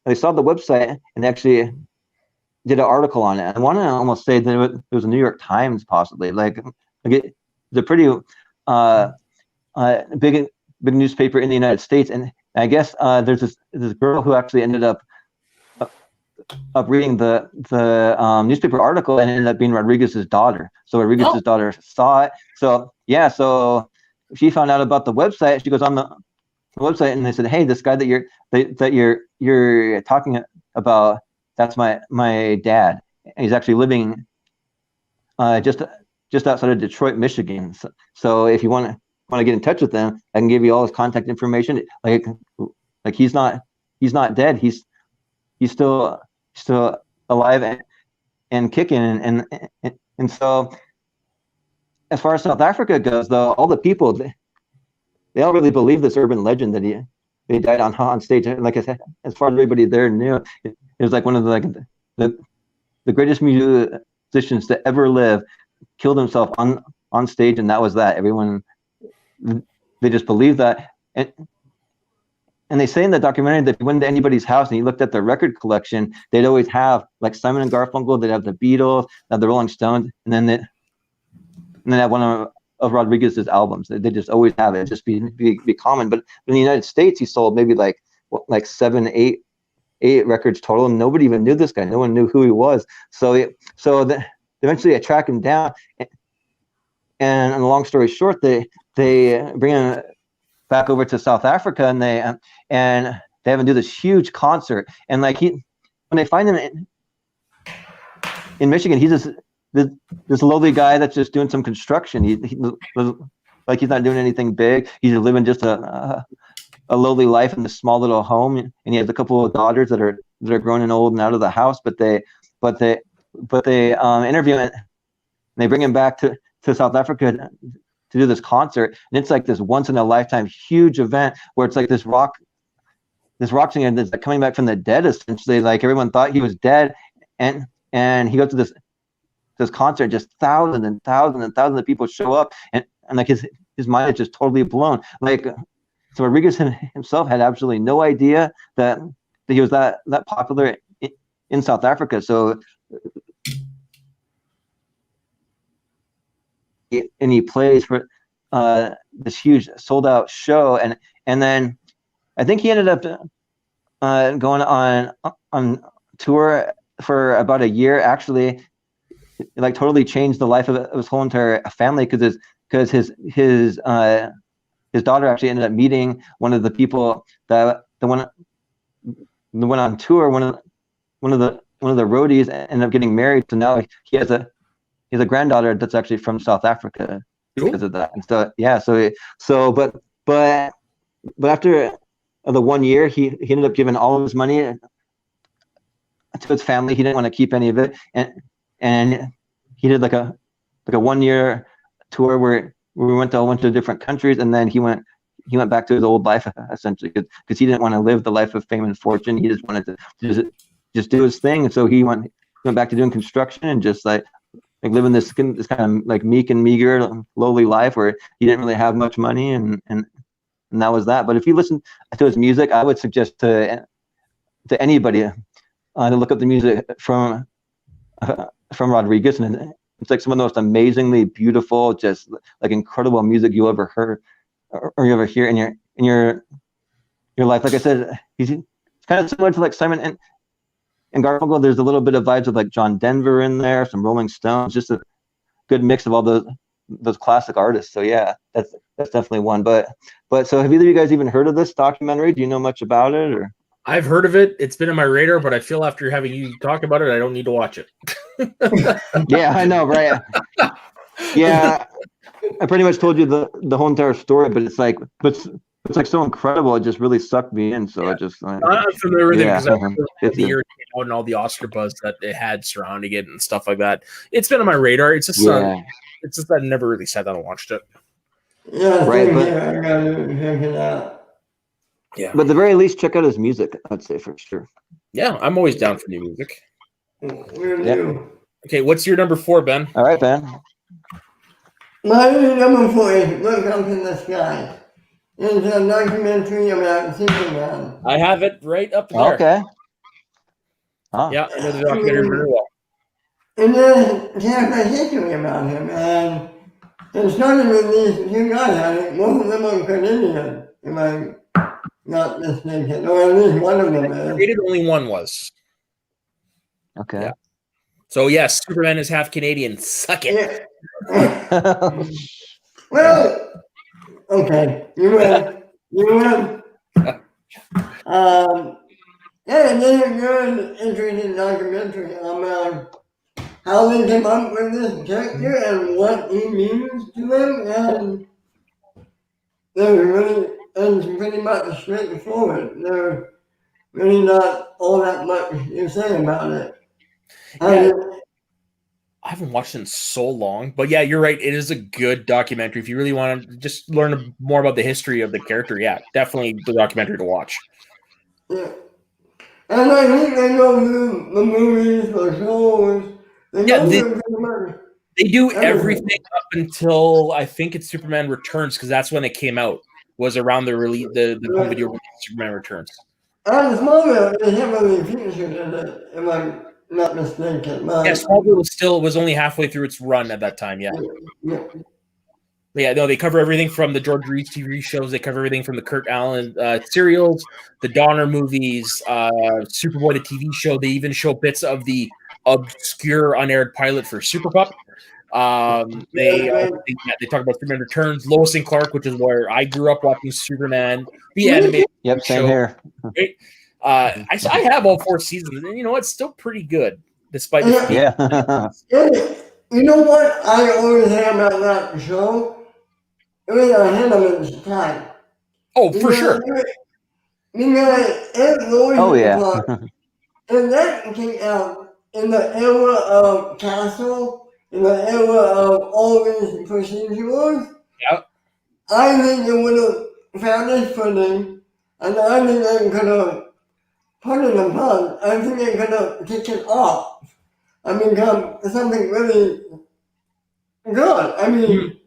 Speaker 3: they saw the website and actually did an article on it. I want to almost say that it was a New York Times, possibly. Like it's a pretty big newspaper in the United States. And I guess there's this girl who actually ended up reading the newspaper article, and ended up being Rodriguez's daughter. So Rodriguez's daughter saw it. So yeah, so she found out about the website. She goes on the website, and they said, "Hey, this guy that you're talking about, that's my dad. He's actually living just outside of Detroit, Michigan. So if you want to get in touch with him, I can give you all his contact information. Like he's not dead. He's still alive and kicking. And so as far as South Africa goes, though, all the people, they all really believe this urban legend that he died on stage. Like I said, as far as everybody there knew, it was like one of the greatest musicians to ever live killed himself on stage, and that was that. Everyone, they just believed that. And they say in the documentary that if you went to anybody's house and you looked at their record collection, they'd always have like Simon and Garfunkel, they'd have the Beatles, they'd have the Rolling Stones, and then they have one of Rodriguez's albums. They just always have it, just be common. But in the United States, he sold maybe like 7, 8 records total, and nobody even knew this guy. No one knew who he was. So eventually, I track him down, and a long story short, they bring him back over to South Africa, and they have him do this huge concert. And like when they find him in Michigan, he's this lowly guy that's just doing some construction. He's not doing anything big. He's living just a lowly life in this small little home, and he has a couple of daughters that are grown and old and out of the house. But they interview him, and they bring him back to South Africa to do this concert, and it's like this once in a lifetime huge event where it's like this rock singer that's like coming back from the dead, essentially. Like everyone thought he was dead, and he goes to this concert, just thousands and thousands and thousands of people show up, and like his mind is just totally blown. Like, so Rodriguez himself had absolutely no idea that he was that popular in South Africa. So, and he plays for this huge sold out show, and then I think he ended up going on tour for about a year. Actually, it like totally changed the life of his whole entire family, because his daughter actually ended up meeting one of the people that went on tour. One of the roadies ended up getting married. So now he has a granddaughter that's actually from South Africa because of that. And so yeah, but after the 1 year, he ended up giving all of his money to his family. He didn't want to keep any of it, and he did like a 1 year tour where we went to a bunch of different countries, and then he went back to his old life, essentially, because he didn't want to live the life of fame and fortune. He just wanted to just do his thing. And so he went back to doing construction and just like living this kind of like meek and meager, lowly life where he didn't really have much money, and that was that. But if you listen to his music, I would suggest to anybody to look up the music from Rodriguez, and it's like some of the most amazingly beautiful, just like incredible music you ever heard or you ever hear in your life. Like I said, he's kind of similar to like Simon and Garfunkel. There's a little bit of vibes of like John Denver in there, some Rolling Stones, just a good mix of all those classic artists. So yeah, that's definitely one. But so have either of you guys even heard of this documentary? Do you know much about it? Or
Speaker 1: I've heard of it. It's been in my radar, but I feel after having you talk about it, I don't need to watch it.
Speaker 3: Yeah, I know, right? Yeah, I pretty much told you the whole entire story, but it's like so incredible. It just really sucked me in. So I just
Speaker 1: I'm familiar with it because I remember
Speaker 3: it's
Speaker 1: the year it came out and all the Oscar buzz that it had surrounding it and stuff like that. It's been on my radar. It's just it's just that I never really sat down and watched it.
Speaker 2: Yeah,
Speaker 3: right. But
Speaker 2: I gotta check it out.
Speaker 1: Yeah,
Speaker 3: but at the very least, check out his music. I'd say for sure.
Speaker 1: yeah, I'm always down for new music.
Speaker 2: We're new.
Speaker 1: Okay, what's your number 4, Ben?
Speaker 3: All right, Ben.
Speaker 2: My number 4 is Look Up in the Sky. It's a documentary about Superman.
Speaker 1: I have it right up there.
Speaker 3: Okay. Oh.
Speaker 1: Yeah, I know the documentary very well.
Speaker 2: And then there's a history about him, and it started with these 2 guys. I think both of them are Canadian, if I'm not mistaken, or at least one of them is.
Speaker 1: Created only one was.
Speaker 3: Okay.
Speaker 1: Yeah. So yes, Superman is half Canadian. Suck it.
Speaker 2: Yeah. Well, okay, you win. Yeah, this is a good, interesting documentary about how they came up with this character and what he means to them, and it's pretty much straightforward. There's really not all that much you say about it.
Speaker 1: Yeah. I haven't watched it in so long, but yeah, you're right. It is a good documentary. If you really want to just learn more about the history of the character, yeah, definitely the documentary to watch.
Speaker 2: Yeah. And I think they go through the movies, the shows, They
Speaker 1: Yeah,
Speaker 2: go through pretty much
Speaker 1: they do
Speaker 2: everything.
Speaker 1: everything up until I think it's Superman Returns, because that's when it came out. Was around the release, the home video release of Superman Returns.
Speaker 2: And Smallville is heavily featured in it, if I'm not mistaken.
Speaker 1: Yeah, Smallville was only halfway through its run at that time. Yeah.
Speaker 2: Yeah.
Speaker 1: Yeah, no, they cover everything from the George Reeves TV shows. They cover everything from the Kurt Allen serials, the Donner movies, Superboy, the TV show. They even show bits of the obscure unaired pilot for Super Pup. They talk about Superman Returns, Lois and Clark, which is where I grew up watching Superman, the animated
Speaker 3: Yep, same
Speaker 1: show.
Speaker 3: here.
Speaker 1: Right? I have all 4 seasons, and it's still pretty good despite the
Speaker 3: Yeah.
Speaker 2: You know what I always say about that show? It was ahead of its time.
Speaker 1: Oh, for sure.
Speaker 2: Because it Lois
Speaker 3: Oh,
Speaker 2: and
Speaker 3: yeah.
Speaker 2: Clark, and that came out in the era of Castle, in the era of all these procedurals.
Speaker 1: Yep.
Speaker 2: I think it would have found its footing, and I think they could have, pardon the pun, I think they could have taken it off and become something really good. I mean,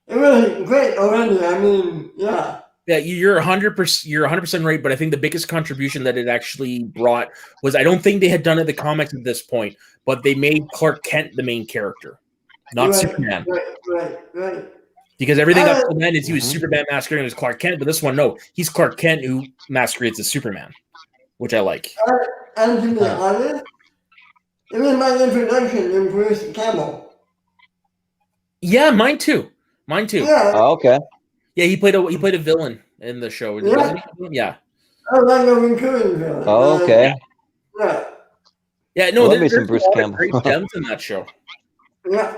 Speaker 2: it was great already. I mean, yeah.
Speaker 1: Yeah, you're 100%. You're 100% right. But I think the biggest contribution that it actually brought was, I don't think they had done it in the comics at this point, but they made Clark Kent the main character, not Superman.
Speaker 2: Right.
Speaker 1: Because everything up to then is he was Superman masquerading as Clark Kent, but this one, no, he's Clark Kent who masquerades as Superman, which I like.
Speaker 2: And to be honest, it was my introduction to Bruce Campbell.
Speaker 1: Yeah, mine too.
Speaker 2: Yeah.
Speaker 3: Oh, okay.
Speaker 1: Yeah, he played a villain in the show.
Speaker 2: Yeah.
Speaker 1: Yeah.
Speaker 2: I like a recurring villain.
Speaker 3: Oh, okay.
Speaker 2: Yeah.
Speaker 1: Yeah, no,
Speaker 3: Love me some
Speaker 1: there's
Speaker 3: Bruce
Speaker 1: a lot
Speaker 3: Campbell.
Speaker 1: of great gems in that show.
Speaker 2: Yeah.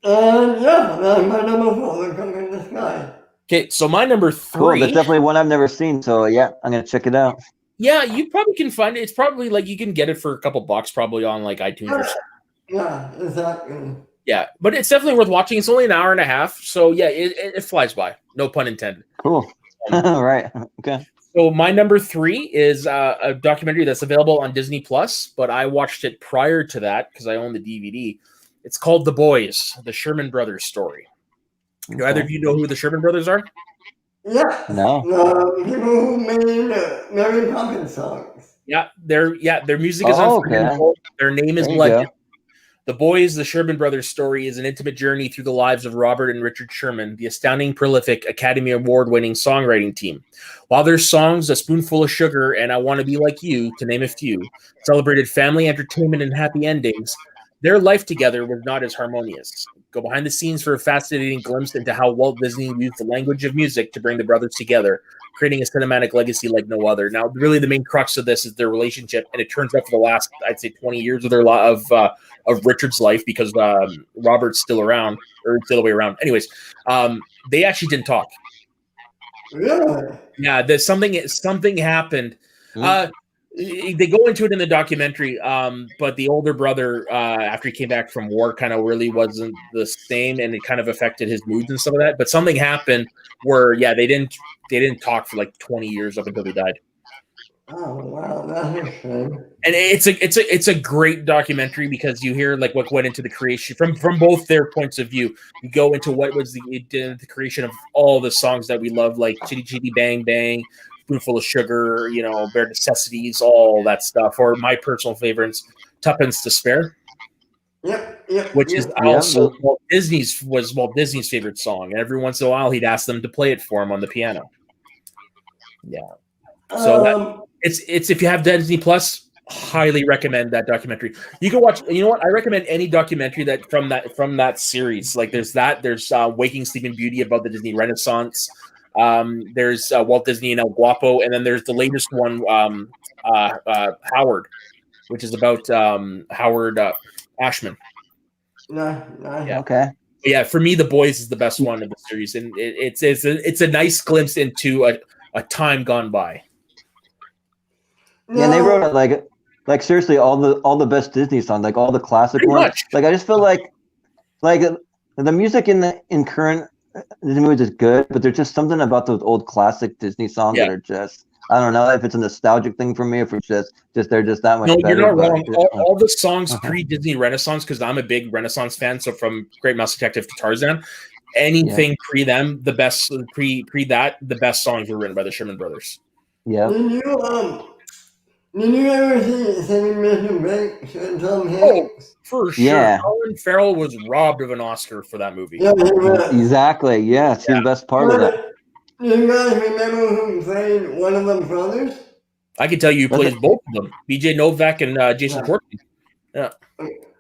Speaker 2: And yeah, that's my number 4, The Color in the Sky.
Speaker 1: Okay, so my number 3.
Speaker 3: Cool. That's definitely one I've never seen. So yeah, I'm gonna check it out.
Speaker 1: Yeah, you probably can find it. It's probably like you can get it for a couple bucks, probably on like iTunes or something.
Speaker 2: Yeah, exactly.
Speaker 1: Yeah, but it's definitely worth watching. It's only an hour and a half, so yeah, it flies by. No pun intended.
Speaker 3: Cool. Right. Okay.
Speaker 1: So my number 3 is a documentary that's available on Disney Plus, but I watched it prior to that because I own the DVD. It's called The Boys, the Sherman Brothers story. Do either of you know who the Sherman Brothers are?
Speaker 2: Yeah.
Speaker 3: No.
Speaker 2: The people who made Mary Poppins songs.
Speaker 1: Yeah, their music is unforgettable. Their name is
Speaker 3: There you
Speaker 1: legend.
Speaker 3: go.
Speaker 1: The Boys, the Sherman Brothers story is an intimate journey through the lives of Robert and Richard Sherman, the astounding, prolific, Academy Award-winning songwriting team. While their songs, A Spoonful of Sugar and I Want to Be Like You, to name a few, celebrated family entertainment and happy endings, their life together was not as harmonious. Go behind the scenes for a fascinating glimpse into how Walt Disney used the language of music to bring the brothers together, creating a cinematic legacy like no other. Now, really, the main crux of this is their relationship, and it turns out for the last, I'd say, 20 years of their of Richard's life, because Robert's still around, or still the way around. Anyways, they actually didn't talk.
Speaker 2: Really?
Speaker 1: Yeah, there's something happened. They go into it in the documentary, but the older brother, after he came back from war, kind of really wasn't the same, and it kind of affected his moods and some of that. But something happened where, yeah, they didn't talk for like 20 years up until they died.
Speaker 2: Oh wow, that's a shame.
Speaker 1: And it's a great documentary because you hear like what went into the creation from both their points of view. You go into what was the creation of all the songs that we love, like Chitty Chitty Bang Bang, Spoonful of Sugar, Bare Necessities, all that stuff. Or my personal favorites, Tuppence to Spare.
Speaker 2: Yep.
Speaker 1: Which is also Walt Disney's favorite song, and every once in a while he'd ask them to play it for him on the piano. Yeah. So it's if you have Disney Plus, highly recommend that documentary. You can watch. You know what? I recommend any documentary that from that series. Like there's Waking Sleeping Beauty about the Disney Renaissance. There's Walt Disney and El Guapo, and then there's the latest one, Howard, which is about Howard Ashman.
Speaker 2: Yeah.
Speaker 3: Okay.
Speaker 1: But yeah, for me, The Boys is the best one of the series, and it's a nice glimpse into a time gone by.
Speaker 3: Yeah, and they wrote like seriously all the best Disney songs, like all the classic
Speaker 1: Pretty
Speaker 3: ones.
Speaker 1: much.
Speaker 3: Like I just feel like the music in current Disney movies is good, but there's just something about those old classic Disney songs that are just I don't know if it's a nostalgic thing for me, if it's just they're just that much
Speaker 1: No,
Speaker 3: better.
Speaker 1: you're not
Speaker 3: but
Speaker 1: wrong. All the songs
Speaker 3: Uh-huh.
Speaker 1: pre-Disney Renaissance, because I'm a big Renaissance fan. So from Great Mouse Detective to Tarzan, anything pre them, the best pre that, the best songs were written by the Sherman Brothers.
Speaker 3: Yeah.
Speaker 2: Did you ever see Saving Mr. Banks with Tom Hanks?
Speaker 1: Oh, for sure.
Speaker 3: Yeah.
Speaker 1: Colin Farrell was robbed of an Oscar for that movie.
Speaker 2: Yeah, he was.
Speaker 3: Exactly. Yes, he's the best part of that.
Speaker 2: Do you guys remember who played one of the brothers?
Speaker 1: I can tell you who plays both of them: BJ Novak and Jason
Speaker 2: Yeah.
Speaker 1: Courtney. Yeah.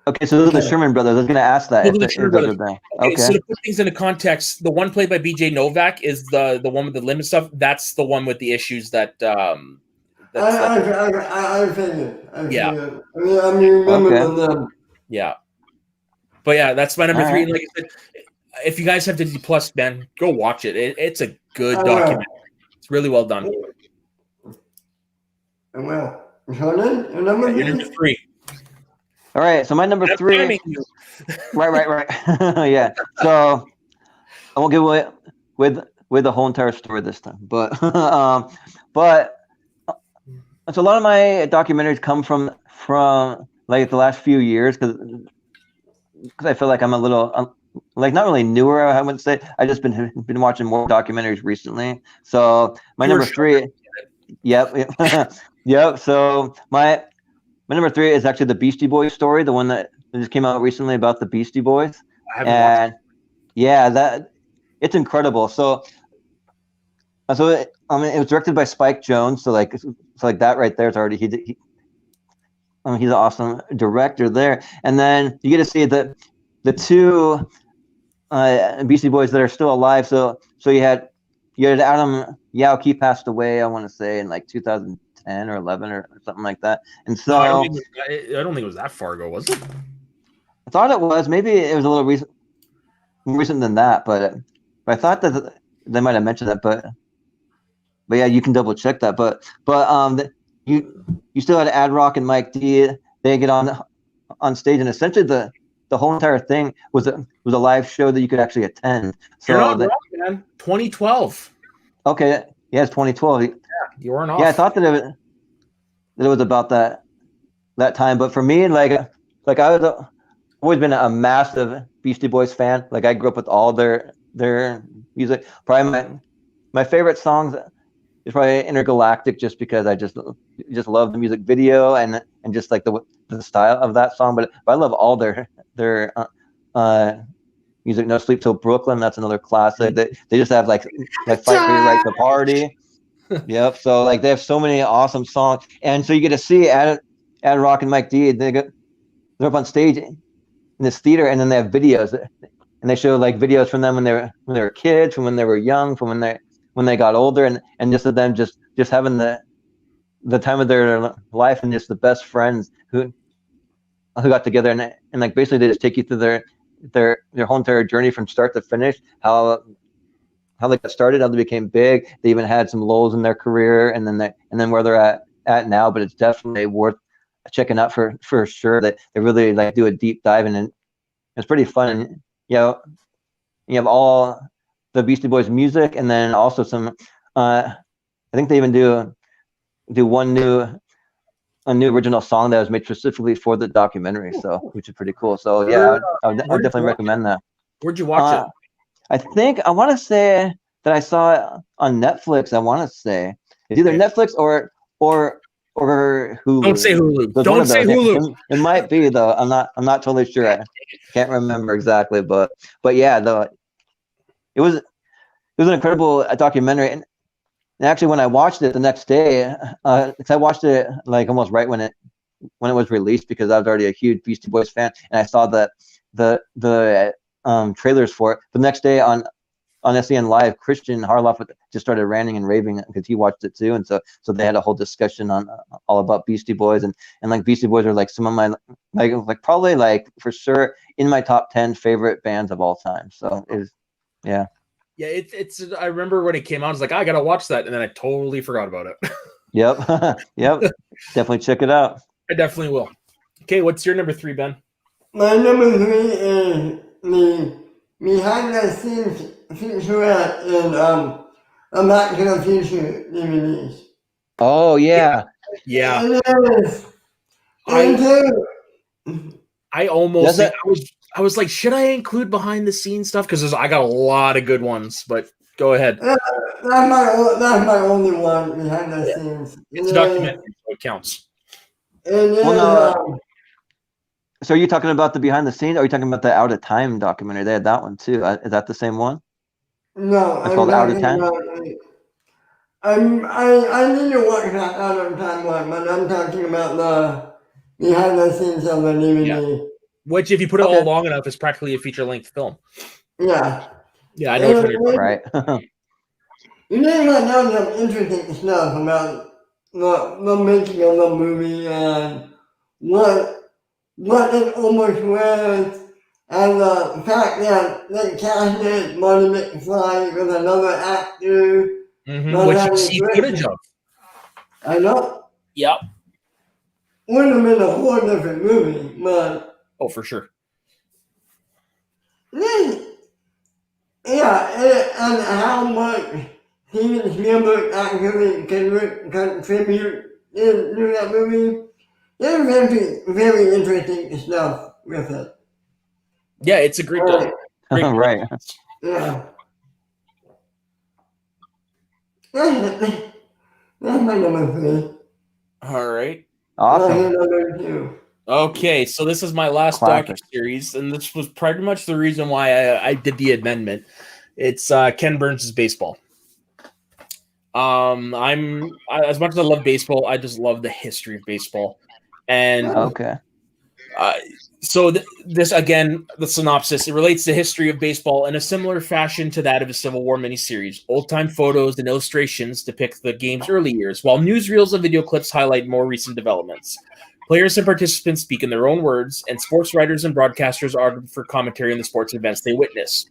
Speaker 3: Okay, so those are the Sherman Brothers. I was going to ask that.
Speaker 1: Those are
Speaker 3: If
Speaker 1: the
Speaker 3: the,
Speaker 1: Sherman
Speaker 3: if those are
Speaker 1: Brothers.
Speaker 3: the,
Speaker 1: Okay, so to put things into context, the one played by BJ Novak is the one with the limb and stuff. That's the one with the issues that.
Speaker 2: I figured.
Speaker 1: Yeah.
Speaker 2: I mean, remember them.
Speaker 1: Yeah. But yeah, that's my number
Speaker 3: All
Speaker 1: 3.
Speaker 3: right.
Speaker 1: And like I said, if you guys have Disney Plus, man, go watch it. It's a good documentary. It's really well done.
Speaker 2: Well, Jordan, your number
Speaker 1: You're number 3.
Speaker 3: All right, so my number 3. Right. Yeah. So I won't give away with the whole entire story this time, but but so a lot of my documentaries come from like the last few years because I feel like I'm a little like not really newer. I wouldn't say. I just been watching more documentaries recently. So my number 3. Yep. Yep. So my number 3 is actually the Beastie Boys story, the one that just came out recently about the Beastie Boys.
Speaker 1: I haven't watched it.
Speaker 3: Yeah, that it's incredible. So I mean, it was directed by Spike Jonze. So like that right there is already he's an awesome director there. And then you get to see the 2 Beastie Boys that are still alive. So you had Adam Yauch. He passed away, I want to say, in like 2010 or 11 or something like that. And so
Speaker 1: I don't think it was that far ago, was it?
Speaker 3: I thought it was. Maybe it was a little more recent than that, but I thought that they might have mentioned that, but yeah, you can double check that. But you still had Ad Rock and Mike D. They get on stage, and essentially the whole entire thing was a live show that you could actually attend. So
Speaker 1: you're not wrong, man. 2012.
Speaker 3: Okay, yeah, it's 2012.
Speaker 1: Yeah, you weren't off.
Speaker 3: Yeah, I thought that it was about that time, but for me, like I was always been a massive Beastie Boys fan. Like I grew up with all their music. Probably my favorite songs is probably Intergalactic, just because I just love the music video and just like the style of that song. But I love all their music. No Sleep Till Brooklyn, that's another classic. They just have like Fight for Your Right to Party. Yep. So like they have so many awesome songs, and so you get to see Ad Rock and Mike D. They're up on stage in this theater, and then they have videos, and they show like videos from them when they were kids, from when they were young, from when they got older, and just of them just having the time of their life, and just the best friends who got together, and like basically they just take you through their whole entire journey from start to finish, how they got started, how they became big. They even had some lulls in their career, and then where they're at now. But it's definitely worth checking out for sure. That they really like do a deep dive, and it's pretty fun. And you have all the Beastie Boys music, and then also some. I think they even do a new original song that was made specifically for the documentary, so which is pretty cool. So yeah, I would definitely recommend that.
Speaker 1: Where'd you watch it?
Speaker 3: I want to say that I saw it on Netflix. I want to say it's either Netflix or Hulu.
Speaker 1: Don't say Hulu. Don't say Hulu.
Speaker 3: It might be though. I'm not totally sure. I can't remember exactly, but yeah, though it was an incredible documentary. And actually, when I watched it the next day, because I watched it like almost right when it was released, because I was already a huge Beastie Boys fan, and I saw the trailers for it. The next day on SEN Live, Christian Harloff just started ranting and raving because he watched it too, and so they had a whole discussion on all about Beastie Boys, and like Beastie Boys are like some of my like probably like for sure in my top 10 favorite bands of all time. So yeah.
Speaker 1: Yeah, it's. I remember when it came out, I was like, I gotta watch that, and then I totally forgot about it.
Speaker 3: Yep. Definitely check it out.
Speaker 1: I definitely will. Okay, what's your number 3, Ben?
Speaker 2: My number 3 is the behind the scenes featurette in Back to the Future DVDs.
Speaker 3: Oh yeah.
Speaker 1: Yeah,
Speaker 2: Yes.
Speaker 1: I
Speaker 2: And
Speaker 1: I almost
Speaker 3: Does
Speaker 1: think
Speaker 3: it?
Speaker 1: I was like, should I include behind the scenes stuff? Because I got a lot of good ones, but go ahead.
Speaker 2: that's my only one behind the
Speaker 1: Yeah,
Speaker 2: scenes.
Speaker 1: it's a documentary, so it counts.
Speaker 2: And
Speaker 3: Well,
Speaker 2: then
Speaker 3: no. So are you talking about the behind the scenes? Or are you talking about the Out of Time documentary? They had that one too. Is that the same one?
Speaker 2: no,
Speaker 3: It's
Speaker 2: I'm
Speaker 3: called Out of
Speaker 2: talking
Speaker 3: Time.
Speaker 2: about I need to watch that other time one, but I'm talking about the behind the scenes of the
Speaker 1: Yeah,
Speaker 2: DVD.
Speaker 1: which if you put it all
Speaker 3: Okay.
Speaker 1: long enough, is practically a feature length film.
Speaker 2: Yeah.
Speaker 1: Yeah, I know which one
Speaker 2: And
Speaker 1: you're talking about.
Speaker 3: Right.
Speaker 2: you need to know some interesting stuff about the making of the movie and what it almost was, and the fact that they casted Marty McFly with another actor.
Speaker 1: Which you see footage of.
Speaker 2: I know.
Speaker 1: Yep.
Speaker 2: Would have been a whole different movie, but
Speaker 1: Oh, for sure.
Speaker 2: yeah, and how much Steven Spielberg actually contribute to that movie. There's very interesting stuff with it.
Speaker 1: Yeah, it's a great, great.
Speaker 3: Right.
Speaker 2: Yeah. That's my number three.
Speaker 1: All right.
Speaker 3: Awesome.
Speaker 2: Number two.
Speaker 1: Okay, so this is my last
Speaker 3: Classic.
Speaker 1: docu-series, and this was pretty much the reason why I did the amendment. It's Ken Burns' baseball. As much as I love baseball, I just love the history of baseball, and
Speaker 3: Okay.
Speaker 1: so this again, the synopsis, it relates the history of baseball in a similar fashion to that of a Civil War miniseries. Old-time photos and illustrations depict the game's early years, while newsreels and video clips highlight more recent developments. Players and participants speak in their own words, and sports writers and broadcasters argue for commentary on the sports events they witness.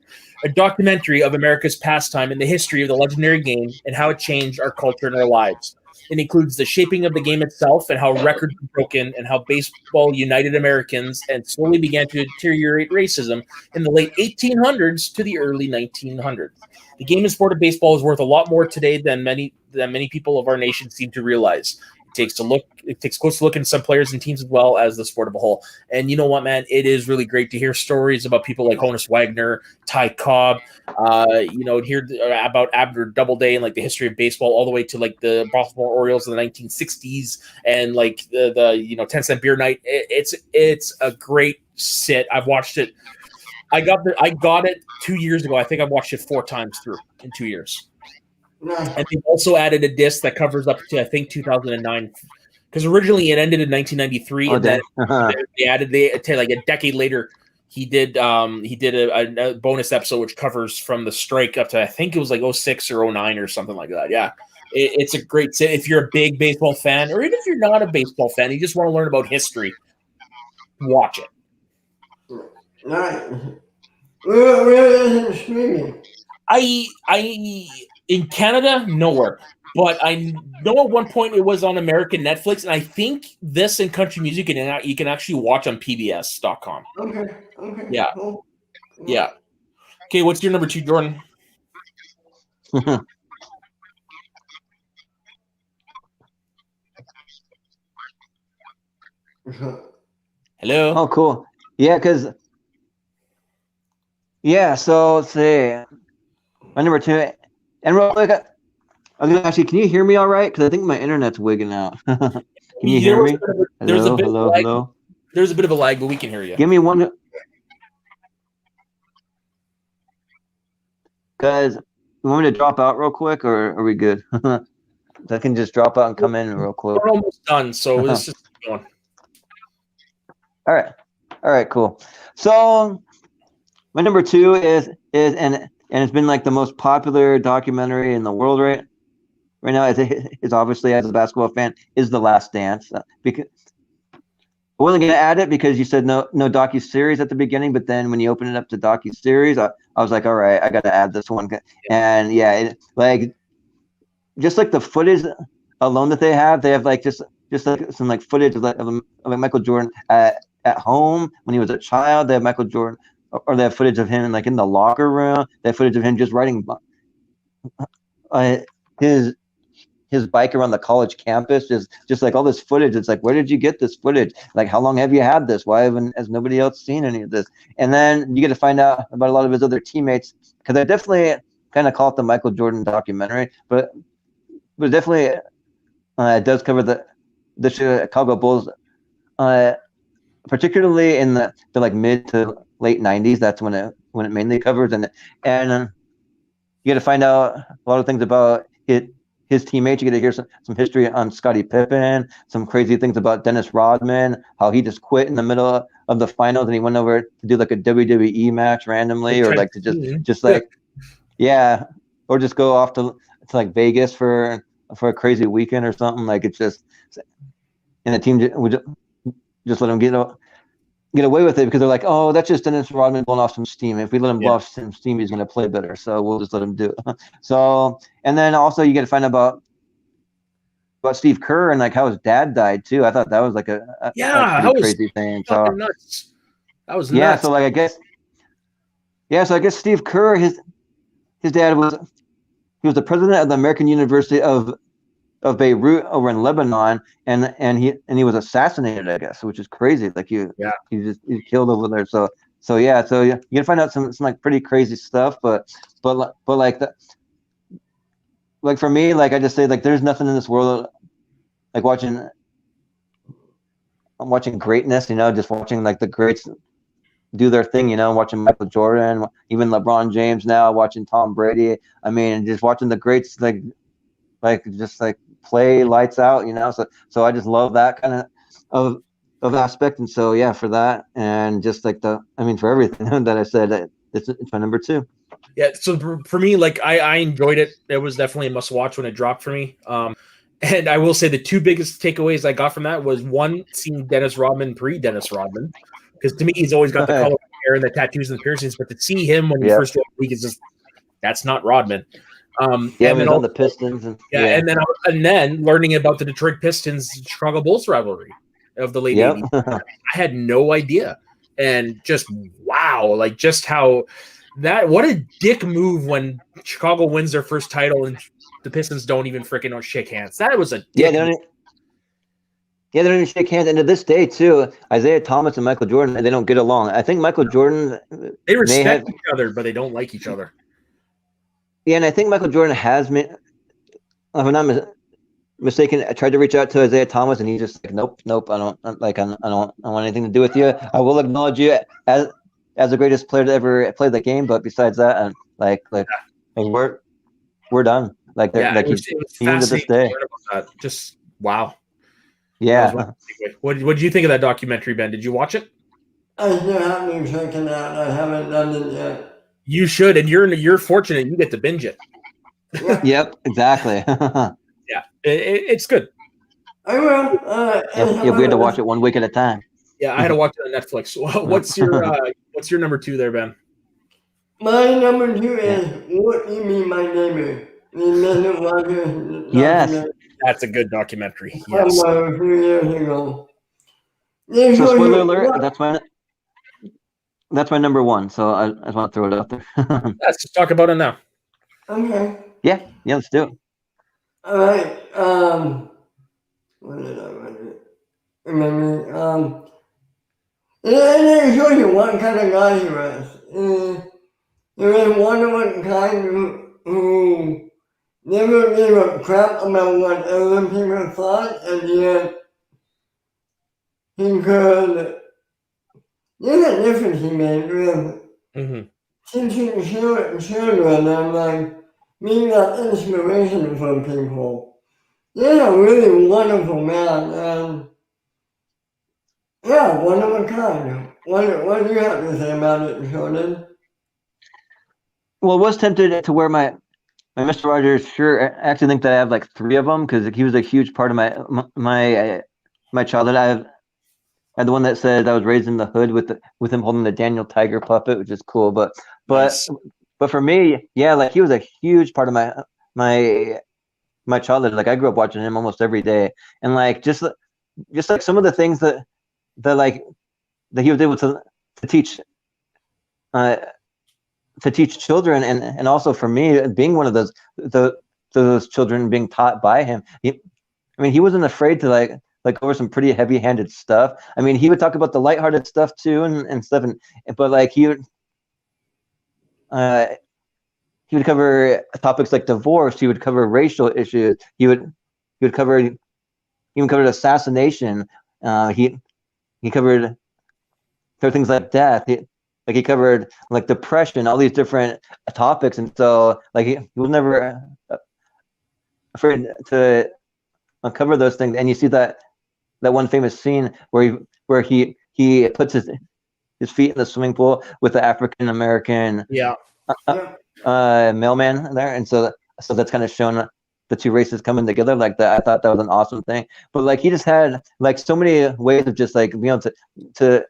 Speaker 1: A documentary of America's pastime and the history of the legendary game and how it changed our culture and our lives. It includes the shaping of the game itself and how records were broken and how baseball united Americans and slowly began to deteriorate racism in the late 1800s to the early 1900s. The game and sport of baseball is worth a lot more today than many people of our nation seem to realize. It takes a close look into some players and teams as well as the sport of a whole. And you know what, man? It is really great to hear stories about people like Honus Wagner, Ty Cobb, hear about Abner Doubleday and like the history of baseball all the way to like the Baltimore Orioles in the 1960s and like the 10-cent beer night. It's a great sit. I've watched it. I got it 2 years ago. I think I've watched it 4 times through in 2 years. And they've also added a disc that covers up to I think 2009, because originally it ended in 1993, and then they added like a decade later. He did a bonus episode which covers from the strike up to I think it was like 06 or 09 or something like that. Yeah, it's a great sit if you're a big baseball fan, or even if you're not a baseball fan, you just want to learn about history. Watch it.
Speaker 2: Right. Where is it streaming?
Speaker 1: In Canada, nowhere. But I know at one point it was on American Netflix, and I think this and country music you can actually watch on PBS.com.
Speaker 2: Okay.
Speaker 1: Yeah.
Speaker 2: Cool.
Speaker 1: Yeah. Okay, what's your number 2, Jordan? Hello.
Speaker 3: Oh, cool. Yeah, so let's see. My number 2. And real quick, actually, can you hear me all right? Because I think my internet's wigging out. Can you hear me? Hello.
Speaker 1: There's a bit of a lag, but we can hear you.
Speaker 3: Give me one. Guys, you want me to drop out real quick, or are we good? I can just drop out and come in real quick.
Speaker 1: We're almost done, so let's just keep going.
Speaker 3: All right, cool. So my number 2 is and it's been like the most popular documentary in the world right now. It's obviously, as a basketball fan, is The Last Dance. Because I wasn't gonna add it because you said no docu-series at the beginning, but then when you open it up to docu-series, I was like, all right, I got to add this one. And yeah, just like the footage alone that they have like just like some like footage of Michael Jordan at home when he was a child. They have Michael Jordan, or they have footage of him in the locker room. They have footage of him just writing his his bike around the college campus, just like all this footage. It's like, where did you get this footage? Like, how long have you had this? Why has nobody else seen any of this? And then you get to find out about a lot of his other teammates, because I definitely kind of call it the Michael Jordan documentary, but definitely it does cover the Chicago Bulls, particularly in the like mid to late 90s. That's when it mainly covers, and you get to find out a lot of things about his teammates. You get to hear some history on Scottie Pippen, some crazy things about Dennis Rodman, how he just quit in the middle of the finals and he went over to do like a WWE match randomly, or like to just like yeah, or just go off to like Vegas for a crazy weekend or something. Like, it's just, and the team would just let him get away with it because they're like, oh, that's just Dennis Rodman blowing off some steam. If we let him blow off some steam, he's going to play better. So we'll just let him do it. So, and then also you get to find out about Steve Kerr and like how his dad died too. I thought that was like a pretty crazy thing. So
Speaker 1: nuts. That was
Speaker 3: yeah.
Speaker 1: nuts.
Speaker 3: So like I guess Steve Kerr, his dad was the president of the American University of Beirut over in Lebanon, and he was assassinated, I guess, which is crazy. Like he's killed over there. So yeah, so you can find out some like pretty crazy stuff, but like that, like for me, like I just say, like there's nothing in this world like watching greatness, just watching like the greats do their thing, watching Michael Jordan, even LeBron James now, watching Tom Brady. I mean, just watching the greats like just like play lights out, so I just love that kind of aspect. And so yeah, for that, and just like for everything that I said, it's my number 2.
Speaker 1: Yeah, so for me, like I enjoyed it. It was definitely a must watch when it dropped for me. And I will say the 2 biggest takeaways I got from that was, one, seeing Dennis Rodman pre-Dennis Rodman, because to me he's always got the color hair and the tattoos and the piercings, but to see him when you first joined the league is just, that's not Rodman.
Speaker 3: And then on the Pistons, and
Speaker 1: then learning about the Detroit Pistons Chicago Bulls rivalry of the late 80s. I had no idea, and just wow, like just how what a dick move when Chicago wins their first title and the Pistons don't even freaking shake hands. That was a dick move.
Speaker 3: They don't even shake hands. And to this day, too, Isaiah Thomas and Michael Jordan, they don't get along. I think Michael Jordan,
Speaker 1: they respect each other, but they don't like each other.
Speaker 3: Yeah, and I think Michael Jordan has, if I'm not mistaken, I tried to reach out to Isaiah Thomas, and he's just like, nope, I don't want anything to do with you. I will acknowledge you as the greatest player to ever play the game, but besides that, and we're done. Like,
Speaker 1: it was fascinating to learn about that. Just wow.
Speaker 3: Yeah.
Speaker 1: What did you think of that documentary, Ben? Did you watch it?
Speaker 2: I still haven't checked it out. I haven't done it yet. You
Speaker 1: should, and you're fortunate you get to binge it.
Speaker 3: Yep, exactly.
Speaker 1: Yeah, it's good.
Speaker 2: I will.
Speaker 3: We had to watch it 1 week at a time.
Speaker 1: Yeah, I had to watch it on Netflix. What's your number 2 there, Ben?
Speaker 2: My number 2 is What You Mean My Neighbor.
Speaker 3: Yes.
Speaker 1: That's a good documentary. Yes.
Speaker 2: A few years ago.
Speaker 3: So spoiler alert, that's my number 1. So I just want to throw it out there.
Speaker 1: Let's just talk about it now.
Speaker 2: Okay.
Speaker 3: Yeah, let's do it.
Speaker 2: All right. What did I remember? It shows you what kind of guy he was. He was one of a kind who never gave a crap about what other people thought, and yet he could. There's a difference he made with teaching children and like being that inspiration for people. He's a really wonderful man, and yeah, one of a kind. What do you have to say about it, Jordan?
Speaker 3: Well, I was tempted to wear my Mr. Rogers shirt. I actually think that I have like 3 of them because he was a huge part of my childhood. I had the one that said I was raised in the hood with him holding the Daniel Tiger puppet, which is cool. But
Speaker 1: nice.
Speaker 3: but for me, yeah, like he was a huge part of my childhood. Like I grew up watching him almost every day, and like just like some of the things that he was able to teach children, and also for me being one of those those children being taught by him. I mean, he wasn't afraid to like over some pretty heavy-handed stuff. I mean, he would talk about the lighthearted stuff too and stuff, but like he would cover topics like divorce. He would cover racial issues. He would cover assassination. He covered things like death. He covered like depression, all these different topics, and so like he was never afraid to uncover those things. And you see that one famous scene where he puts his feet in the swimming pool with the African American mailman there, and so that's kind of shown the two races coming together like that. I thought that was an awesome thing. But like he just had like so many ways of just like being able to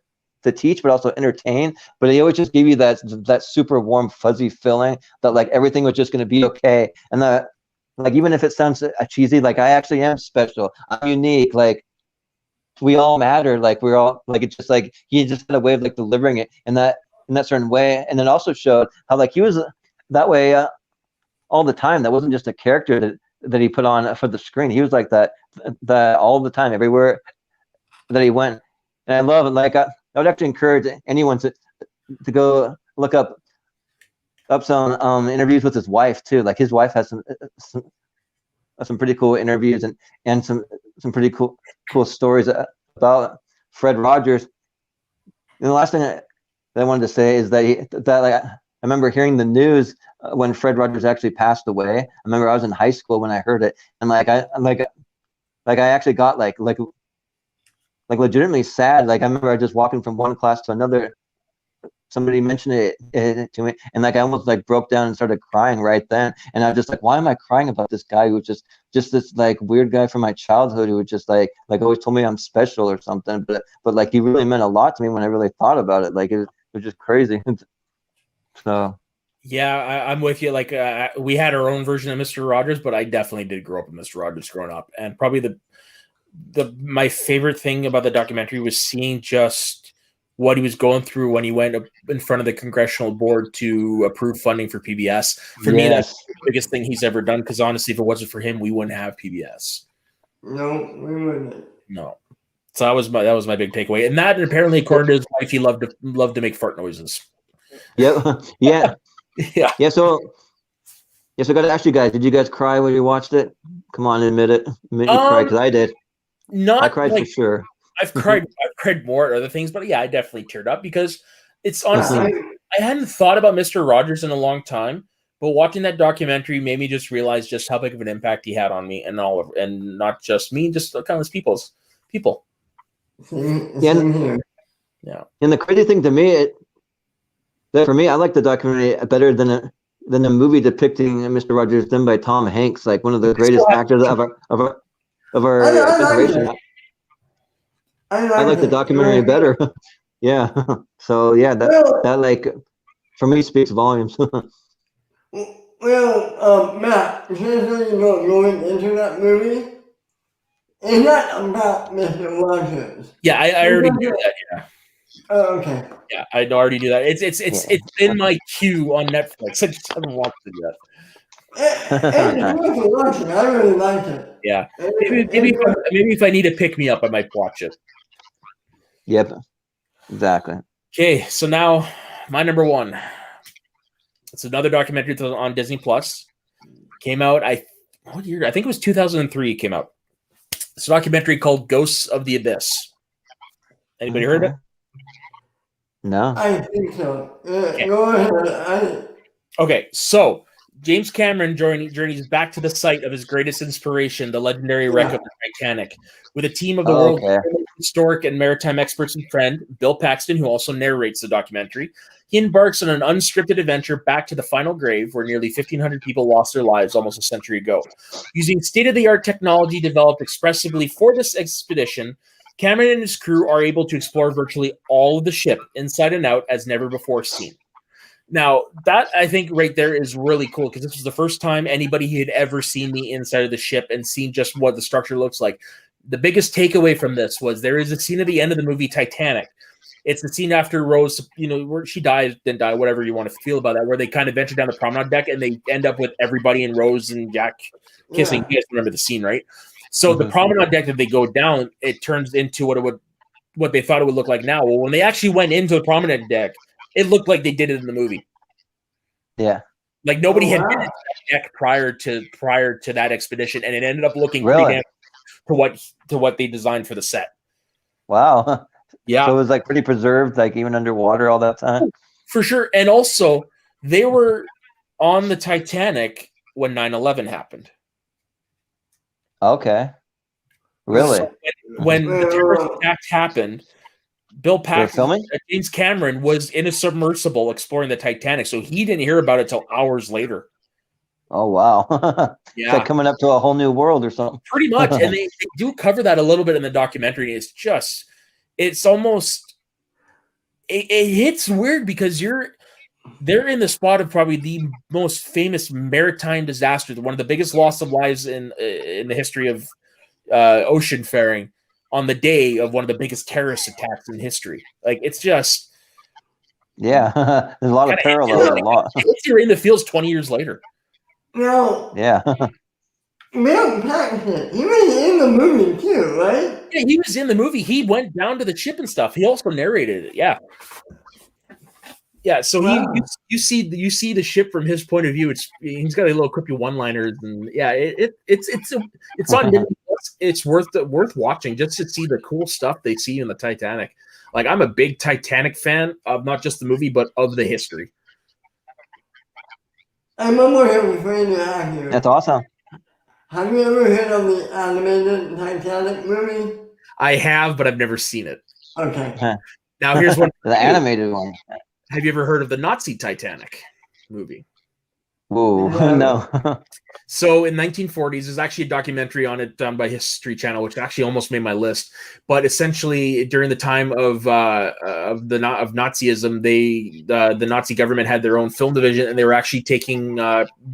Speaker 3: teach, but also entertain. But he always just gave you that super warm, fuzzy feeling that like everything was just going to be okay, and that like even if it sounds cheesy, like I actually am special, I'm unique, like we all matter, like we're all like, it's just like he just had a way of like delivering it in that certain way. And it also showed how like he was that way all the time. That wasn't just a character that he put on for the screen. He was like that all the time, everywhere that he went. And I love it. Like I would actually encourage anyone to go look up some interviews with his wife too. Like his wife has some pretty cool interviews and some pretty cool stories about Fred Rogers. And the last thing that I wanted to say is that like I remember hearing the news when Fred Rogers actually passed away. I remember I was in high school when I heard it, and like I actually got like legitimately sad. Like I remember I just walking from one class to another. Somebody mentioned it to me, and like I almost like broke down and started crying right then. And I was just like, why am I crying about this guy who was just this like weird guy from my childhood who would just like always told me I'm special or something. But like he really meant a lot to me when I really thought about it. Like it was just crazy. So
Speaker 1: yeah, I'm with you. Like we had our own version of Mr. Rogers, but I definitely did grow up with Mr. Rogers growing up, and probably my favorite thing about the documentary was seeing just what he was going through when he went in front of the congressional board to approve funding for PBS. For me, that's the biggest thing he's ever done, because honestly, if it wasn't for him, we wouldn't have PBS.
Speaker 2: No, we wouldn't.
Speaker 1: No. So that was my big takeaway. And that, apparently, according to his wife, he loved to make fart noises.
Speaker 3: Yeah. Yeah. So I got to ask you guys, did you guys cry when you watched it? Come on, admit it. Admit you cried, because I did. I cried for sure.
Speaker 1: I've cried more at other things, but yeah, I definitely teared up, because it's honestly, I hadn't thought about Mr. Rogers in a long time, but watching that documentary made me just realize just how big of an impact he had on me and not just me, just countless people.
Speaker 2: Yeah.
Speaker 3: And the crazy thing to me, for me, I like the documentary better than a movie depicting Mr. Rogers done by Tom Hanks, like one of the greatest actors of our generation. I like the documentary better. Yeah. So yeah, that like for me speaks volumes.
Speaker 2: Well, Matt, just so you know, going into that movie, it's not about Mr. Rogers.
Speaker 1: Yeah, I already knew that. Yeah.
Speaker 2: Oh, okay.
Speaker 1: Yeah, I already do that. It's in my queue on Netflix. I just haven't watched it yet.
Speaker 2: It's worth watching. I really liked it.
Speaker 1: Yeah, maybe if I need to pick me up, I might watch it.
Speaker 3: Yep, exactly.
Speaker 1: Okay, so now my number one. It's another documentary on Disney Plus. Came out, what year? I think it was 2003. It came out. It's a documentary called Ghosts of the Abyss. Anybody heard of it?
Speaker 3: No.
Speaker 2: I think so. Go ahead.
Speaker 1: Okay, so James Cameron journeys back to the site of his greatest inspiration, the legendary wreck of the Titanic, with a team of the world's historic and maritime experts and friend, Bill Paxton, who also narrates the documentary. He embarks on an unscripted adventure back to the final grave, where nearly 1,500 people lost their lives almost a century ago. Using state-of-the-art technology developed expressively for this expedition, Cameron and his crew are able to explore virtually all of the ship, inside and out, as never before seen. Now, that, I think, right there is really cool, because this was the first time anybody had ever seen the inside of the ship and seen just what the structure looks like. The biggest takeaway from this was there is a scene at the end of the movie Titanic It's the scene after Rose, where she dies, didn't die, whatever you want to feel about that, where they kind of venture down the promenade deck and they end up with everybody and Rose and Jack kissing. You guys remember the scene, right? So the promenade deck that they go down, it turns into what they thought it would look like now. Well, when they actually went into the promenade deck, it looked like they did it in the movie.
Speaker 3: Yeah.
Speaker 1: Like nobody had been in that deck prior to that expedition, and it ended up looking pretty damn to what they designed for the set.
Speaker 3: Wow.
Speaker 1: Yeah.
Speaker 3: So it was like pretty preserved, like even underwater all that time.
Speaker 1: For sure. And also, they were on the Titanic when 9/11 happened.
Speaker 3: Okay. Really?
Speaker 1: So when the terrorist attacks happened, Bill Paxton, James Cameron was in a submersible exploring the Titanic, so he didn't hear about it till hours later.
Speaker 3: Oh, wow.
Speaker 1: Yeah.
Speaker 3: It's like coming up to a whole new world or something.
Speaker 1: Pretty much. And they do cover that a little bit in the documentary. It's almost, it hits weird because they're in the spot of probably the most famous maritime disaster, one of the biggest loss of lives in the history of ocean faring, on the day of one of the biggest terrorist attacks in history. Like, it's just...
Speaker 3: Yeah, there's a lot of parallels.
Speaker 1: You're in the fields 20 years later.
Speaker 2: No.
Speaker 3: Yeah.
Speaker 2: Bill Paxton, he was in the movie too, right?
Speaker 1: Yeah, he was in the movie. He went down to the ship and stuff. He also narrated it. Yeah. Yeah, so you see the ship from his point of view. He's got a little quippy one-liners, and yeah, it's on Disney+. It's worth watching just to see the cool stuff they see in the Titanic. Like, I'm a big Titanic fan of not just the movie but of the history.
Speaker 2: I'm almost afraid to ask you.
Speaker 3: That's awesome.
Speaker 2: Have you ever heard of the animated Titanic movie?
Speaker 1: I have, but I've never seen it.
Speaker 2: Okay.
Speaker 1: Now here's one.
Speaker 3: The animated one.
Speaker 1: Have you ever heard of the Nazi Titanic movie?
Speaker 3: Whoa, no.
Speaker 1: So in 1940s, there's actually a documentary on it done by History Channel, which actually almost made my list. But essentially, during the time of Nazism, the Nazi government had their own film division, and they were actually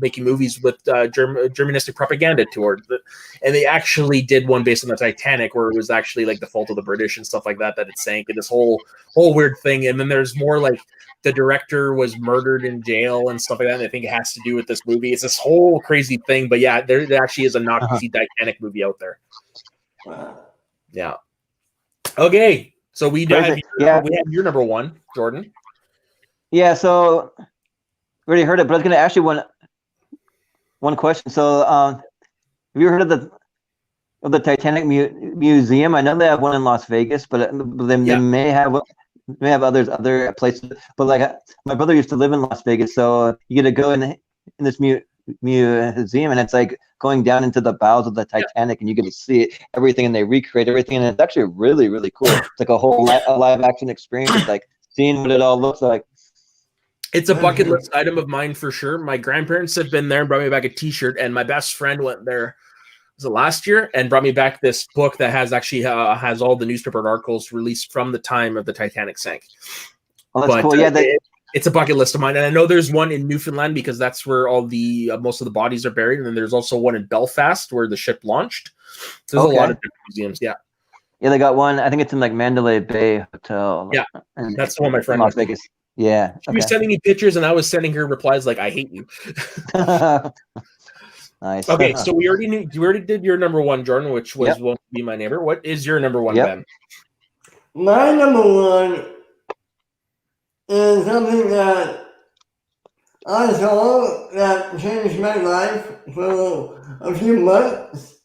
Speaker 1: making movies with Germanistic propaganda towards it. And they actually did one based on the Titanic, where it was actually like the fault of the British and stuff like that it sank, and this whole weird thing. And then there's more like the director was murdered in jail and stuff like that, and I think it has to do with this movie. It's this whole crazy thing, but yeah, there actually is a Nazi Titanic movie out there.
Speaker 2: Wow.
Speaker 1: Yeah. Okay, so we have your number one, Jordan.
Speaker 3: Yeah, so we already heard it, but I was going to ask you one question. So, have you heard of the Titanic Museum? I know they have one in Las Vegas, but they may have other places. But like, my brother used to live in Las Vegas, so you get to go in this museum, and it's like going down into the bowels of the Titanic, and you get to see everything, and they recreate everything, and it's actually really, really cool. It's like a whole live action experience. It's like seeing what it all looks like.
Speaker 1: It's a bucket list item of mine for sure. My grandparents have been there and brought me back a T-shirt, and my best friend went there. Was it last year? And brought me back this book that has all the newspaper articles released from the time of the Titanic sank.
Speaker 3: Oh, that's cool. Yeah,
Speaker 1: it's a bucket list of mine, and I know there's one in Newfoundland because that's where all the most of the bodies are buried, and then there's also one in Belfast where the ship launched. So there's a lot of different museums. Yeah.
Speaker 3: Yeah, they got one. I think it's in like Mandalay Bay Hotel.
Speaker 1: Yeah, that's the one my friend
Speaker 3: Las Vegas. Yeah,
Speaker 1: she was sending me pictures, and I was sending her replies like, "I hate you."
Speaker 3: Nice.
Speaker 1: Okay, so you already did your number one, Jordan, which was Won't Be My Neighbor. What is your number one, Ben?
Speaker 2: My number one is something that I saw that changed my life for a few months,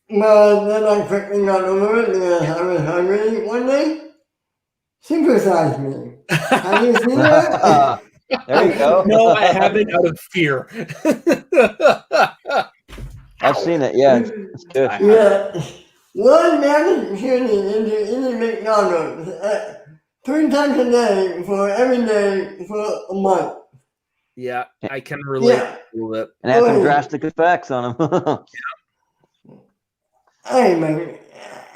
Speaker 2: but then I quickly got over it because I was hungry one day. Supersize Me. Have you seen that?
Speaker 3: There you go.
Speaker 1: No, I haven't, out of fear.
Speaker 3: I've seen it. Yeah, it's good.
Speaker 2: Yeah. One man tuning into McDonald's 3 times a day for every day for a month.
Speaker 1: Yeah, I can relate a little bit.
Speaker 3: And have some drastic effects on them.
Speaker 2: Hey, man,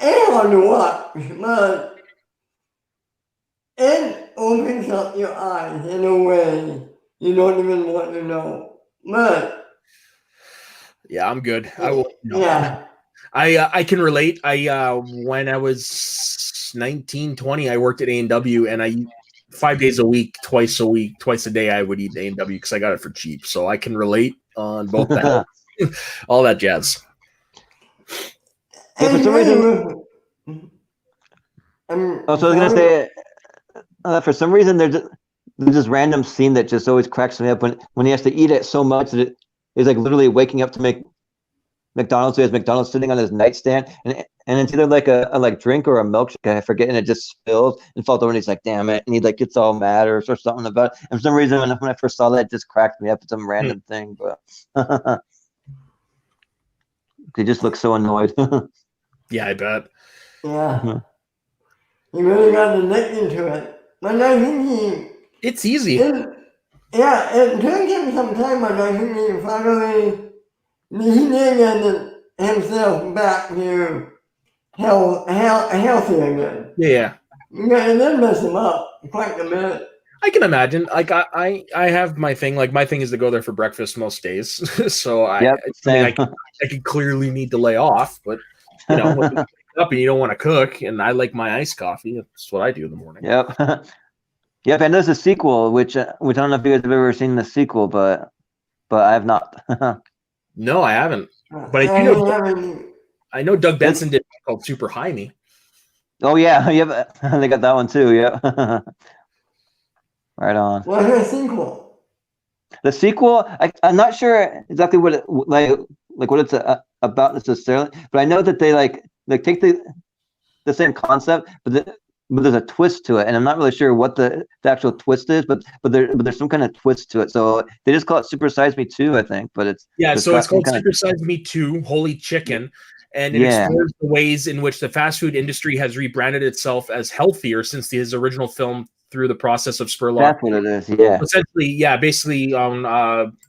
Speaker 2: ain't hard to watch, but it opens up your eyes in a way you don't even want to know. But
Speaker 1: yeah, I'm good. I will.
Speaker 2: Yeah.
Speaker 1: I can relate. When I was was 19, 20, I worked at A&W, and I 5 days a week, twice a day, I would eat A&W because I got it for cheap. So I can relate on both that, all that jazz.
Speaker 3: Yeah, for some reason, I was gonna say, for some reason, there's this random scene that just always cracks me up when he has to eat it so much that it's like literally waking up to make McDonald's. He has McDonald's sitting on his nightstand, and it's either like a like drink or a milkshake, I forget, and it just spills and falls over, and he's like, "Damn it!" and he like gets all mad or something about it. And for some reason, when I first saw that, it just cracked me up. It's some random thing, but he just looks so annoyed.
Speaker 1: Yeah, I bet.
Speaker 2: Yeah. He really got the nick into it. But I think
Speaker 1: it's easy.
Speaker 2: It took him some time, but I think he finally he did get himself back to healthy again.
Speaker 1: Yeah.
Speaker 2: Yeah, it did mess him up quite a bit.
Speaker 1: I can imagine. Like I have my thing. Like my thing is to go there for breakfast most days. So I could clearly need to lay off, but you know, when you wake up and you don't want to cook, and I like my iced coffee. That's what I do in the morning.
Speaker 3: Yep. Yep, and there's a sequel, which I don't know if you guys have ever seen the sequel, but I have not.
Speaker 1: No, I haven't. But I know Doug Benson did called Super High Me.
Speaker 3: Oh yeah, they got that one too. Yeah. Right on.
Speaker 2: What's the sequel?
Speaker 3: The sequel, I'm not sure exactly what it, like what it's about necessarily, but I know that they take the same concept, but there's a twist to it, and I'm not really sure what the actual twist is, but there's some kind of twist to it. So they just call it Super Size Me 2, I think. But it's
Speaker 1: called Super Size Me 2, Holy Chicken, and it explores the ways in which the fast food industry has rebranded itself as healthier since his original film through the process of Spurlock.
Speaker 3: That's what it is. Yeah.
Speaker 1: Essentially, basically on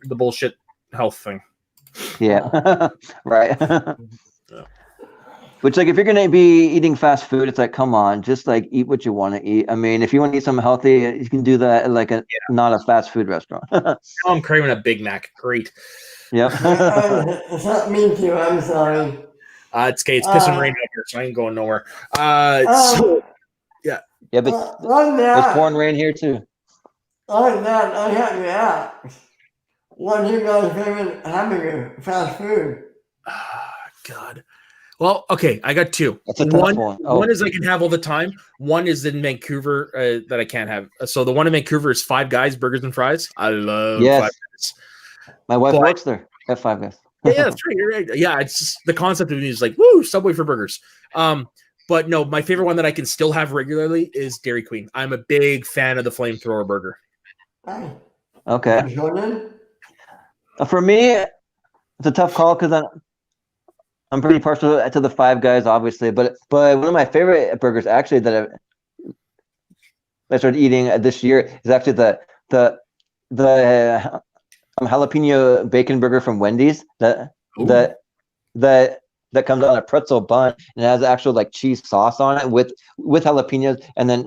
Speaker 1: the bullshit health thing.
Speaker 3: Yeah. Right. Which, like, if you're gonna be eating fast food, it's like, come on, just like eat what you want to eat. I mean, if you want to eat something healthy, you can do that at like not a fast food restaurant.
Speaker 1: Now I'm craving a Big Mac. Great.
Speaker 3: Yep.
Speaker 2: It's not me too. I'm sorry.
Speaker 1: It's okay. It's piss and rain out here, so I ain't going nowhere. Yeah.
Speaker 3: Yeah, but there's pouring rain here too.
Speaker 2: On that, I have to ask, what's your guys' favorite hamburger fast food?
Speaker 1: God. Well, okay, I got two.
Speaker 3: That's a tough one.
Speaker 1: One is I can have all the time. One is in Vancouver that I can't have. So the one in Vancouver is Five Guys Burgers and Fries. I love Five Guys.
Speaker 3: My wife works there at Five Guys.
Speaker 1: Yeah, that's right. You're right. Yeah, it's just the concept of me is like, woo, Subway for burgers. But no, my favorite one that I can still have regularly is Dairy Queen. I'm a big fan of the flamethrower burger.
Speaker 3: Okay.
Speaker 2: Jordan?
Speaker 3: For me, it's a tough call because I'm pretty partial to the Five Guys, obviously, but one of my favorite burgers actually that I started eating this year is actually the jalapeno bacon burger from Wendy's that comes on a pretzel bun and it has actual like cheese sauce on it with jalapenos and then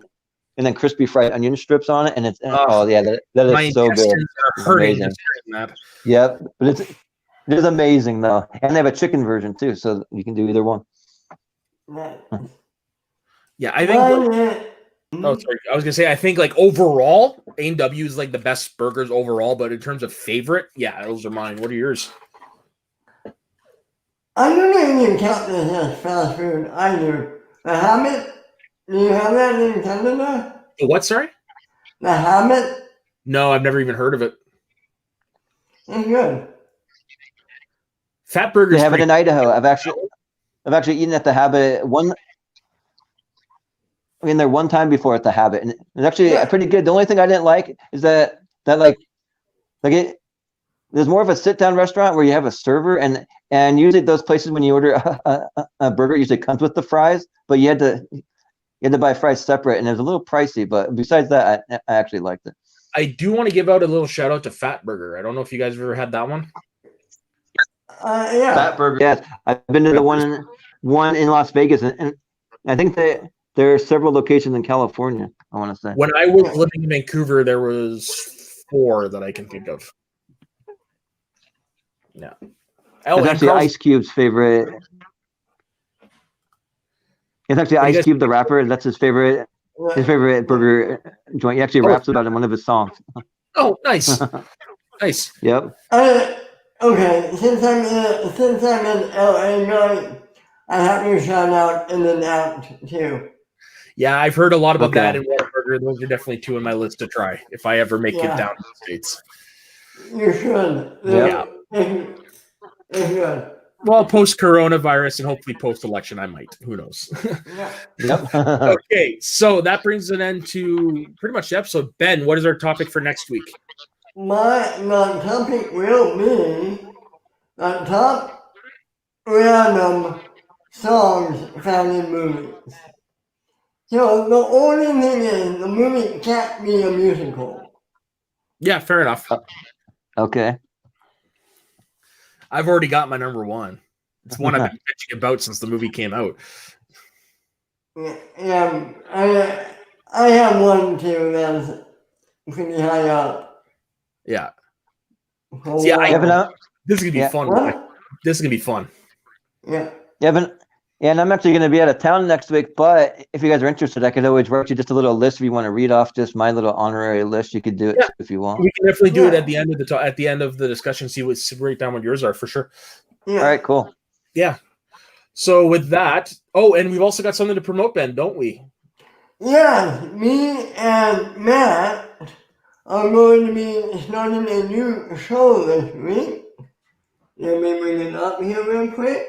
Speaker 3: crispy fried onion strips on it, and it's that is so good.
Speaker 1: Are hurting just that.
Speaker 3: Yep, but it is amazing though, and they have a chicken version too, so you can do either one.
Speaker 1: Yeah, I think. Oh, sorry. I was gonna say I think like overall, A&W is like the best burgers overall, but in terms of favorite, yeah, those are mine. What are yours?
Speaker 2: I don't even count this as fast food. I do. The Habit. Do you have that in Canada?
Speaker 1: The what? Sorry.
Speaker 2: The Habit.
Speaker 1: No, I've never even heard of it.
Speaker 2: It's good.
Speaker 1: Fat burgers.
Speaker 3: They have it in Idaho. I've actually eaten at the Habit one time before at the Habit, and it's actually pretty good. The only thing I didn't like is that it. There's more of a sit-down restaurant where you have a server, and usually those places when you order a burger, it usually comes with the fries, but you had to buy fries separate, and it was a little pricey. But besides that, I actually liked it.
Speaker 1: I do want to give out a little shout out to Fat Burger. I don't know if you guys have ever had that one.
Speaker 2: Yeah.
Speaker 3: Fat Burger. Yes, I've been to the one in Las Vegas, and I think there are several locations in California. I want to say.
Speaker 1: When I was living in Vancouver, there was 4 that I can think of. Yeah.
Speaker 3: It's actually Ice Cube's favorite. It's actually
Speaker 1: What do you
Speaker 3: Ice
Speaker 1: guys
Speaker 3: Cube, the
Speaker 1: think?
Speaker 3: rapper. That's his favorite burger joint. He actually
Speaker 1: Oh,
Speaker 3: raps about it in one of his songs.
Speaker 1: oh, nice, nice.
Speaker 3: Yep.
Speaker 2: Okay, since I'm in LA, guy, I have to shout out In and Out too.
Speaker 1: Yeah, I've heard a lot about that
Speaker 3: Okay.
Speaker 1: and Whataburger. Those are definitely two on my list to try if I ever make it
Speaker 2: Yeah.
Speaker 1: down to the States.
Speaker 2: You should.
Speaker 3: Yep.
Speaker 2: It's good.
Speaker 1: Well, post coronavirus and hopefully post election, I might. Who knows?
Speaker 2: Yeah.
Speaker 3: Yep.
Speaker 1: Okay, so that brings an end to pretty much the episode. Ben, what is our topic for next week?
Speaker 2: My topic will be the top random songs found in movies. So the only thing is, the movie can't be a musical.
Speaker 1: Yeah, fair enough.
Speaker 3: Okay.
Speaker 1: I've already got my number one. It's one I've been bitching about since the movie came out.
Speaker 2: Yeah, I have one too that's pretty high up.
Speaker 1: Yeah.
Speaker 2: Oh,
Speaker 1: See,
Speaker 2: wow.
Speaker 3: Yeah, but
Speaker 1: this is gonna be
Speaker 3: Yeah.
Speaker 1: fun.
Speaker 2: What?
Speaker 1: This is gonna be fun.
Speaker 2: Yeah.
Speaker 3: and I'm actually going to be out of town next week. But if you guys are interested, I could always write you just a little list if you want to read off just my little honorary list. You could do it
Speaker 1: Yeah.
Speaker 3: if you want.
Speaker 1: We can definitely do it
Speaker 2: Yeah.
Speaker 1: at the end of the discussion. See what write down what yours are for sure.
Speaker 2: Yeah.
Speaker 3: All right, cool.
Speaker 1: Yeah. So with that, and we've also got something to promote, Ben, don't we?
Speaker 2: Yeah, me and Matt are going to be starting a new show this week. Let me bring it up here real quick.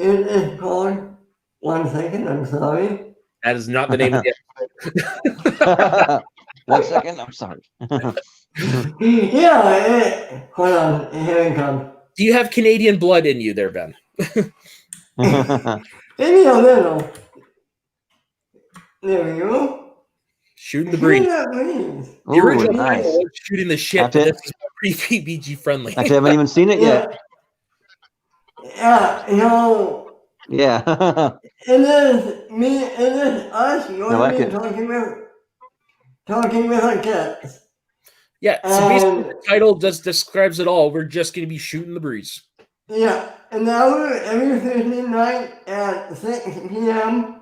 Speaker 2: It is called, one second, I'm sorry.
Speaker 1: That is not the name of the
Speaker 3: 1 second. I'm sorry.
Speaker 2: Yeah, hold on, here it comes.
Speaker 1: Do you have Canadian blood in you there, Ben?
Speaker 2: Maybe a little. There we go.
Speaker 1: Shooting the breeze.
Speaker 2: Yeah, please.
Speaker 1: The
Speaker 3: Ooh,
Speaker 1: original
Speaker 3: nice.
Speaker 1: title was Shooting the Shit,
Speaker 3: That's
Speaker 1: but
Speaker 3: it.
Speaker 1: this is pre-PBG friendly.
Speaker 3: Actually, I haven't even seen it yet.
Speaker 2: Yeah, you know,
Speaker 3: Yeah.
Speaker 2: it is us going
Speaker 3: like
Speaker 2: to
Speaker 3: it.
Speaker 2: be talking with our kids.
Speaker 1: Yeah, so basically the title just describes it all. We're just going to be shooting the breeze.
Speaker 2: Yeah, an hour every Thursday night at 6 p.m.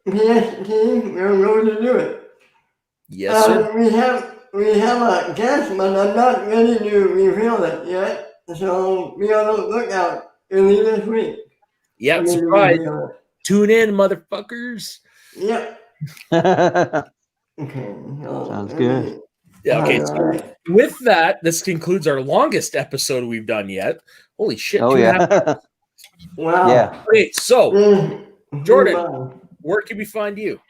Speaker 2: PST, we're going to do it.
Speaker 1: Yes, sir.
Speaker 2: We have a guest, but I'm not ready to reveal it yet. So be on the lookout early this week.
Speaker 1: Yeah,
Speaker 2: I'm gonna
Speaker 1: surprise.
Speaker 2: reveal it.
Speaker 1: Tune in, motherfuckers.
Speaker 2: Yep.
Speaker 3: Sounds
Speaker 2: Okay.
Speaker 3: good.
Speaker 1: Yeah, okay. So
Speaker 2: Alright.
Speaker 1: with that, this concludes our longest episode we've done yet. Holy shit.
Speaker 3: Oh
Speaker 1: 2.5
Speaker 3: yeah.
Speaker 2: Wow.
Speaker 3: Yeah.
Speaker 1: Okay, so Jordan.
Speaker 2: Goodbye.
Speaker 1: where can we find you?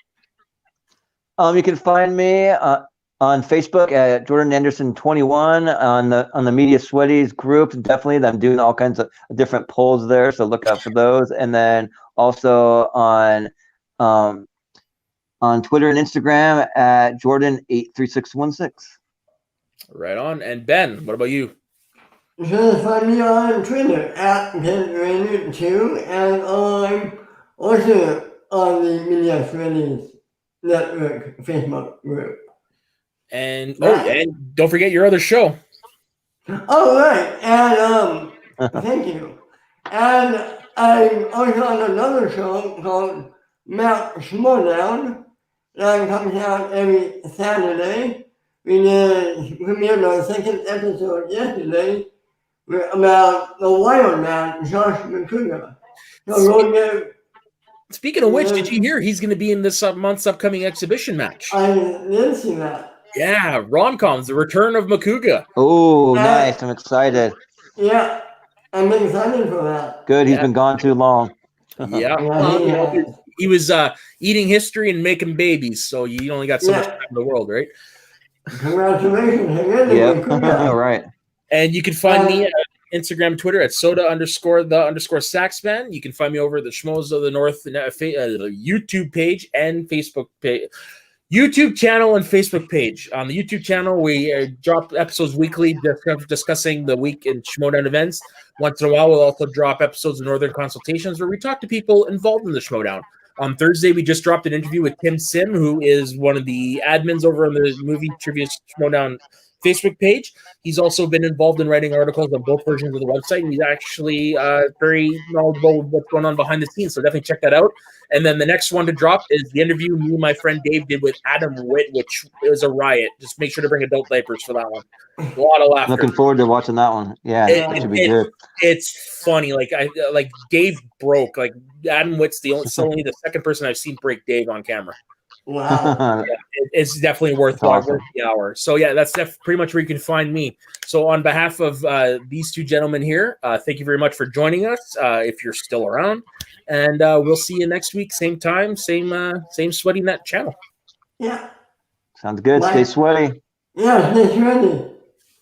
Speaker 3: You can find me on Facebook at Jordan Anderson 21 on the Media Sweaties group. Definitely, I'm doing all kinds of different polls there, so look out for those. And then also on Twitter and Instagram at Jordan83616.
Speaker 1: Right on. And Ben, what about you?
Speaker 2: You can find me on Twitter at BenRainer2, and I'm also on the Media Sweaties Network Facebook group.
Speaker 1: And and don't forget your other show.
Speaker 2: Oh, right, and thank you. And I'm also on another show called Mount Schmodown that comes out every Saturday. We premiered our second episode yesterday about the wild man, Josh McCougar. So go there.
Speaker 1: Speaking of which, did you hear he's going to be in this month's upcoming exhibition match?
Speaker 2: I didn't see that.
Speaker 1: Yeah, Romcoms, the return of Makuga.
Speaker 3: Oh, nice. I'm excited.
Speaker 2: Yeah, I'm excited for that.
Speaker 3: Good. He's been gone too long.
Speaker 1: Yeah.
Speaker 2: Yeah,
Speaker 1: He was eating history and making babies, so you only got so much time in the world, right?
Speaker 2: Congratulations again.
Speaker 3: Yep.
Speaker 2: Makuga.
Speaker 3: All right.
Speaker 1: And you can find me at Instagram, Twitter at soda_the_saxman. You can find me over at the Schmoes of the North YouTube page and Facebook page. YouTube channel and Facebook page. On the YouTube channel, we drop episodes weekly discussing the week in Schmodown events. Once in a while, we'll also drop episodes of Northern Consultations where we talk to people involved in the Schmodown. On Thursday, we just dropped an interview with Tim Sim, who is one of the admins over on the Movie Trivia Schmodown Facebook page. He's also been involved in writing articles on both versions of the website, and he's actually very knowledgeable with what's going on behind the scenes. So definitely check that out. And then the next one to drop is the interview me and my friend Dave did with Adam Witt, which is a riot. Just make sure to bring adult diapers for that one. A lot of laughter.
Speaker 3: Looking forward to watching that one. Yeah, that should be good.
Speaker 1: It's funny. Like Dave broke. Like Adam Witt's only the second person I've seen break Dave on camera.
Speaker 2: Wow.
Speaker 1: It's definitely worth the hour. So yeah, that's pretty much where you can find me. So on behalf of these two gentlemen here, thank you very much for joining us. If you're still around, and we'll see you next week, same time, same Sweaty Net channel.
Speaker 2: Yeah.
Speaker 3: Sounds good. Stay sweaty.
Speaker 2: Yeah, stay sweaty.